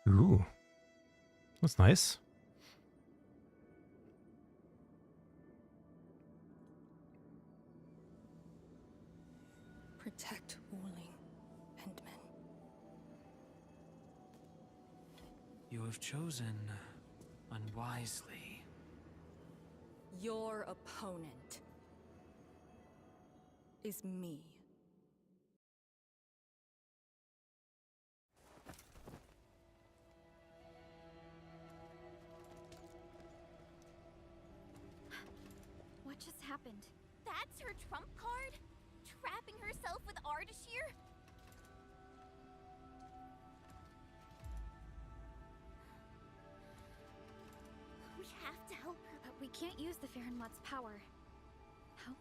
Ooh. That's nice.
Protect Wuling, Endmen.
You have chosen unwisely.
Your opponent is me.
What just happened?
That's her trump card? Trapping herself with Ardashir? We have to help her.
But we can't use the Farenwat's power. How?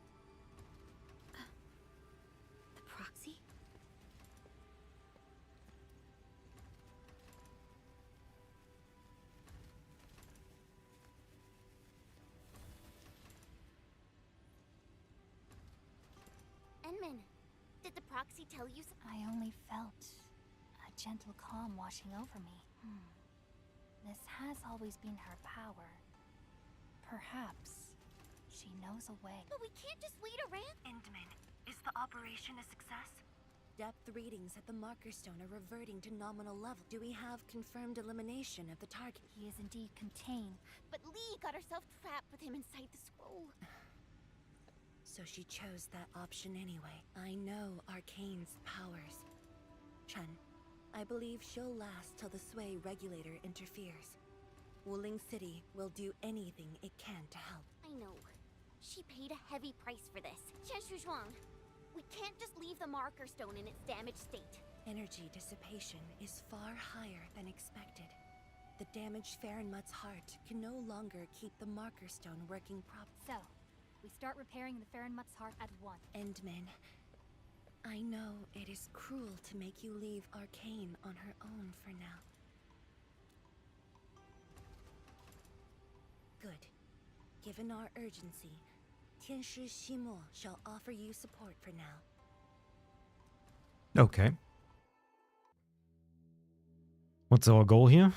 The proxy?
Enman, did the proxy tell you
I only felt gentle calm washing over me. This has always been her power. Perhaps she knows a way.
But we can't just wait around.
Endman, is the operation a success?
Depth readings at the marker stone are reverting to nominal level. Do we have confirmed elimination of the target?
He is indeed contained.
But Lee got herself trapped with him inside the scroll.
So she chose that option anyway. I know Arcane's powers. Chen, I believe she'll last till the Sway regulator interferes. Wuling City will do anything it can to help.
I know. She paid a heavy price for this. Tianshi Zhuang, we can't just leave the marker stone in its damaged state.
Energy dissipation is far higher than expected. The damaged Farenmut's heart can no longer keep the marker stone working properly.
So, we start repairing the Farenmut's heart at once.
Endman, I know it is cruel to make you leave Arcane on her own for now. Good. Given our urgency, Tianshi Zhuang shall offer you support for now.
Okay. What's our goal here?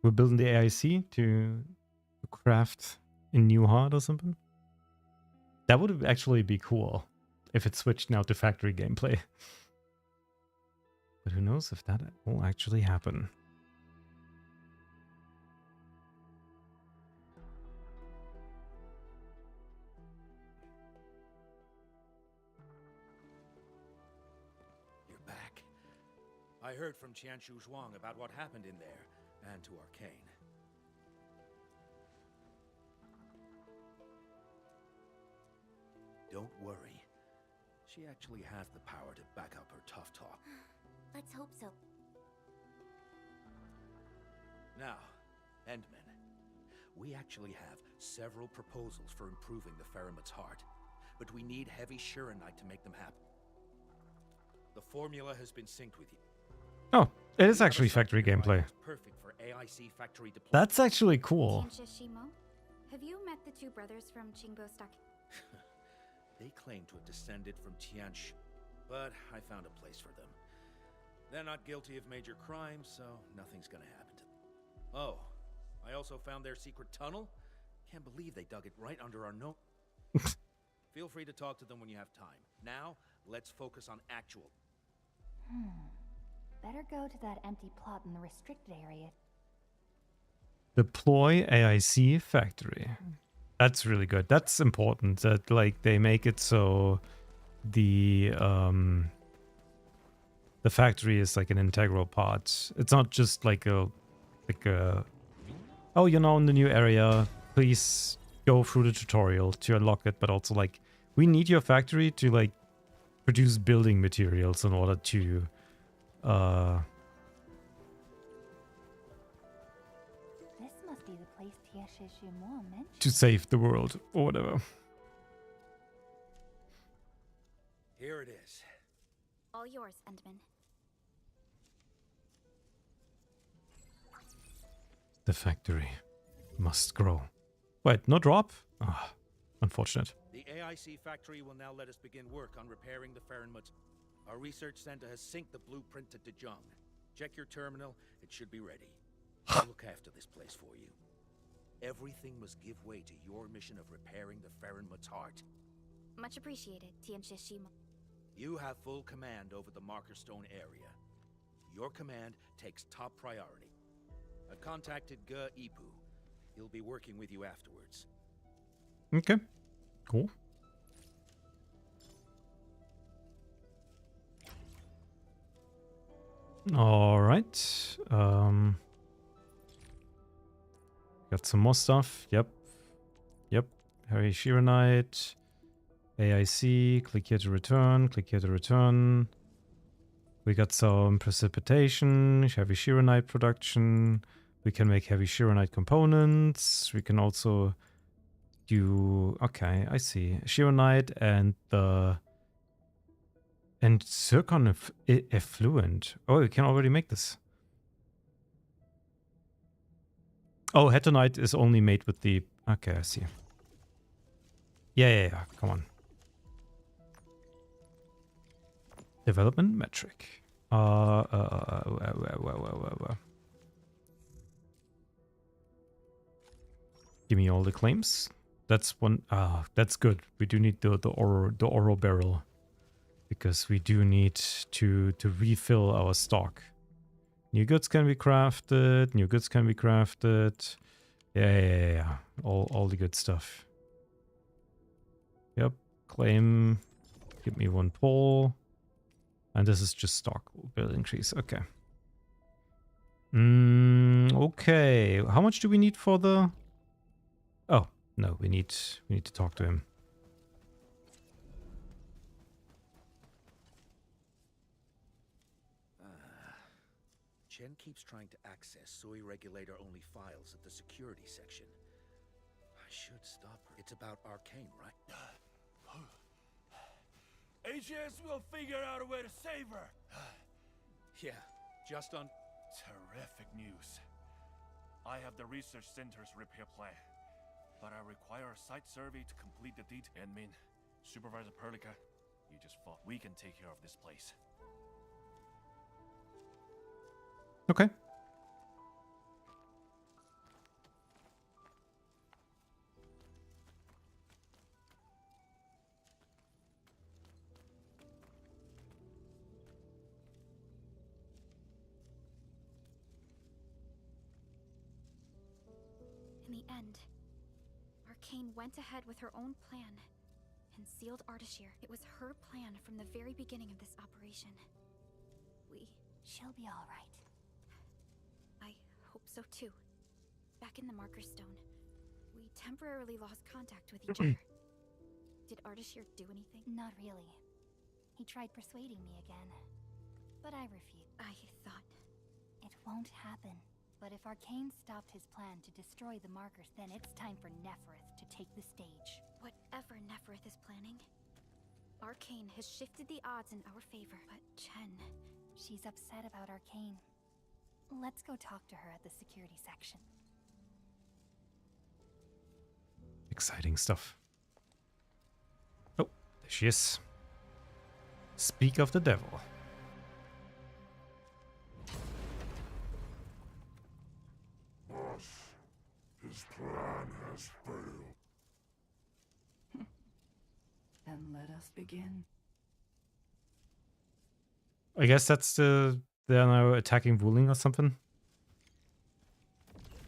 We're building the AIC to craft a new heart or something? That would actually be cool if it switched now to factory gameplay. But who knows if that will actually happen.
You're back. I heard from Tianshi Zhuang about what happened in there, and to Arcane. Don't worry. She actually has the power to back up her tough talk.
Let's hope so.
Now, Endman, we actually have several proposals for improving the Farenmut's heart, but we need heavy Shiranite to make them happen. The formula has been synced with you.
Oh, it is actually factory gameplay.
Perfect for AIC factory deployment.
That's actually cool.
Tianshi, have you met the two brothers from Qingbo Stock?
They claim to have descended from Tianshi, but I found a place for them. They're not guilty of major crimes, so nothing's gonna happen to them. Oh, I also found their secret tunnel. Can't believe they dug it right under our nose. Feel free to talk to them when you have time. Now, let's focus on actual.
Better go to that empty plot in the restricted area.
Deploy AIC factory. That's really good. That's important that like they make it so the factory is like an integral part. It's not just like a oh, you're now in the new area, please go through the tutorial to unlock it, but also like we need your factory to like produce building materials in order to
This must be the place Tianshi Zhuang mentioned.
to save the world or whatever.
Here it is.
All yours, Endman.
The factory must grow. Wait, no drop? Ah, unfortunate.
The AIC factory will now let us begin work on repairing the Farenmut's. Our research center has synced the blueprint to Zhuang. Check your terminal, it should be ready. I'll look after this place for you. Everything must give way to your mission of repairing the Farenmut's heart.
Much appreciated, Tianshi.
You have full command over the Marker Stone area. Your command takes top priority. I've contacted Ge Ipu. He'll be working with you afterwards.
Okay, cool. All right. Got some more stuff. Yep. Heavy Shiranite. AIC. Click here to return. Click here to return. We got some precipitation. Heavy Shiranite production. We can make heavy Shiranite components. We can also do... Okay, I see. Shiranite and the... And zircon effluent. Oh, you can already make this. Oh, hetonite is only made with the... Okay, I see. Yeah. Come on. Development metric. Give me all the claims. That's one. That's good. We do need the oro barrel because we do need to refill our stock. New goods can be crafted. New goods can be crafted. Yeah. All the good stuff. Yep. Claim. Give me one pole. And this is just stock build increase. Okay. Okay. How much do we need for the... Oh, no, we need to talk to him.
Chen keeps trying to access Soy regulator-only files at the security section. I should stop her. It's about Arcane, right?
AGS will figure out a way to save her.
Yeah, just on...
Terrific news. I have the research center's repair plan, but I require a site survey to complete the detail. And Min, Supervisor Perlica, you just fought. We can take care of this place.
Okay.
In the end, Arcane went ahead with her own plan and sealed Ardashir. It was her plan from the very beginning of this operation.
She'll be all right.
I hope so too. Back in the Marker Stone, we temporarily lost contact with each other. Did Ardashir do anything?
Not really. He tried persuading me again, but I refused.
I thought...
It won't happen. But if Arcane stopped his plan to destroy the markers, then it's time for Nefereth to take the stage.
Whatever Nefereth is planning, Arcane has shifted the odds in our favor. But Chen...
She's upset about Arcane. Let's go talk to her at the security section.
Exciting stuff. Oh, there she is. Speak of the devil.
Boss, his plan has failed.
Then let us begin.
I guess that's they're now attacking Wuling or something.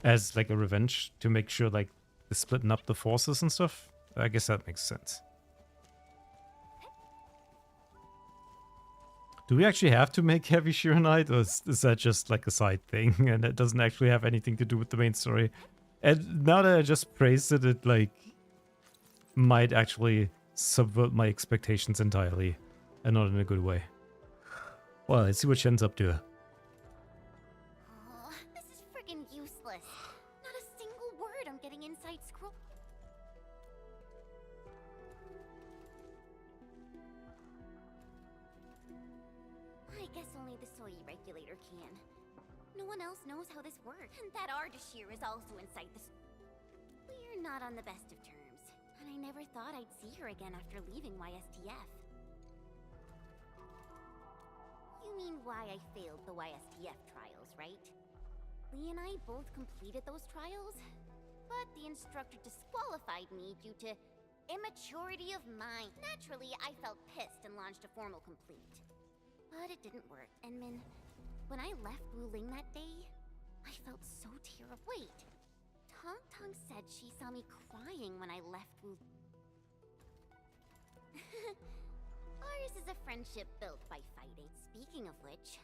As like a revenge to make sure like they're splitting up the forces and stuff. I guess that makes sense. Do we actually have to make Heavy Shiranite, or is that just like a side thing and it doesn't actually have anything to do with the main story? And now that I just praised it, it like might actually subvert my expectations entirely, and not in a good way. Well, let's see what Shen's up to.
Oh, this is friggin' useless. Not a single word I'm getting inside scroll. I guess only the Soy regulator can. No one else knows how this works. And that Ardashir is also inside this. We're not on the best of terms. And I never thought I'd see her again after leaving YSTF. You mean why I failed the YSTF trials, right? Lee and I both completed those trials, but the instructor disqualified me due to immaturity of mind. Naturally, I felt pissed and launched a formal complaint. But it didn't work, and Min, when I left Wuling that day, I felt so terrible. Wait, Tong Tong said she saw me crying when I left Wuling. Ours is a friendship built by fighting. Speaking of which,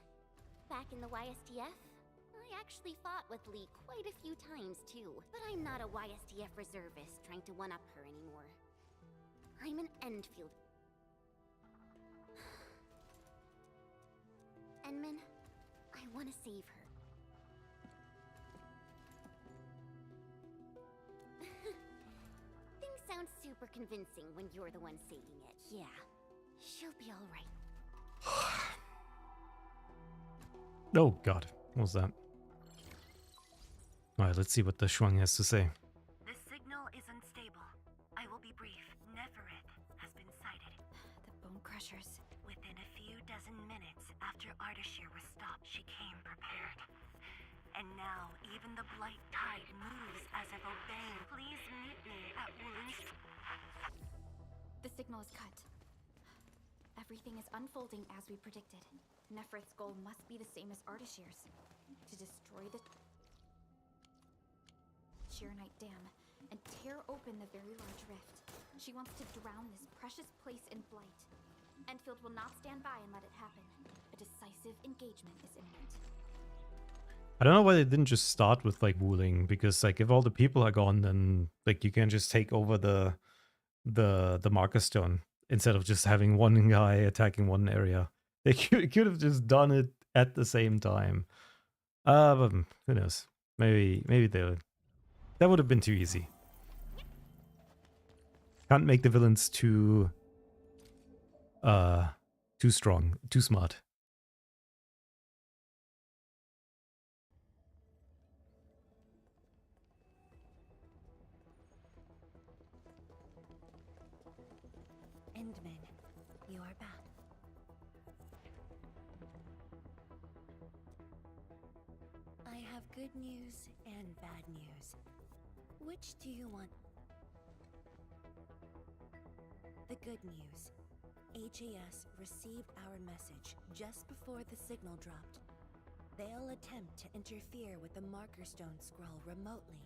back in the YSTF, I actually fought with Lee quite a few times too. But I'm not a YSTF reservist trying to one-up her anymore. I'm an Endfield. Enman, I want to save her. Things sound super convincing when you're the one saving it. Yeah. She'll be all right.
Oh god, what was that? Alright, let's see what the Zhuang has to say.
The signal is unstable. I will be brief. Nefereth has been sighted.
The bone crushers.
Within a few dozen minutes after Ardashir was stopped, she came prepared. And now, even the Blight Tide moves as if obeying. Please meet me at Wuling.
The signal is cut. Everything is unfolding as we predicted. Neferith's goal must be the same as Ardashir's. To destroy the Sheernite Dam and tear open the very large rift. She wants to drown this precious place in blight. Endfield will not stand by and let it happen. A decisive engagement is imminent.
I don't know why they didn't just start with like Wuling, because like if all the people are gone, then like you can just take over the marker stone instead of just having one guy attacking one area. They could have just done it at the same time. But who knows? Maybe that would have been too easy. Can't make the villains too strong, too smart.
Endman, you are back. I have good news and bad news. Which do you want? The good news. HAS received our message just before the signal dropped. They'll attempt to interfere with the Marker Stone scroll remotely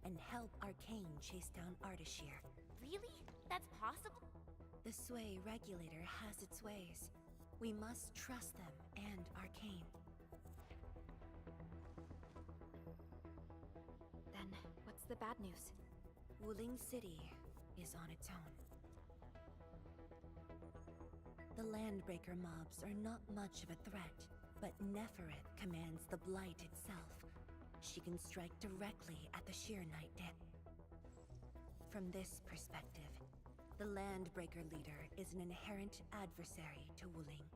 and help Arcane chase down Ardashir.
Really? That's possible?
The Sway regulator has its ways. We must trust them and Arcane.
Then, what's the bad news?
Wuling City is on its own. The Landbreaker mobs are not much of a threat, but Neferith commands the Blight itself. She can strike directly at the Sheernite Dam. From this perspective, the Landbreaker leader is an inherent adversary to Wuling.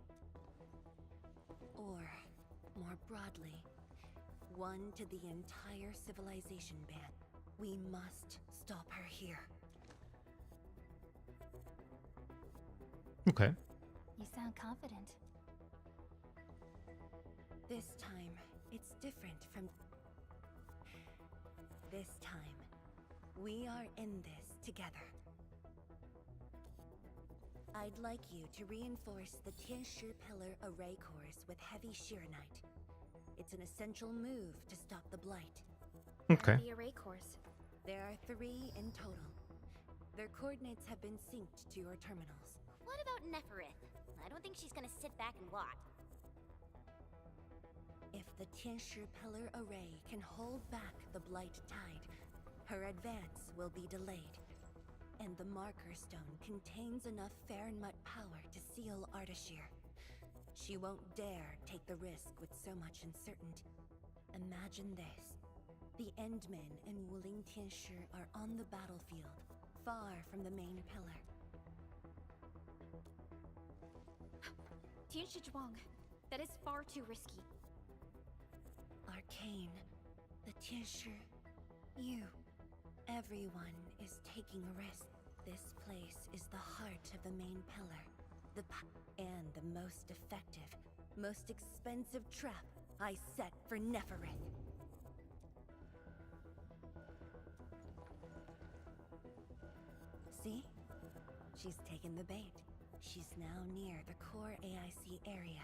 Or, more broadly, one to the entire civilization ban. We must stop her here.
Okay.
You sound confident.
This time, it's different from... This time, we are in this together. I'd like you to reinforce the Tianshi Pillar array cores with heavy Sheernite. It's an essential move to stop the Blight.
Okay.
The array cores.
There are 3 in total. Their coordinates have been synced to your terminals.
What about Neferith? I don't think she's gonna sit back and watch.
If the Tianshi Pillar array can hold back the Blight Tide, her advance will be delayed. And the Marker Stone contains enough Farenmut power to seal Ardashir. She won't dare take the risk with so much uncertainty. Imagine this. The Endmen and Wuling Tianshi are on the battlefield, far from the main pillar.
Tianshi Zhuang. That is far too risky.
Arcane, the Tianshi, you. Everyone is taking a risk. This place is the heart of the main pillar. And the most effective, most expensive trap I set for Neferith. See? She's taken the bait. She's now near the core AIC area,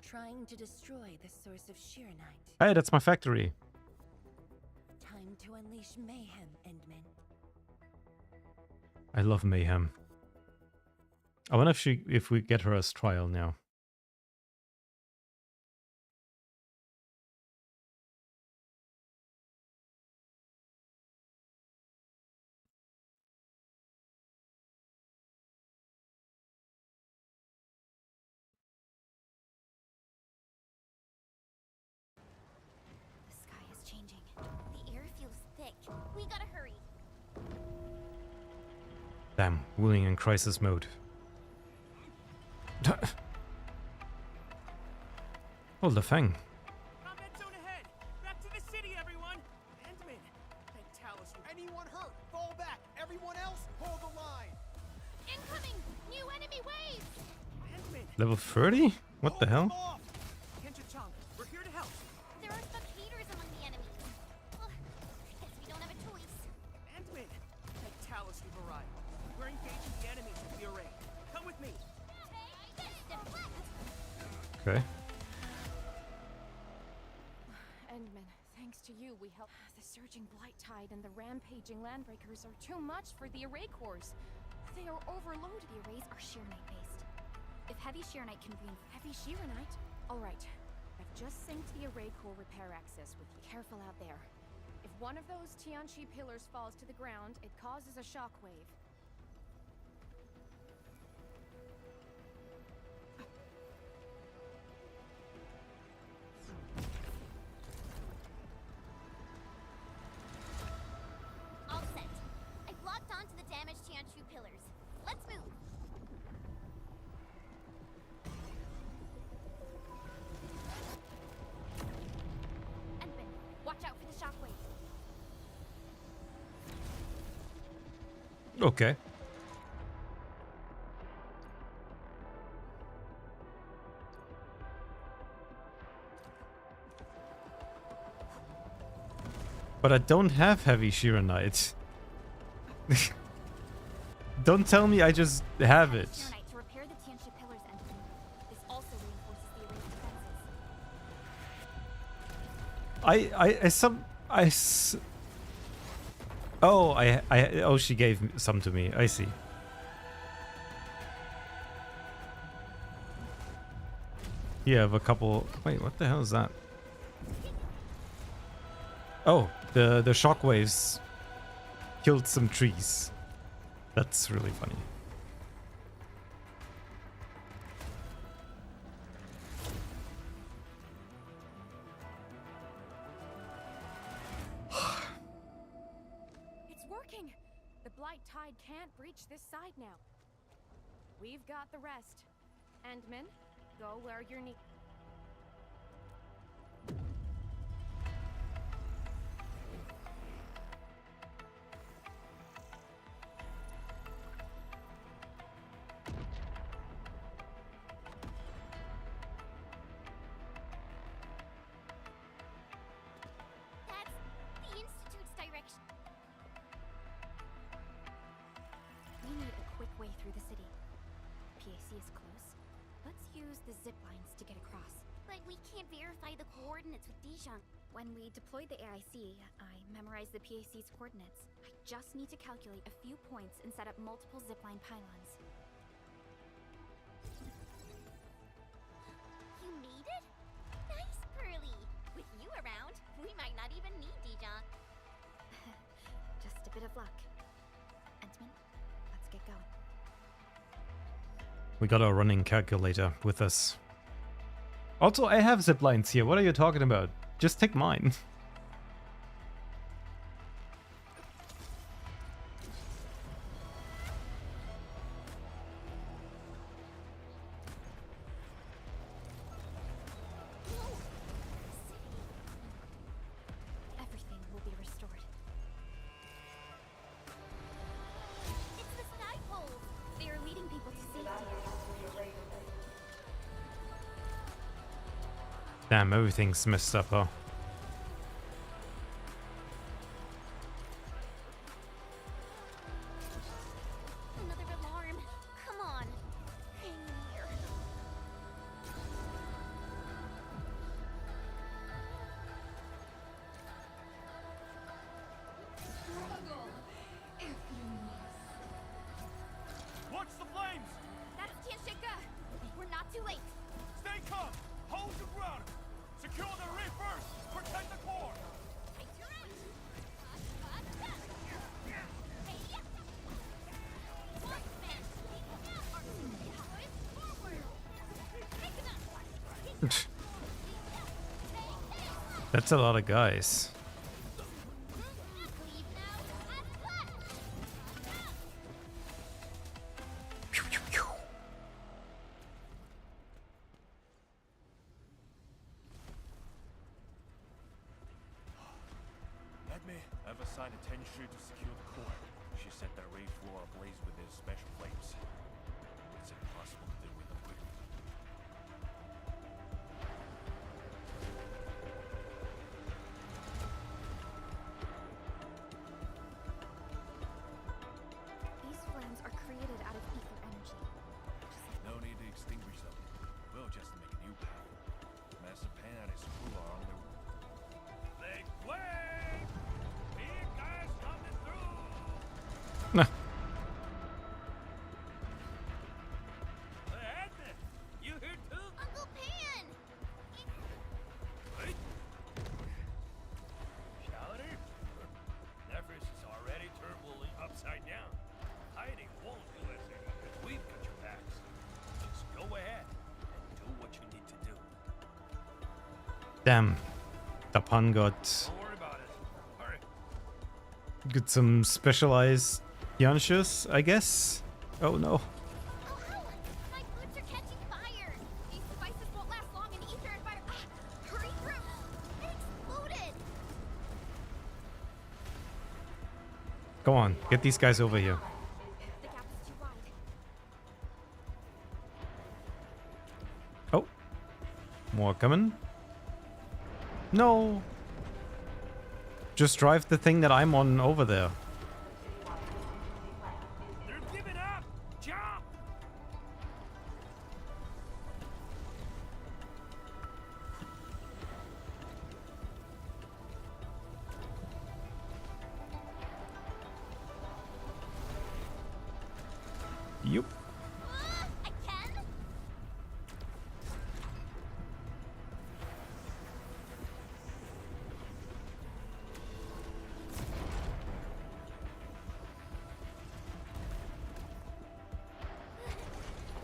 trying to destroy the source of Sheernite.
Hey, that's my factory.
Time to unleash mayhem, Endman.
I love mayhem. I wonder if we get her as trial now.
The sky is changing.
The air feels thick. We gotta hurry.
Damn, Wuling in crisis mode. Oh, the Fang.
Combat zone ahead! Back to the city, everyone! Endman! That Talus...
Anyone hurt? Fall back! Everyone else, hold the line!
Incoming! New enemy waves!
Endman!
Level 30? What the hell?
Off.
to you, we help. The surging blight tide and the rampaging landbreakers are too much for the array cores. They are overloaded.
The arrays are Sheernite based. If heavy Sheernite can be
Heavy Sheernite? Alright. I've just synced the array core repair access with you. Careful out there. If one of those Tianshi pillars falls to the ground, it causes a shockwave.
All set. I've locked onto the damaged Tianshi pillars. Let's move.
Endman, watch out for the shockwave.
Okay. But I don't have heavy Sheernite. Don't tell me I just have it.
Sheernite to repair the Tianshi pillars, Endman. This also reinforces the array's defenses. Oh, she gave some to me. I see. You have a couple. Wait, what the hell is that? Oh, the shockwaves killed some trees. That's really funny.
It's working! The blight tide can't breach this side now. We've got the rest. Endman, go where you're needed.
That's the Institute's direction.
We need a quick way through the city. PAC is close. Let's use the zip lines to get across.
But we can't verify the coordinates with Dijon.
When we deployed the AIC, I memorized the PAC's coordinates. I just need to calculate a few points and set up multiple zipline pylons.
You made it? Nice, Pearly. With you around, we might not even need Dijon.
Just a bit of luck. Endman, let's get going.
We got our running calculator with us. Also, I have zip lines here. What are you talking about? Just take mine.
Everything will be restored.
It's the sky poles.
They are leading people to safety.
Damn, everything's messed up, huh?
Another alarm. Come on. Hang in here.
Watch the flames!
That's Tianshika! We're not too late.
Stay calm! Hold your ground! Secure the reef first! Protect the core!
That's a lot of guys.
I've assigned a Tianshi to secure the core. She set the raid floor ablaze with his special flames. It's impossible to deal with them quickly.
These flames are created out of ether energy.
No need to extinguish them. We'll just make a new path. Master Pan and his crew are on their way. They flare!
Nah.
You here too?
Uncle Pan!
Shouter? Nephris is already turbulently upside down. Hiding won't do us any good. We've got your backs. Just go ahead and do what you need to do.
Damn. Dapan got
Don't worry about it. Hurry.
some specialized Tianshis, I guess. Oh no.
Oh, my boots are catching fire! These spices won't last long in ether and fire. Hurry through! It exploded!
Go on, get these guys over here.
The gap is too wide.
Oh. More coming. No. Just drive the thing that I'm on over there.
They're giving up! Jump!
Yup.
I can?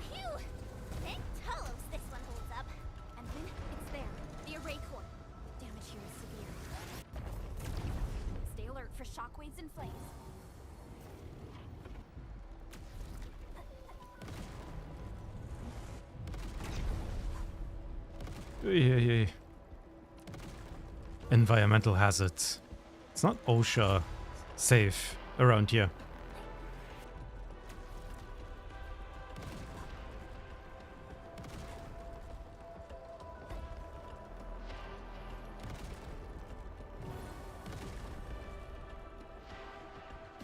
Phew! Thank Talos this one holds up.
And then it's there. The array core. Damage here is severe. Stay alert for shockwaves and flames.
Yeah. Environmental hazards. It's not OSHA safe around here.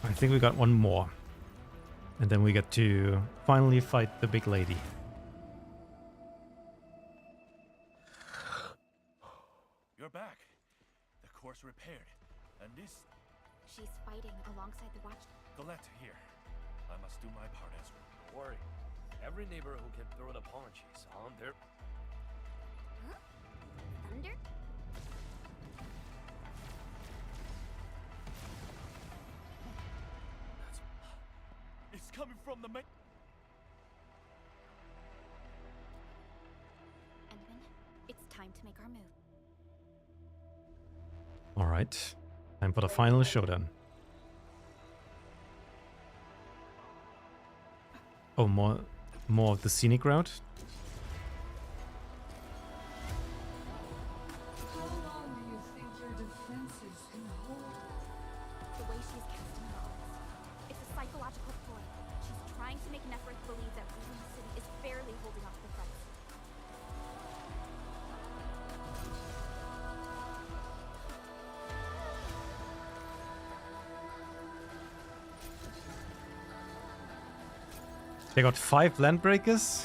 I think we got one more. And then we get to finally fight the big lady.
You're back. The core's repaired. And this...
She's fighting alongside the watch.
Galette here. I must do my part as well.
Don't worry. Every neighbor who can throw the punches on their...
Huh? Thunder?
It's coming from the main...
Endman, it's time to make our move.
Alright. Time for the final showdown. Oh, more of the scenic route?
How long do you think your defenses can hold?
The way she's casting her arms. It's a psychological ploy. She's trying to make Neferith believe that ruling the city is barely holding off the threats.
They got 5 landbreakers?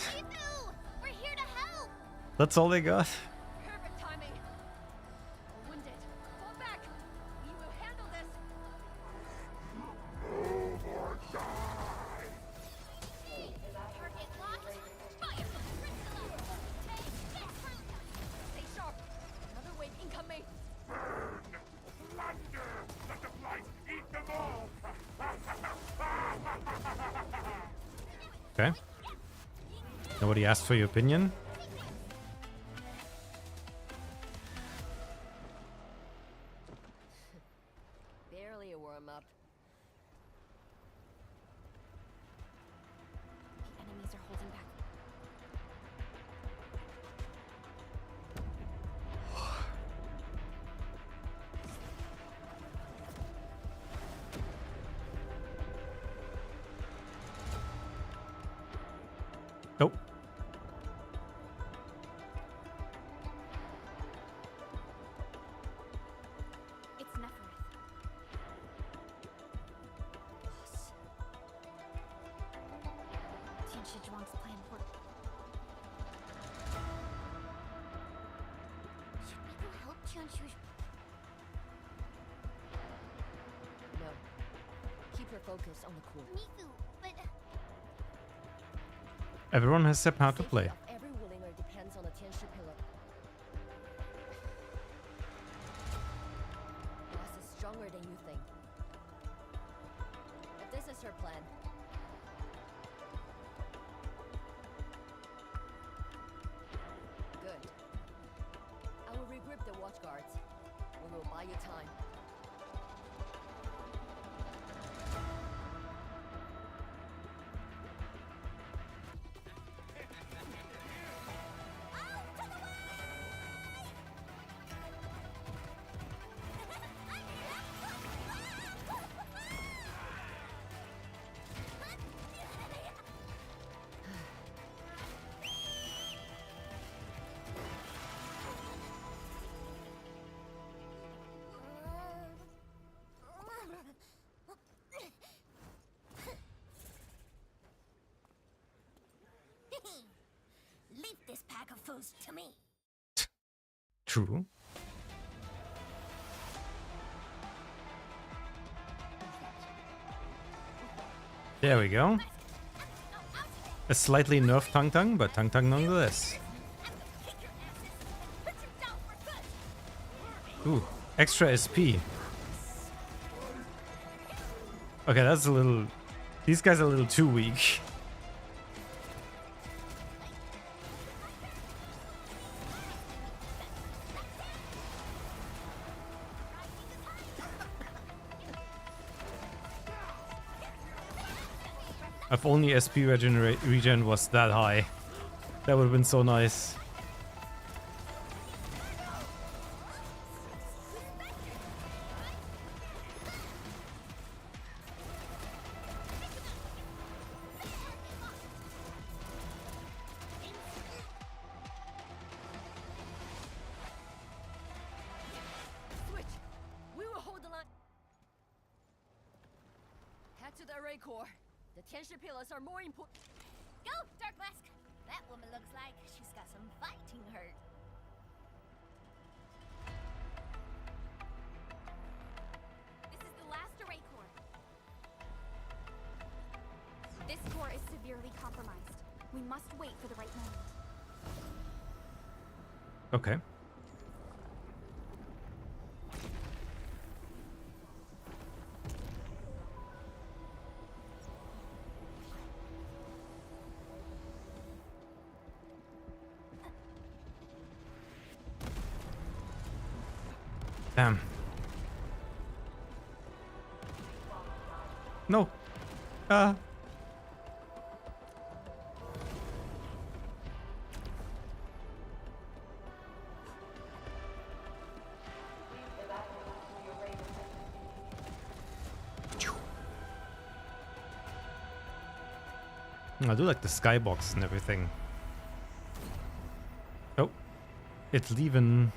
We're here to help!
That's all they got?
Perfect timing. Wounded. Fall back. We will handle this.
Target locked. Fire from Priscilla! Take this route!
Stay sharp. Another wave incoming.
Let the blight eat them all!
Okay. Nobody asked for your opinion?
Barely a warm-up.
The enemies are holding back.
Nope.
It's Neferith. Boss. Tianshi Zhuang's plan worked.
Should we go help Tianshi?
No. Keep keep your focus on the core.
Miku, but
Everyone has their part to
Safety
play.
of every Wulinger depends on the Tianshi pillar. Boss is stronger than you think. If this is her plan, good. I will regroup the watch guards. We will buy you time.
leave this pack of fools to me.
True. There we go. A slightly nerfed Tang Tang, but Tang Tang nonetheless. Ooh, extra SP. Okay, that's a little... These guys are a little too weak. If only SP regen was that high. That would have been so nice.
Switch! We will hold the line. Head to the array core. The Tianshi pillars are more important.
Go, Dark Mask! That woman looks like she's got some fighting hurt.
This is the last array core. This core is severely compromised. We must wait for the right moment.
Okay. Damn. No. I do like the skybox and everything. Oh, it's leaving.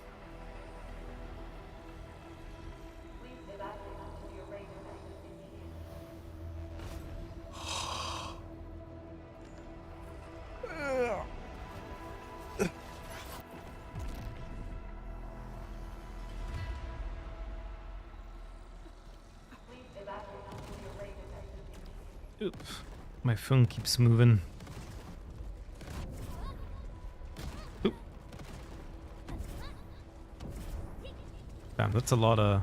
Oop. My phone keeps moving. Oop. Damn, that's a lot of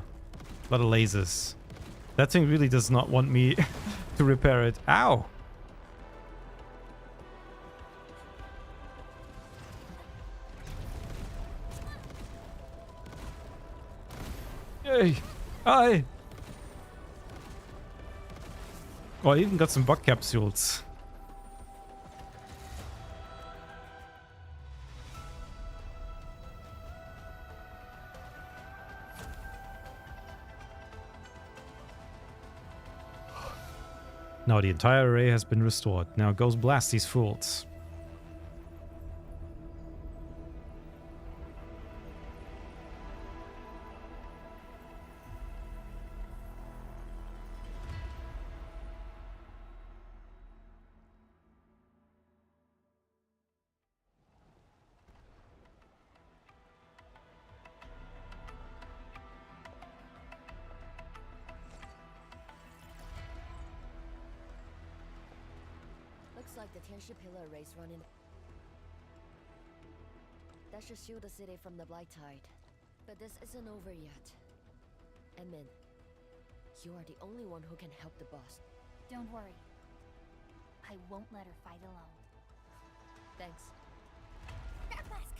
lasers. That thing really does not want me to repair it. Ow! Yay! Hi! Oh, I even got some bug capsules. Now the entire array has been restored. Now goes blast these fools.
like the Tianshi Pillar race running. That should shield the city from the Blight Tide. But this isn't over yet. Min, you are the only one who can help the boss.
Don't worry. I won't let her fight alone.
Thanks.
Mask!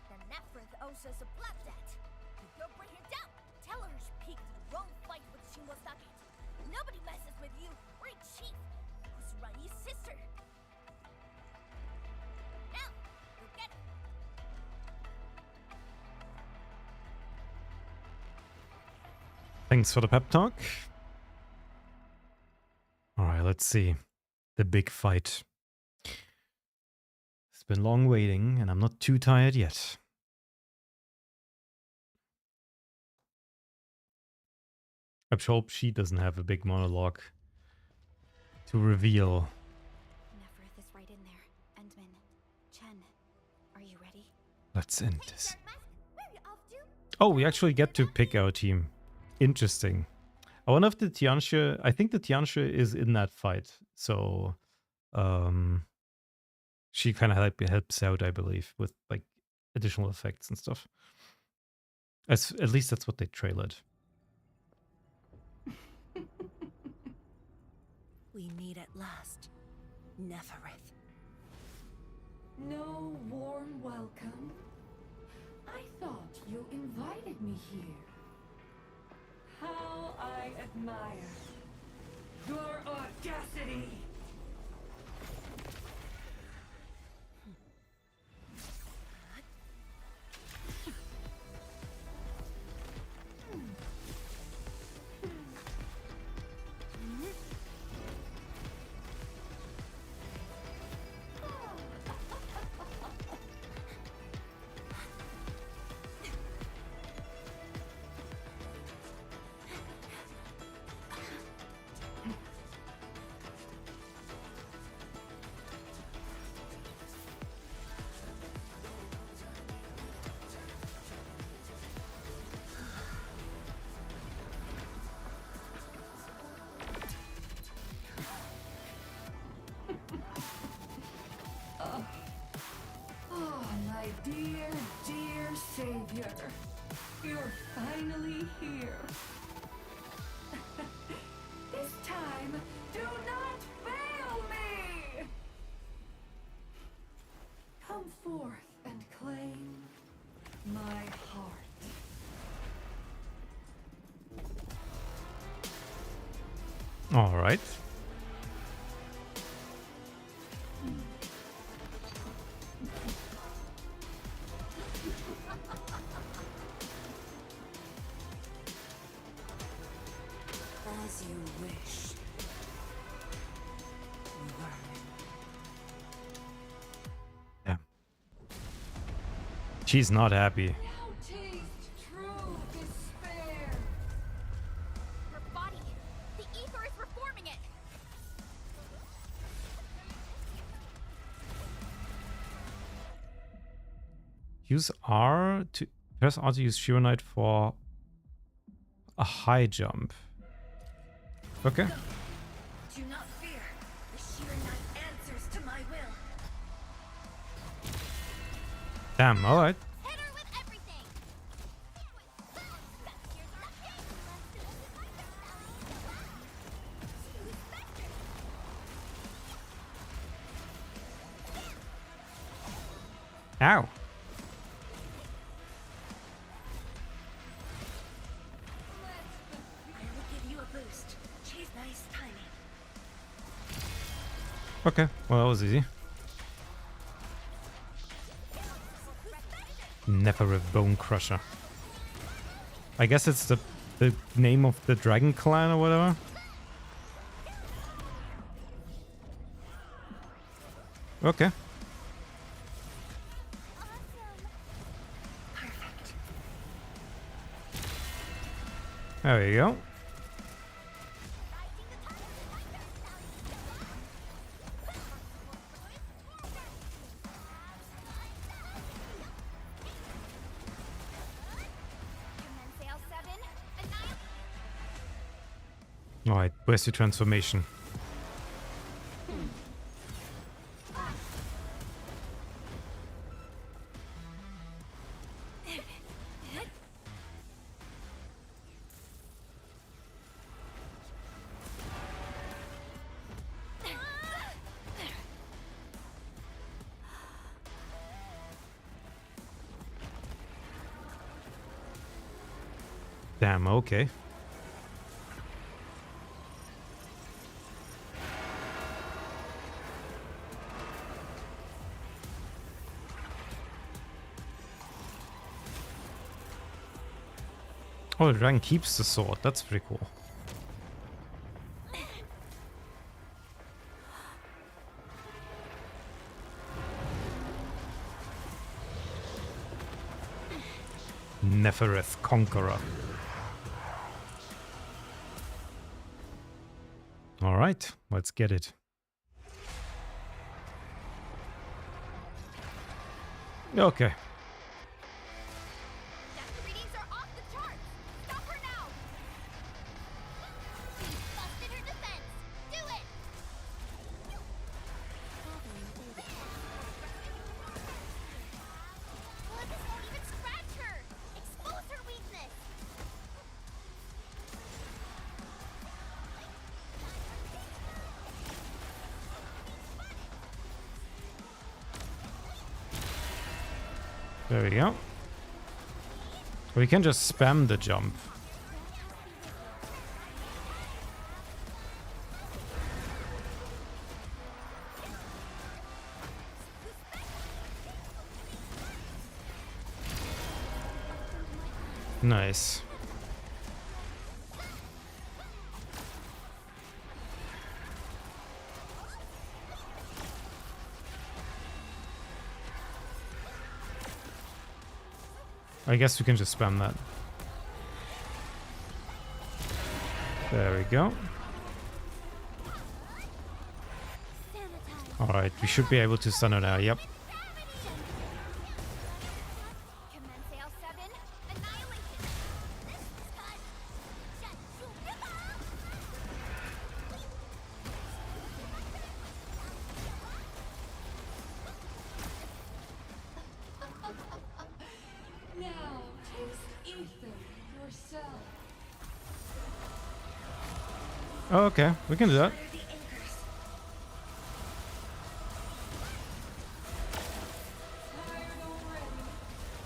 The Nephrid owes us a blood debt. You go bring her down. Tell her she peeked the wrong fight with Shimosake. Nobody messes with you. We're in chief. Who's Rai's sister? Now, go get her.
Thanks for the pep talk. Alright, let's see. The big fight. It's been long waiting, and I'm not too tired yet. I hope she doesn't have a big monologue to reveal.
Neferith is right in there. Endman, Chen, are you ready?
Let's end this. Oh, we actually get to pick our team. Interesting. I wonder if the Tianshi... I think the Tianshi is in that fight. So, she kind of helps out, I believe, with like additional effects and stuff. At least that's what they trailed.
We meet at last, Neferith.
No warm welcome? I thought you invited me here. How I admire your audacity! My dear, dear savior, you're finally here. This time, do not fail me! Come forth and claim my heart.
All right.
As you wish.
Yeah. She's not happy.
Now taste true despair.
Her body! The ether is reforming it!
Use R to press R to use Sheer Knight for a high jump. Okay.
Do not fear. The sheer knight answers to my will.
Damn, alright.
Hit her with everything!
Ow.
I will give you a boost. She's nice timing.
Okay, well that was easy. Never a Bone Crusher. I guess it's the name of the dragon clan or whatever. Okay.
Perfect.
There you go. Alright, where's your transformation? Damn, okay. Oh, the dragon keeps the sword. That's pretty cool. Nefereth Conqueror. Alright, let's get it. Okay.
Death readings are off the charts! Stop her now! She's busted her defense! Do it! Well, this won't even scratch her! Expose her weakness!
There we go. We can just spam the jump. Nice. I guess we can just spam that. There we go. Alright, we should be able to stun her now, yep.
Now, taste ether yourself.
Oh, okay, we can do that.
Tired already?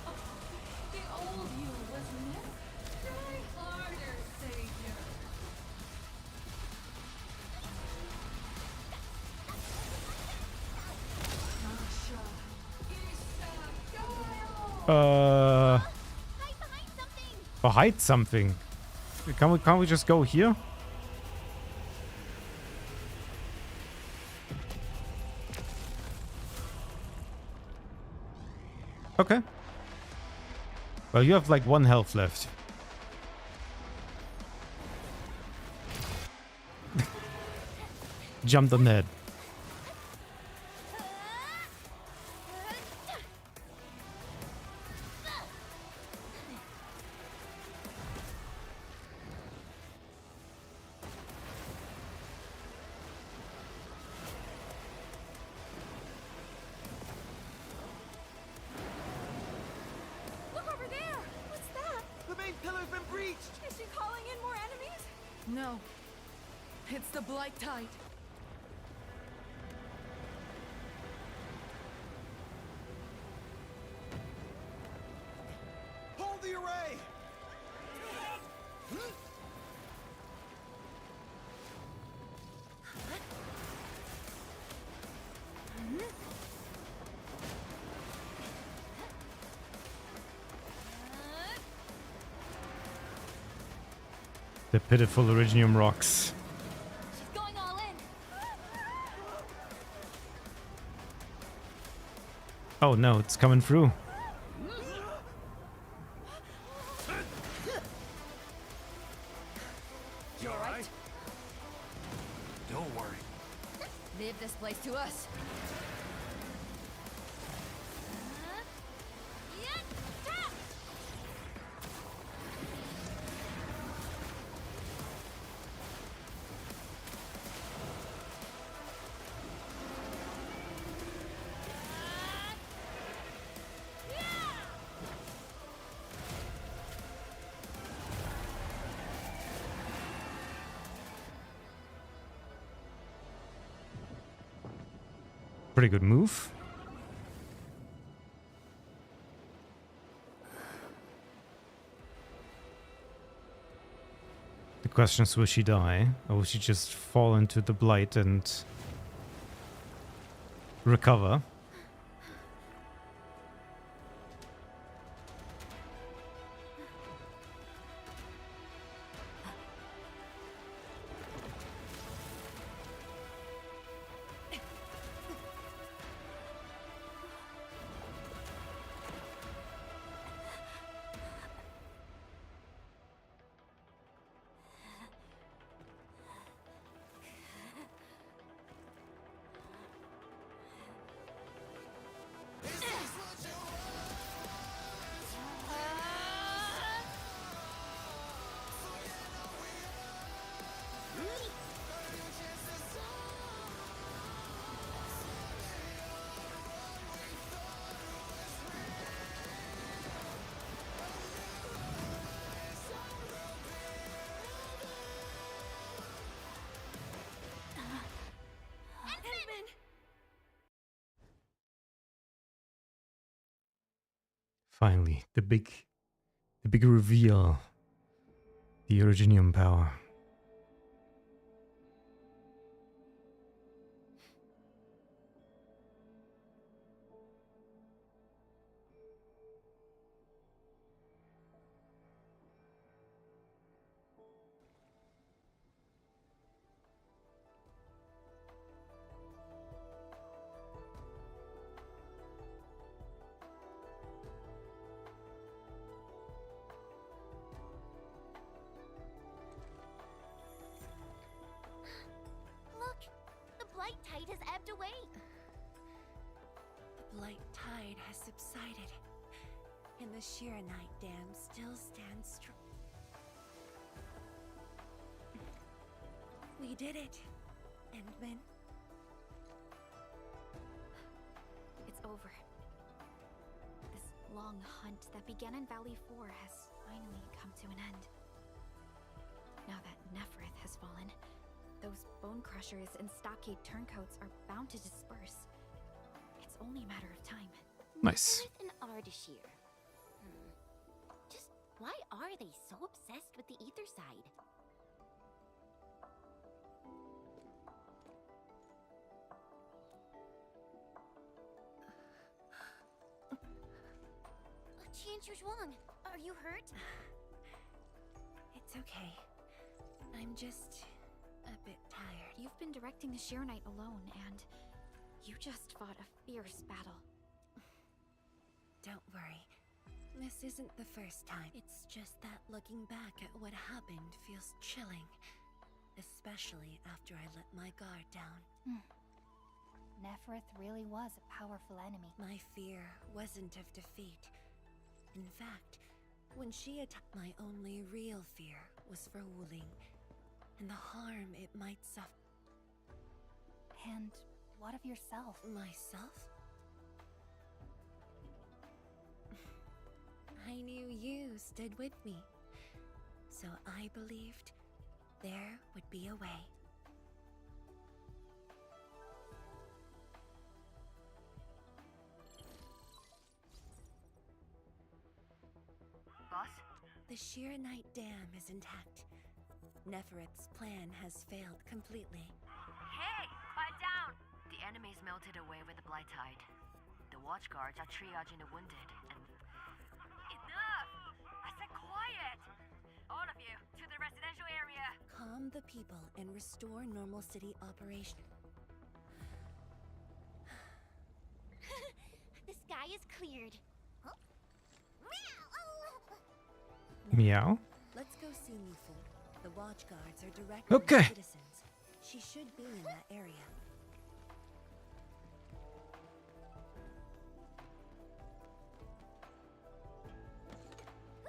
Oh, the old you was never. Try harder, savior. Nasha, Isa, Gaio.
Behind something. Can't we just go here? Okay. Well, you have like 1 health left. Jumped on the head.
Look over there! What's that?
The main pillar's been breached!
Is she calling in more enemies?
No. It's the Blight Tide.
Hold the array!
The pitiful Originium rocks.
She's going all in!
Oh no, it's coming through.
You alright? Don't worry.
Leave this place to us.
Pretty good move. The question is, will she die? Or will she just fall into the blight and recover? Finally, the big reveal. The Originium power.
Look! The blight tide has ebbed away!
The blight tide has subsided, and the Shiranite Dam still stands strong. We did it, Endman.
It's over. This long hunt that began in Valley 4 has finally come to an end. Now that Neferith has fallen, those bone crushers and stockade turncoats are bound to disperse. It's only a matter of time.
Nice.
Neferith and Ardashir. Just why are they so obsessed with the ether side? Tianshi Zhuang, are you hurt?
It's okay. I'm just a bit tired.
You've been directing the Shiranite alone, and you just fought a fierce battle.
Don't worry. This isn't the first time. It's just that looking back at what happened feels chilling. Especially after I let my guard down.
Neferith really was a powerful enemy.
My fear wasn't of defeat. In fact, when she attacked, my only real fear was for Wuling, and the harm it might suffer.
And what of yourself?
Myself? I knew you stood with me, so I believed there would be a way.
Boss?
The Shiranite Dam is intact. Neferith's plan has failed completely.
Hey, quiet down! The enemy's melted away with the blight tide. The watchguards are triaging the wounded, and... Enough! I said quiet! All of you, to the residential area!
Calm the people and restore normal city operation.
The sky is cleared. Huh?
Meow.
Let's go see Nifu. The watchguards are directing
Okay.
citizens. She should be in that area.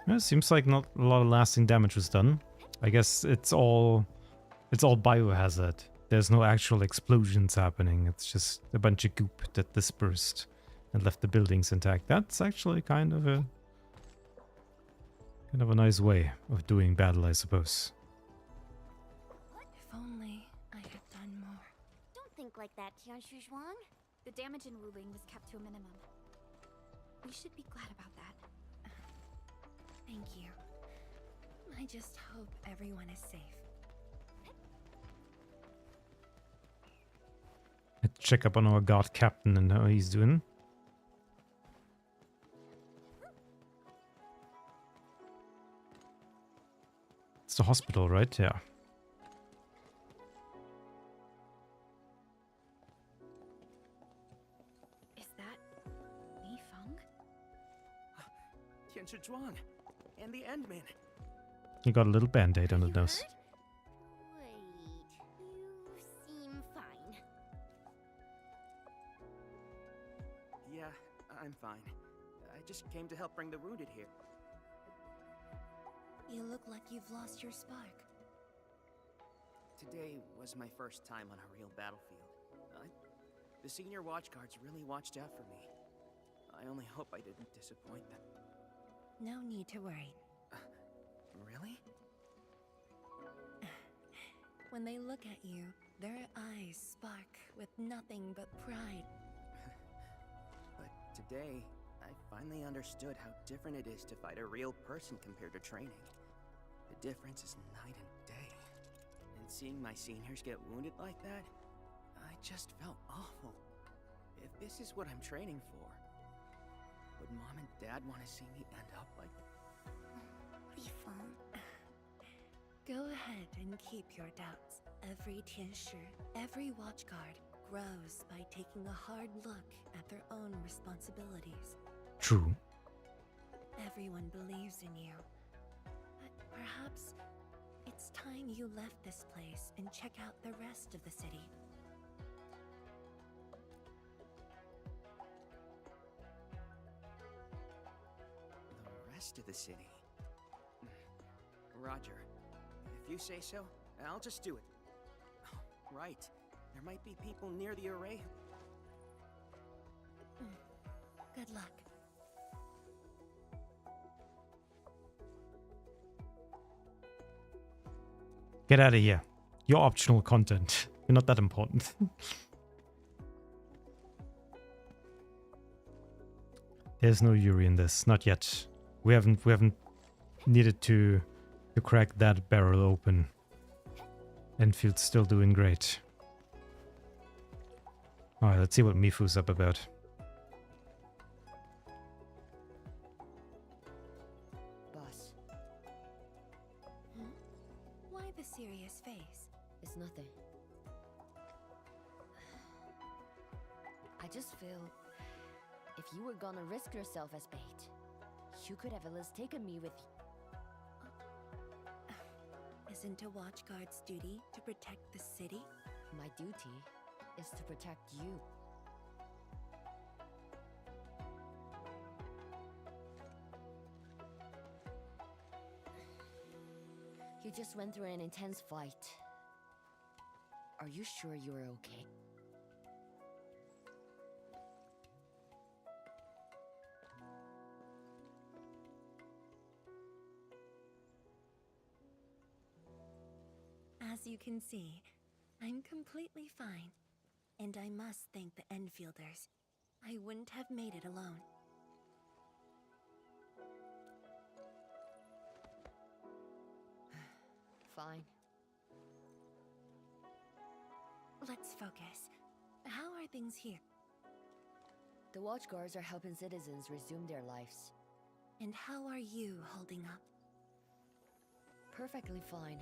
It seems like not a lot of lasting damage was done. I guess it's all biohazard. There's no actual explosions happening. It's just a bunch of goop that dispersed and left the buildings intact. That's actually kind of a nice way of doing battle, I suppose.
If only I had done more.
Don't think like that, Tianshi Zhuang.
The damage in Wuling was kept to a minimum. We should be glad about that.
Thank you. My I just hope everyone is safe.
Let's check up on our guard captain and how he's doing. It's the hospital, right? Yeah.
Is that Li Feng?
Tianshi Zhuang and the Endman.
You got a little band-aid on the nose.
Wait, you seem fine.
Yeah, I'm fine. I just came to help bring the wounded here.
You look like you've lost your spark.
Today was my first time on a real battlefield. The senior watchguards really watched out for me. I only hope I didn't disappoint them.
No need to worry.
Really?
When they look at you, their eyes spark with nothing but pride.
But today, I finally understood how different it is to fight a real person compared to training. The difference is night and day. And seeing my seniors get wounded like that, I just felt awful. If this is what I'm training for, would Mom and Dad want to see me end up like
Li Feng. Go ahead and keep your doubts. Every Tianshi, every watchguard grows by taking a hard look at their own responsibilities.
True.
Everyone believes in you. But perhaps it's time you left this place and check out the rest of the city.
the rest of the city? Roger. If you say so, I'll just do it. Oh, right. There might be people near the array.
Good luck.
Get out of here. You're optional content. You're not that important. There's no Yuri in this, not yet. We haven't needed to crack that barrel open. Enfield's still doing great. Alright, let's see what Mifu's up about.
Boss.
Why the serious face?
It's nothing. I just feel if you were gonna risk yourself as bait, you could have at least taken me with you.
Isn't a watchguard's duty to protect the city?
My duty is to protect you. You just went through an intense fight. Are you sure you're okay?
As you can see, I'm completely fine. And I must thank the Enfielders. I wouldn't have made it alone.
Fine.
Let's focus. How are things here?
The watchguards are helping citizens resume their lives.
And how are you holding up?
Perfectly fine.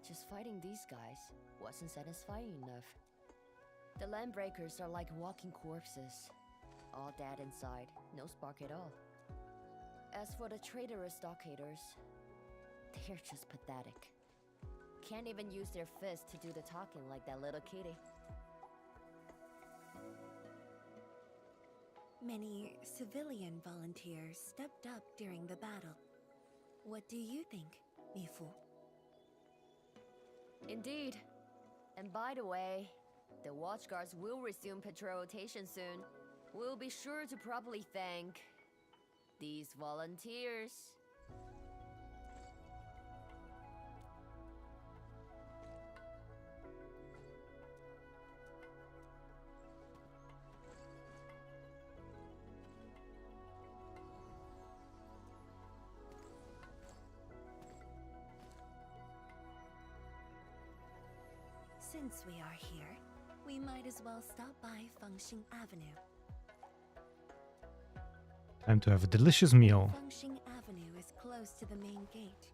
Just fighting these guys wasn't satisfying enough. The landbreakers are like walking corpses. All dead inside, no spark at all. As for the traitorous stockaders, they're just pathetic. Can't even use their fists to do the talking like that little kitty.
Many civilian volunteers stepped up during the battle. What do you think, Mifu?
Indeed. And by the way, the watchguards will resume patrol rotation soon. We'll be sure to properly thank these volunteers.
Since we are here, we might as well stop by Fengxing Avenue.
Time to have a delicious meal.
Fengxing Avenue is close to the main gate.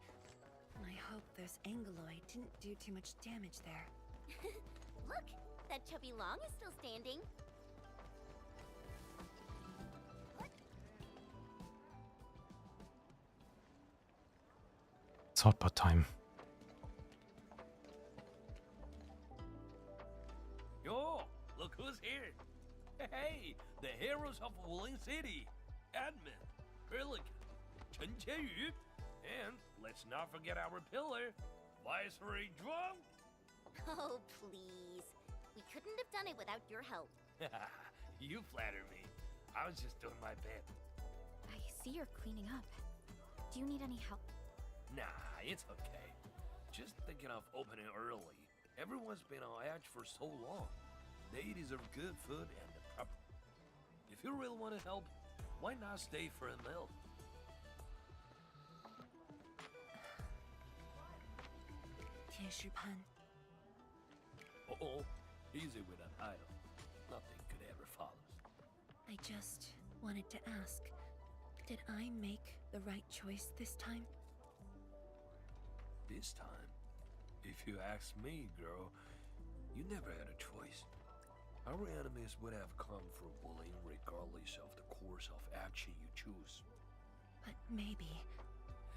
I hope those Angloid didn't do too much damage there.
Look, that chubby Long is still standing.
It's hot pot time.
Yo, look who's here. Hey, the heroes of Wuling City. Admin, Erlich, Chen Qianyu, and let's not forget our pillar, Viceroy Zhuang.
Oh, please. We couldn't have done it without your help.
You flatter me. I was just doing my bit.
I see you're cleaning up. Do you need any help?
Nah, it's okay. Just thinking of opening early. Everyone's been on edge for so long. They deserve good food and the proper. If you really want to help, why not stay for a meal?
Tianshi Pan.
Oh, easy with that title. Nothing could ever follow.
I just wanted to ask, did I make the right choice this time?
This time, if you ask me, girl, you never had a choice. Our enemies would have come for Wuling regardless of the course of action you choose.
But maybe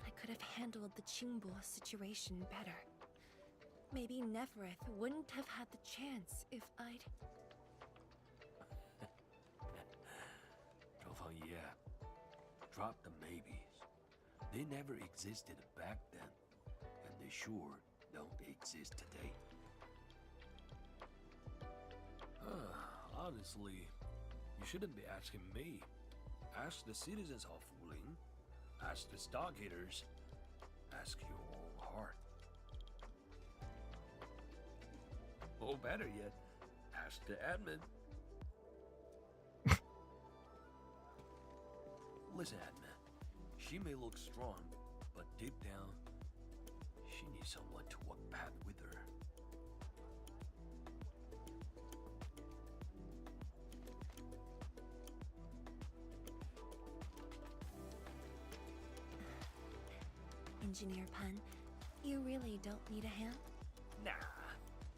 I could have handled the Qingbo situation better. Maybe Nefereth wouldn't have had the chance if I'd...
Yeah. Drop the maybes. They never existed back then, and they sure don't exist today. Honestly, you shouldn't be asking me. Ask the citizens of Wuling. Ask the stockhaters. Ask your own heart. Or better yet, ask the admin. Listen, admin. She may look strong, but deep down, she needs someone to walk path with her.
Engineer Pan, you really don't need a hand?
Nah,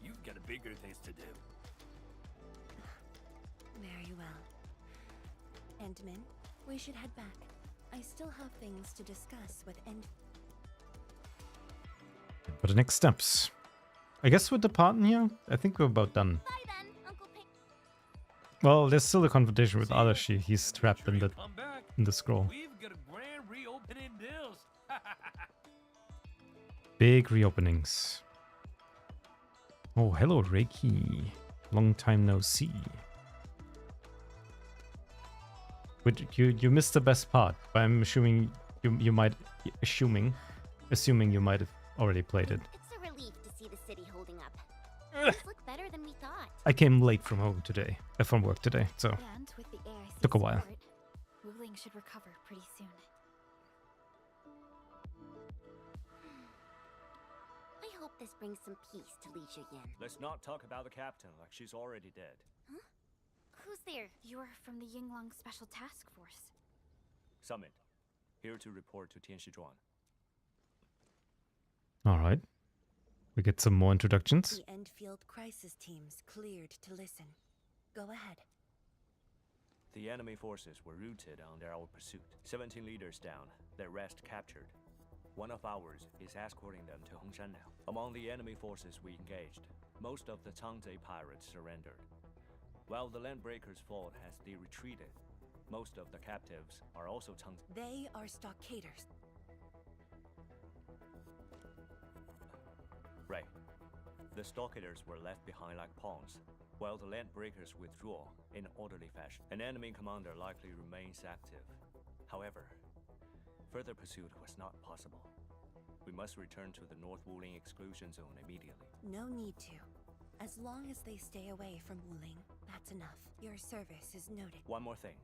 you've got bigger things to do.
Very well. Endman, we should head back. I still have things to discuss with
But the next steps. I guess with the partner here, I think we're about done.
Bye then, Uncle Pink.
Well, there's still a confrontation with Arashi. He's trapped in the scroll.
We've got a grand reopening deals.
Big reopenings. Oh, hello, Reiki. Long time no see. But you missed the best part. But I'm assuming you might assuming you might have already played it.
It's a relief to see the city holding up. Things look better than we thought.
I came late from home today, from work today, so
And with the AIC
took a while.
support, Wuling should recover pretty soon.
I hope this brings some peace to Li Yin.
Let's not talk about the captain like she's already dead.
Huh? Who's there?
You're from the Yinglang Special Task Force.
Summit, here to report to Tianshi Zhuang.
All right. We get some more introductions.
The Endfield crisis teams cleared to listen. Go ahead.
The enemy forces were routed under our pursuit. 17 leaders down, the rest captured. One of ours is escorting them to Hongshan now. Among the enemy forces we engaged, most of the Changzhe pirates surrendered. While the Landbreakers' fort has retreated, most of the captives are also Changzhe.
They are stockaders.
Right. The stockaders were left behind like pawns, while the Landbreakers withdraw in orderly fashion. An enemy commander likely remains active. However, further pursuit was not possible. We must return to the North Wuling exclusion zone immediately.
No need to. As long as they stay away from Wuling, that's enough. Your service is noted.
One more thing.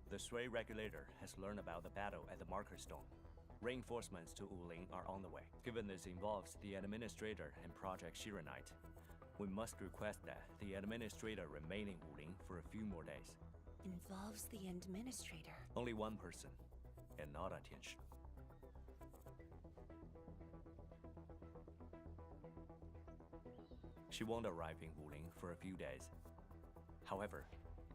The Sui regulator has learned about the battle at the Marker Stone. Reinforcements to Wuling are on the way. Given this involves the Administrator and Project Shiranite, We must request that the administrator remain in Wuling for a few more days.
Involves the administrator.
Only one person, and not a Tianshi. She won't arrive in Wuling for a few days. However,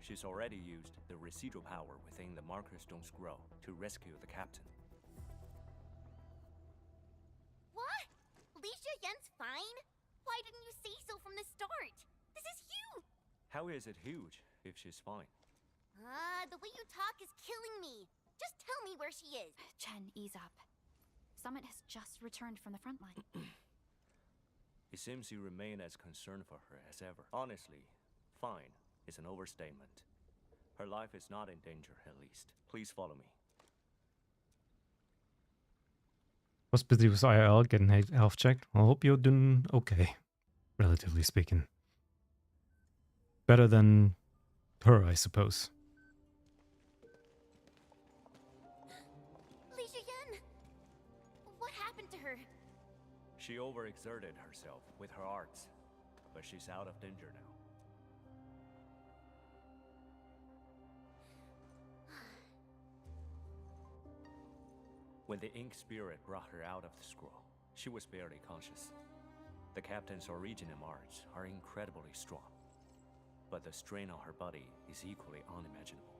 she's already used the residual power within the Marker Stone Scroll to rescue the captain.
What? Li Yan's fine? Why didn't you say so from the start? This is huge!
How is it huge if she's fine?
The way you talk is killing me. Just tell me where she is.
Chen, ease up. Summit has just returned from the front line.
It seems you remain as concerned for her as ever. Honestly, fine is an overstatement. Her life is not in danger, at least. Please follow me.
Was busy with IRL getting health checked. I hope you're doing okay, relatively speaking. Better than her, I suppose.
Li Yan! What happened to her?
She overexerted herself with her arts, but she's out of danger now. When the Ink Spirit brought her out of the scroll, she was barely conscious. The captain's original arts are incredibly strong, but the strain on her body is equally unimaginable.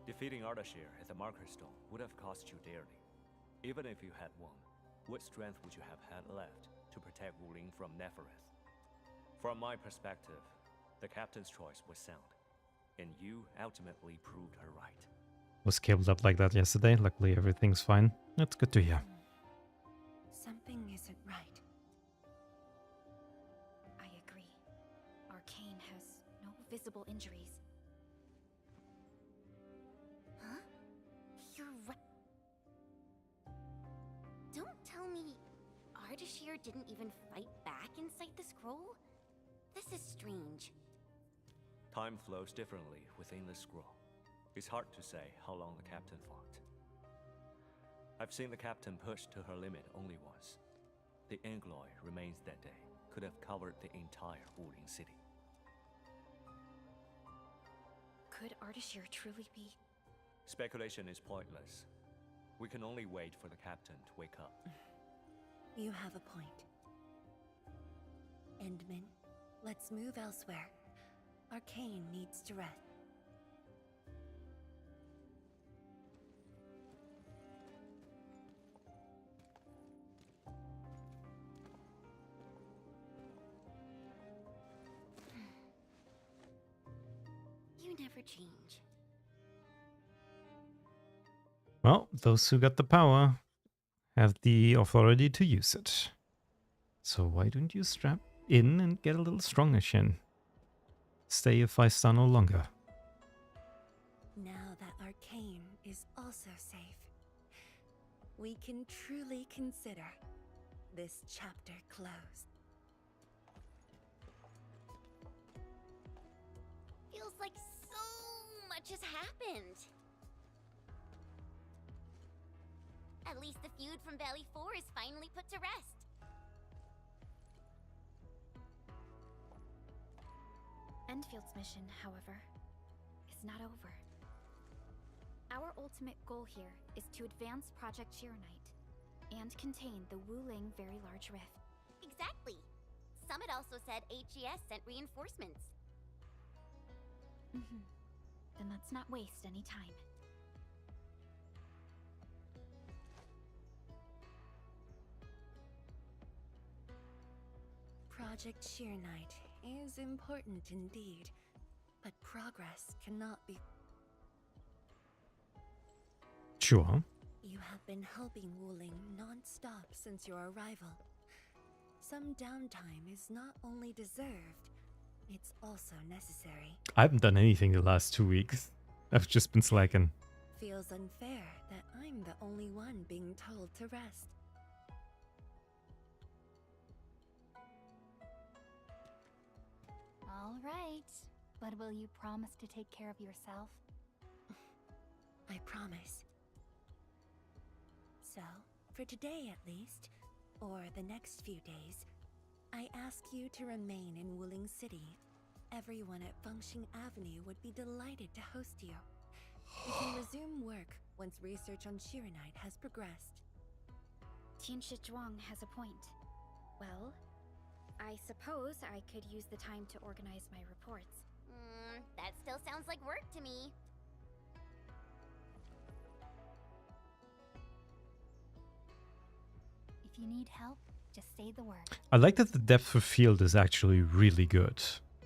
Defeating Ardashir at the Marker Stone would have cost you dearly. Even if you had won, what strength would you have had left to protect Wuling from Nefereth? From my perspective, the captain's choice was sound, and you ultimately proved her right.
Was cabled up like that yesterday. Luckily, everything's fine. That's good to hear.
Something isn't right.
I agree. Arcane has no visible injuries.
Huh? You're right. Don't tell me Ardashir didn't even fight back inside the scroll? This is strange.
Time flows differently within the scroll. It's hard to say how long the captain fought. I've seen the captain push to her limit only once. The Angloy remains that day could have covered the entire Wuling city.
Could Ardashir truly be?
Speculation is pointless. We can only wait for the captain to wake up.
You have a point. Endman, let's move elsewhere. Arcane needs to rest.
You never change.
Well, those who got the power have the authority to use it. So why don't you strap in and get a little stronger, Shin? Stay if I stun no longer.
Now that Arcane is also safe, we can truly consider this chapter closed.
Feels like so much has happened. At least the feud from Valley 4 is finally put to rest.
Endfield's mission, however, is not over. Our ultimate goal here is to advance Project Sheeranite and contain the Wuling Very Large Rift.
Exactly. Summit also said HES sent reinforcements.
Then let's not waste any time.
Project Sheeranite is important indeed, but progress cannot be.
Sure.
You have been helping Wuling non-stop since your arrival. Some downtime is not only deserved, it's also necessary.
I haven't done anything the last 2 weeks. I've just been slacking.
Feels unfair that I'm the only one being told to rest.
All right, but will you promise to take care of yourself?
I promise. So, for today at least, or the next few days, I ask you to remain in Wuling City. Everyone at Fengxing Avenue would be delighted to host you. We can resume work once research on Shirenite has progressed.
Tianshi Zhuang has a point. Well, I suppose I could use the time to organize my reports.
That still sounds like work to me.
If you need help, just say the word.
I like that the depth of field is actually really good.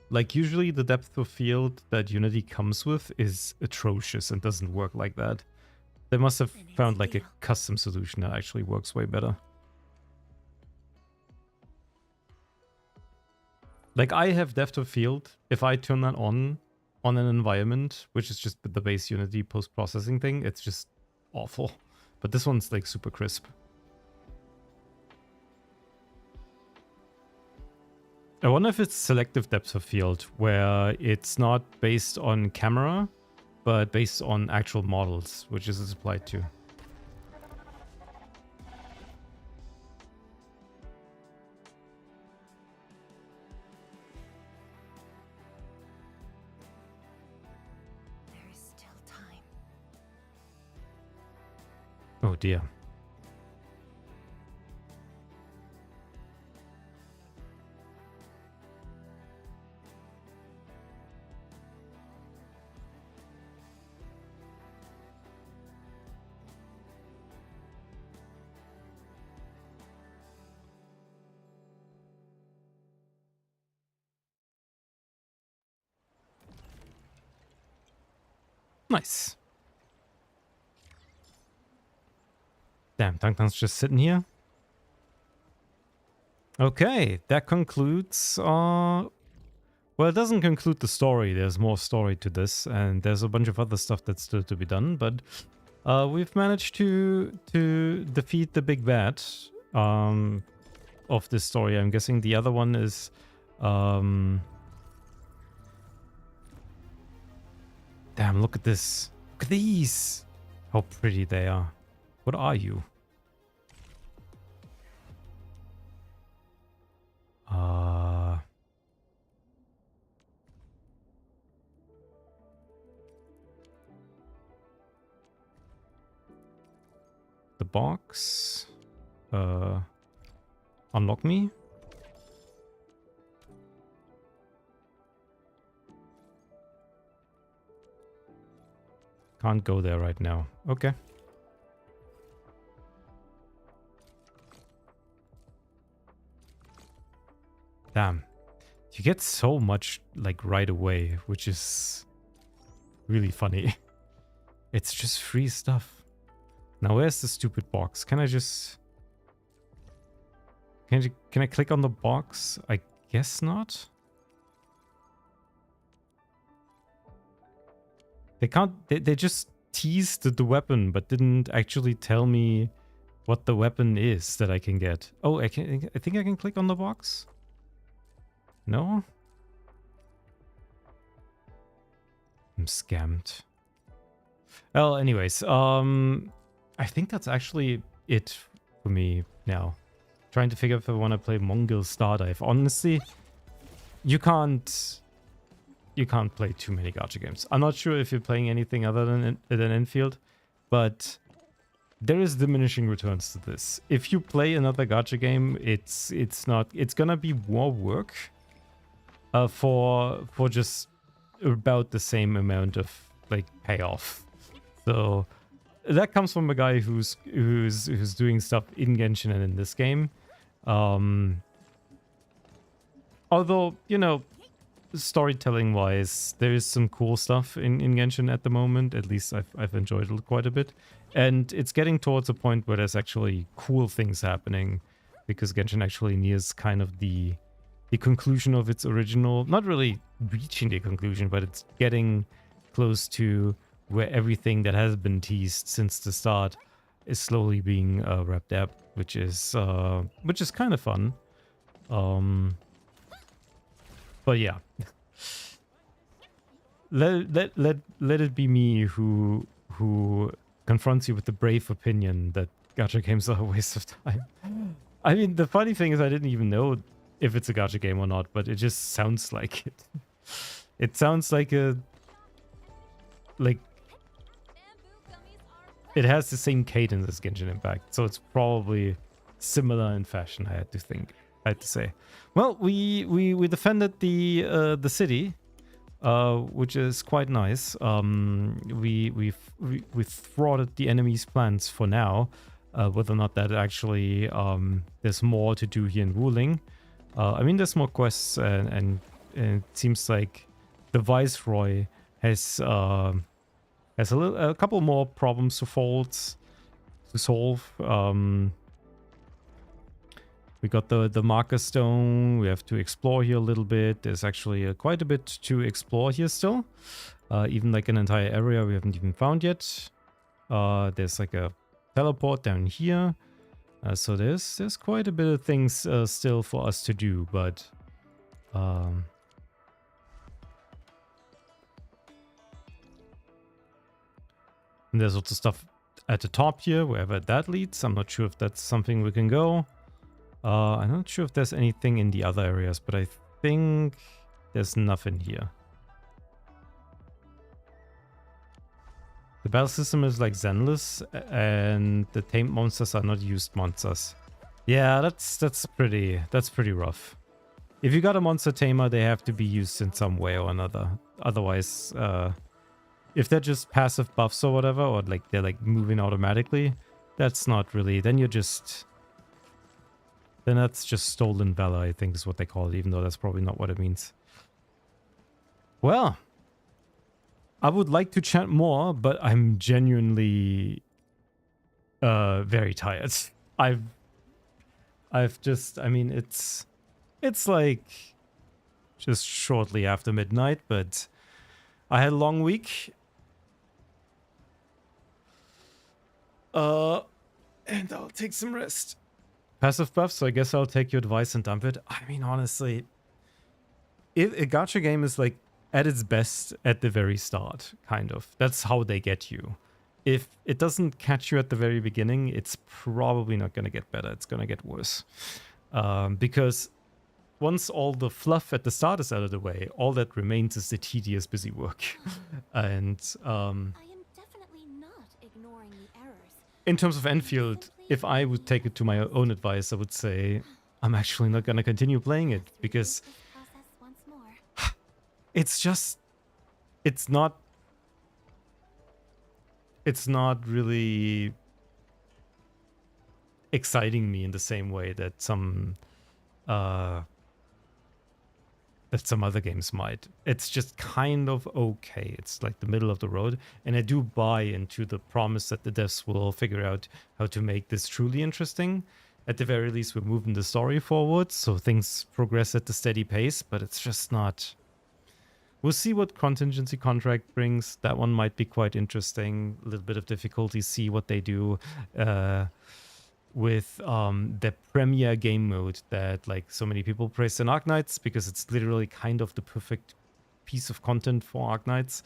Like, usually the depth of field that Unity comes with is atrocious and doesn't work like that. They must have found like a custom solution that actually works way better. Like, I have depth of field. If I turn that on an environment, which is just the base Unity post-processing thing, it's just awful. But this one's like super crisp. I wonder if it's selective depth of field, where it's not based on camera, but based on actual models, which is applied to.
There is still time.
Oh dear. Nice. Damn, Tangtang's just sitting here. Okay, that concludes... well, it doesn't conclude the story. There's more story to this, and there's a bunch of other stuff that's still to be done, but we've managed to defeat the big bad of this story. I'm guessing the other one is... Damn, look at this. Look at these. How pretty they are. What are you? The box. Unlock me. Can't go there right now. Okay. Damn. You get so much, like, right away, which is really funny. It's just free stuff. Now, where's the stupid box? Can I just... Can I click on the box? I guess not. They can't... They just teased the weapon, but didn't actually tell me what the weapon is that I can get. Oh, I think I can click on the box? No? I'm scammed. Well, anyways, I think that's actually it for me now. Trying to figure out if I want to play Mongol Stardive. Honestly, you can't play too many gacha games. I'm not sure if you're playing anything other than Endfield, but there is diminishing returns to this. If you play another gacha game, it's gonna be more work for just about the same amount of like payoff. So that comes from a guy who's doing stuff in Genshin and in this game. Although, you know, storytelling wise, there is some cool stuff in Genshin at the moment. At least I've enjoyed it quite a bit. And it's getting towards a point where there's actually cool things happening, because Genshin actually nears kind of the conclusion of its original, not really reaching the conclusion, but it's getting close to where everything that has been teased since the start is slowly being wrapped up, which is kind of fun. But yeah, let it be me who confronts you with the brave opinion that gacha games are a waste of time. I mean, the funny thing is I didn't even know if it's a gacha game or not, but it just sounds like it. It sounds like a... Like... It has the same cadence as Genshin Impact, so it's probably similar in fashion, I had to say. Well, we defended the city, which is quite nice. We thwarted the enemy's plans for now. Whether or not that actually there's more to do here in Wuling. I mean, there's more quests, and it seems like the Viceroy has a couple more problems to solve. We got the marker stone. We have to explore here a little bit. There's actually quite a bit to explore here still. Even like an entire area we haven't even found yet. There's like a teleport down here. So there's quite a bit of things still for us to do, but and there's also stuff at the top here, wherever that leads. I'm not sure if that's something we can go. I'm not sure if there's anything in the other areas, but I think there's nothing here. The battle system is like zenless, and the tamed monsters are not used monsters. Yeah, that's pretty rough. If you got a monster tamer, they have to be used in some way or another. Otherwise, if they're just passive buffs or whatever, or like they're like moving automatically, that's not really. Then that's just stolen valor, I think is what they call it, even though that's probably not what it means. Well, I would like to chat more, but I'm genuinely very tired. I mean, it's like just shortly after midnight, but I had a long week. And I'll take some rest. Passive buff, so I guess I'll take your advice and dump it. I mean, honestly, a gacha game is like at its best at the very start, kind of. That's how they get you. If it doesn't catch you at the very beginning, it's probably not going to get better. It's going to get worse. Because once all the fluff at the start is out of the way, all that remains is the tedious, busy work. And
I am definitely not ignoring the errors.
in terms of Endfield, if I would take it to my own advice, I would say I'm actually not going to continue playing it because it's just, it's not really exciting me in the same way that some other games might. It's just kind of okay. It's like the middle of the road, and I do buy into the promise that the devs will figure out how to make this truly interesting. At the very least, we're moving the story forward, so things progress at a steady pace, but it's just not. We'll see what Contingency Contract brings. That one might be quite interesting. A little bit of difficulty, see what they do with the premier game mode that like so many people praise in Arknights, because it's literally kind of the perfect piece of content for Arknights.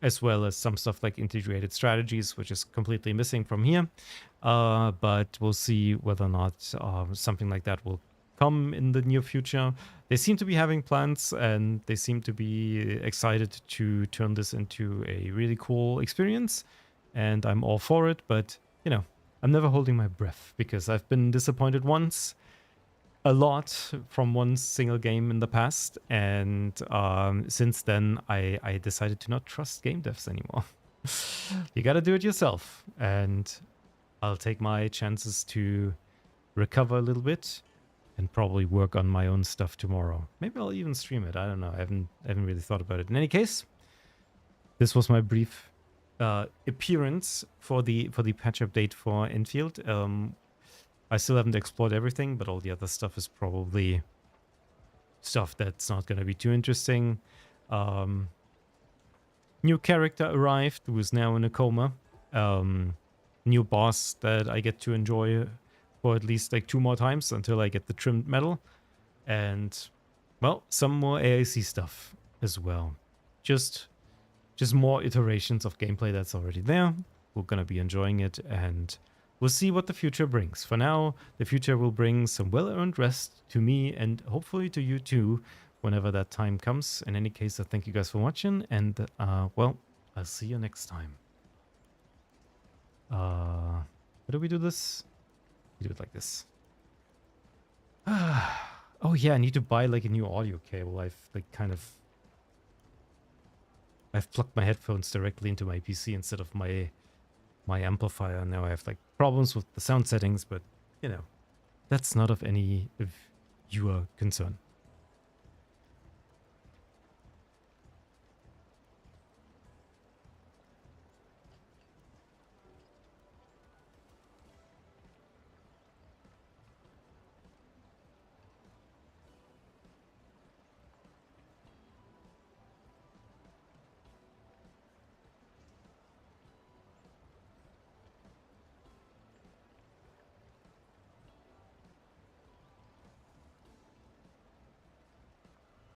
As well as some stuff like integrated strategies, which is completely missing from here. But we'll see whether or not something like that will come in the near future. They seem to be having plans, and they seem to be excited to turn this into a really cool experience, and I'm all for it. But you know, I'm never holding my breath, because I've been disappointed once a lot from one single game in the past, and since then I decided to not trust game devs anymore. You gotta do it yourself, and I'll take my chances to recover a little bit and probably work on my own stuff tomorrow. Maybe I'll even stream it. I don't know. I haven't really thought about it. In any case, this was my brief appearance for the patch update for Endfield. I still haven't explored everything, but all the other stuff is probably stuff that's not going to be too interesting. New character arrived, who is now in a coma. New boss that I get to enjoy for at least like 2 more times until I get the trimmed medal. And, well, some more AIC stuff as well. Just more iterations of gameplay that's already there. we're gonna be enjoying it, and we'll see what the future brings. For now, the future will bring some well-earned rest to me and hopefully to you too, whenever that time comes. In any case, I thank you guys for watching, and well, I'll see you next time. How do we do this? We do it like this. Oh yeah, I need to buy like a new audio cable. I've plugged my headphones directly into my PC instead of my amplifier. Now I have like problems with the sound settings, but you know, that's not of any of your concern.